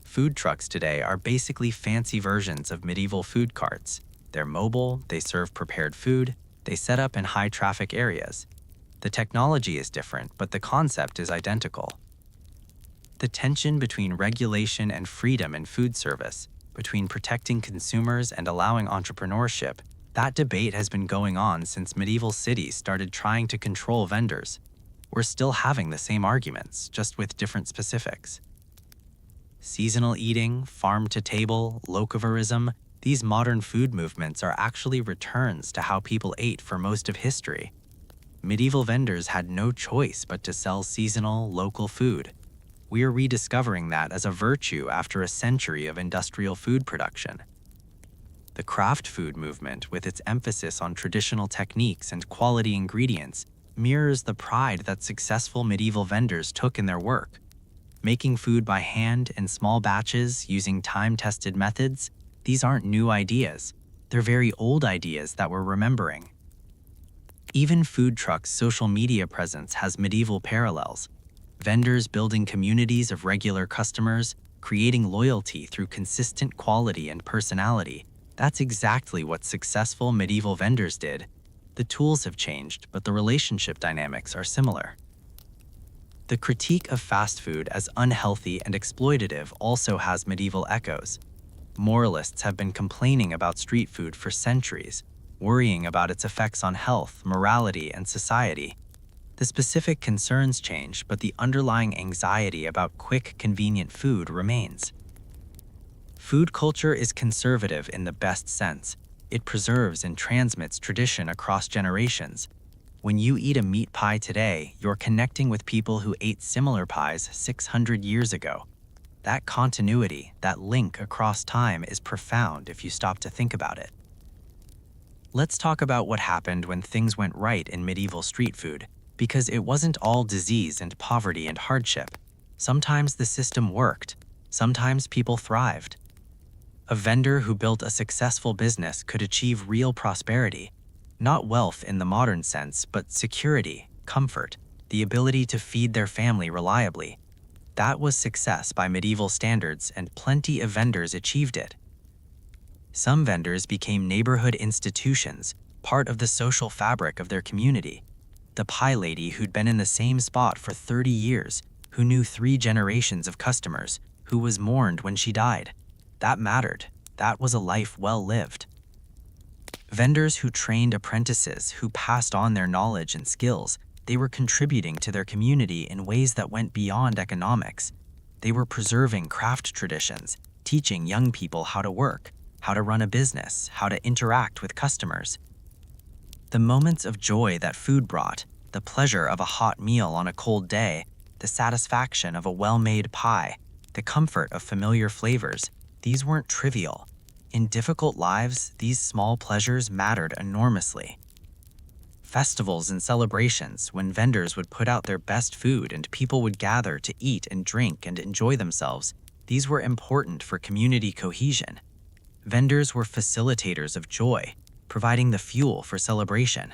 Food trucks today are basically fancy versions of medieval food carts. They're mobile, they serve prepared food, they set up in high-traffic areas. The technology is different, but the concept is identical. The tension between regulation and freedom in food service, between protecting consumers and allowing entrepreneurship, that debate has been going on since medieval cities started trying to control vendors. We're still having the same arguments, just with different specifics. Seasonal eating, farm-to-table, locavorism, these modern food movements are actually returns to how people ate for most of history. Medieval vendors had no choice but to sell seasonal, local food. We are rediscovering that as a virtue after a century of industrial food production. The craft food movement, with its emphasis on traditional techniques and quality ingredients, mirrors the pride that successful medieval vendors took in their work. Making food by hand in small batches using time-tested methods, these aren't new ideas. They're very old ideas that we're remembering. Even food trucks' social media presence has medieval parallels. Vendors building communities of regular customers, creating loyalty through consistent quality and personality. That's exactly what successful medieval vendors did. The tools have changed, but the relationship dynamics are similar. The critique of fast food as unhealthy and exploitative also has medieval echoes. Moralists have been complaining about street food for centuries, worrying about its effects on health, morality, and society. The specific concerns change, but the underlying anxiety about quick, convenient food remains. Food culture is conservative in the best sense. It preserves and transmits tradition across generations. When you eat a meat pie today, you're connecting with people who ate similar pies 600 years ago. That continuity, that link across time is profound if you stop to think about it. Let's talk about what happened when things went right in medieval street food, because it wasn't all disease and poverty and hardship. Sometimes the system worked. Sometimes people thrived. A vendor who built a successful business could achieve real prosperity. Not wealth in the modern sense, but security, comfort, the ability to feed their family reliably. That was success by medieval standards, and plenty of vendors achieved it. Some vendors became neighborhood institutions, part of the social fabric of their community. The pie lady who'd been in the same spot for 30 years, who knew 3 generations of customers, who was mourned when she died. That mattered. That was a life well lived. Vendors who trained apprentices, who passed on their knowledge and skills, they were contributing to their community in ways that went beyond economics. They were preserving craft traditions, teaching young people how to work, how to run a business, how to interact with customers. The moments of joy that food brought, the pleasure of a hot meal on a cold day, the satisfaction of a well-made pie, the comfort of familiar flavors, these weren't trivial. In difficult lives, these small pleasures mattered enormously. Festivals and celebrations, when vendors would put out their best food and people would gather to eat and drink and enjoy themselves, these were important for community cohesion. Vendors were facilitators of joy, providing the fuel for celebration.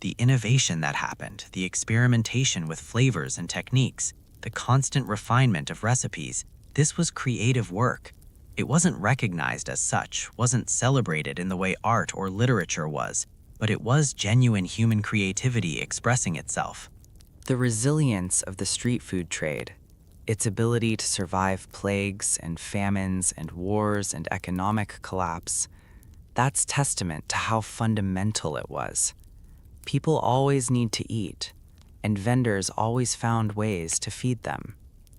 The innovation that happened, the experimentation with flavors and techniques, the constant refinement of recipes, this was creative work. It wasn't recognized as such, wasn't celebrated in the way art or literature was, but it was genuine human creativity expressing itself. The resilience of the street food trade, its ability to survive plagues and famines and wars and economic collapse, that's testament to how fundamental it was. People always need to eat, and vendors always found ways to feed them.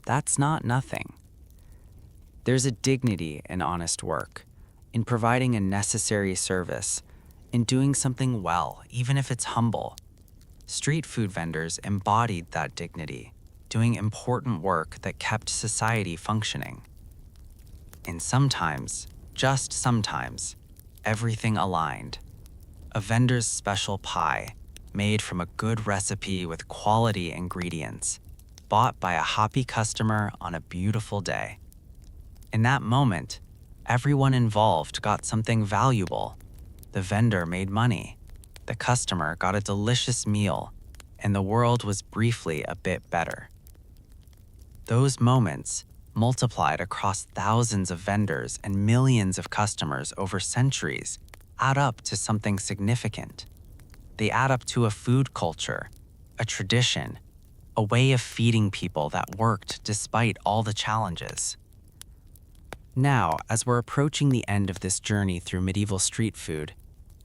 That's not nothing. There's a dignity in honest work, in providing a necessary service, in doing something well, even if it's humble. Street food vendors embodied that dignity, doing important work that kept society functioning. And sometimes, just sometimes, everything aligned. A vendor's special pie, made from a good recipe with quality ingredients, bought by a happy customer on a beautiful day. In that moment, everyone involved got something valuable. The vendor made money, the customer got a delicious meal, and the world was briefly a bit better. Those moments, multiplied across thousands of vendors and millions of customers over centuries, add up to something significant. They add up to a food culture, a tradition, a way of feeding people that worked despite all the challenges. Now, as we're approaching the end of this journey through medieval street food,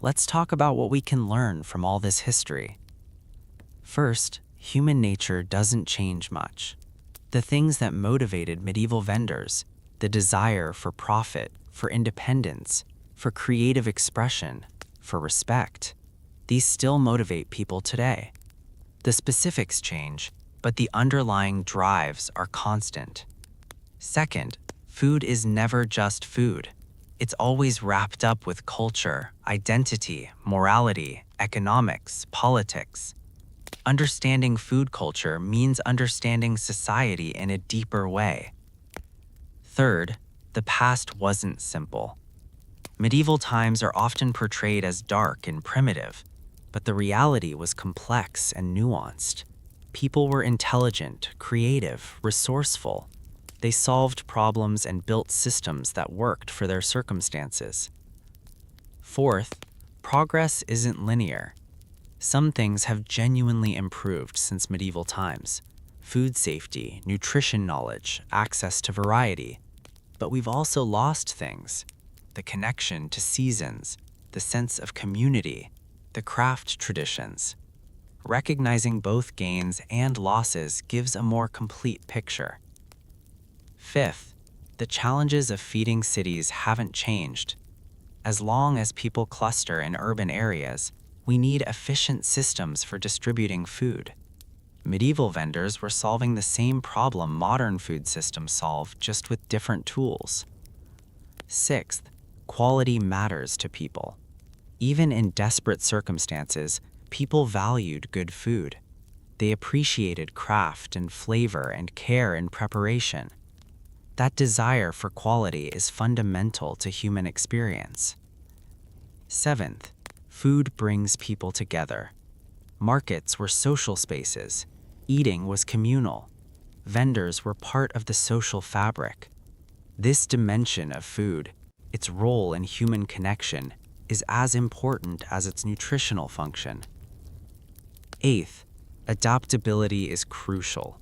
let's talk about what we can learn from all this history. First, human nature doesn't change much. The things that motivated medieval vendors, the desire for profit, for independence, for creative expression, for respect, these still motivate people today. The specifics change, but the underlying drives are constant. Second, food is never just food. It's always wrapped up with culture, identity, morality, economics, politics. Understanding food culture means understanding society in a deeper way. Third, the past wasn't simple. Medieval times are often portrayed as dark and primitive, but the reality was complex and nuanced. People were intelligent, creative, resourceful. They solved problems and built systems that worked for their circumstances. Fourth, progress isn't linear. Some things have genuinely improved since medieval times. Food safety, nutrition knowledge, access to variety. But we've also lost things. The connection to seasons, the sense of community, the craft traditions. Recognizing both gains and losses gives a more complete picture. Fifth, the challenges of feeding cities haven't changed. As long as people cluster in urban areas, we need efficient systems for distributing food. Medieval vendors were solving the same problem modern food systems solve, just with different tools. Sixth, quality matters to people. Even in desperate circumstances, people valued good food. They appreciated craft and flavor and care in preparation. That desire for quality is fundamental to human experience. Seventh, food brings people together. Markets were social spaces. Eating was communal. Vendors were part of the social fabric. This dimension of food, its role in human connection, is as important as its nutritional function. Eighth, adaptability is crucial.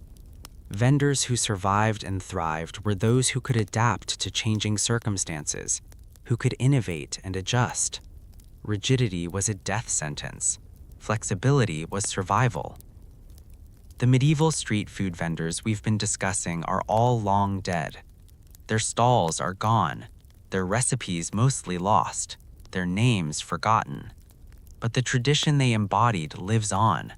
Vendors who survived and thrived were those who could adapt to changing circumstances, who could innovate and adjust. Rigidity was a death sentence. Flexibility was survival. The medieval street food vendors we've been discussing are all long dead. Their stalls are gone. their recipes mostly lost, their names forgotten. But the tradition they embodied lives on.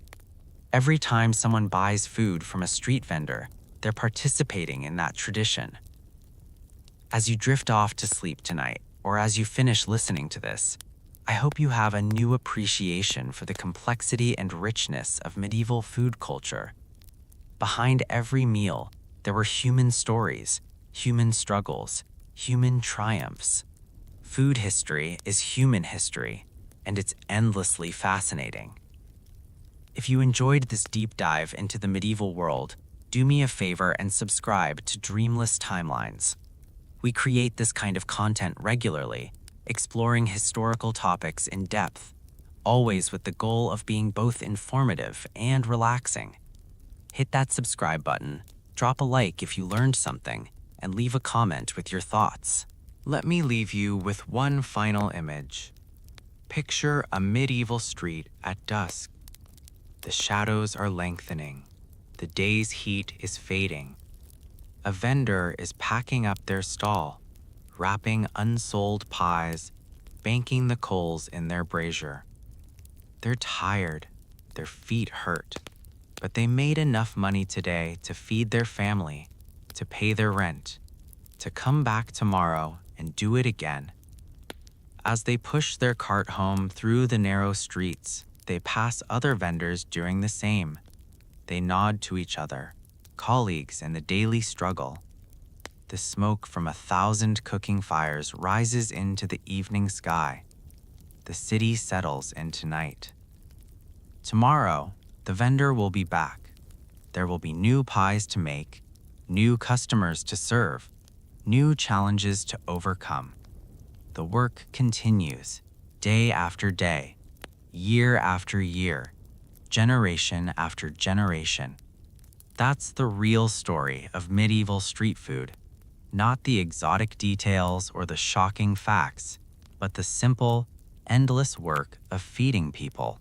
Every time someone buys food from a street vendor, they're participating in that tradition. As you drift off to sleep tonight, or as you finish listening to this, I hope you have a new appreciation for the complexity and richness of medieval food culture. Behind every meal, there were human stories, human struggles, human triumphs. Food history is human history, and it's endlessly fascinating. If you enjoyed this deep dive into the medieval world, do me a favor and subscribe to Dreamless Timelines. We create this kind of content regularly, exploring historical topics in depth, always with the goal of being both informative and relaxing. Hit that subscribe button, drop a like if you learned something, and leave a comment with your thoughts. Let me leave you with one final image. Picture a medieval street at dusk. The shadows are lengthening. The day's heat is fading. A vendor is packing up their stall, wrapping unsold pies, banking the coals in their brazier. They're tired, their feet hurt, but they made enough money today to feed their family, to pay their rent, to come back tomorrow and do it again. As they push their cart home through the narrow streets, they pass other vendors doing the same. They nod to each other, colleagues in the daily struggle. The smoke from 1,000 cooking fires rises into the evening sky. The city settles into night. Tomorrow, the vendor will be back. There will be new pies to make, new customers to serve, new challenges to overcome. The work continues, day after day, year after year, generation after generation. That's the real story of medieval street food, not the exotic details or the shocking facts, but the simple, endless work of feeding people.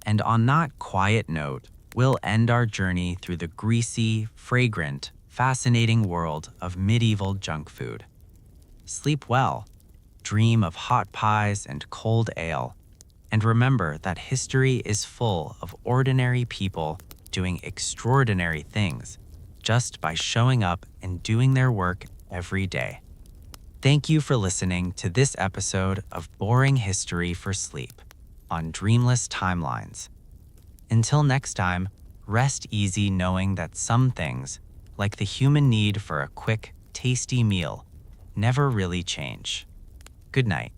And on that quiet note, we'll end our journey through the greasy, fragrant, fascinating world of medieval junk food. Sleep well, dream of hot pies and cold ale, and remember that history is full of ordinary people doing extraordinary things just by showing up and doing their work every day. Thank you for listening to this episode of Boring History for Sleep on Dreamless Timelines. Until next time, rest easy knowing that some things, like the human need for a quick, tasty meal, never really change. Good night.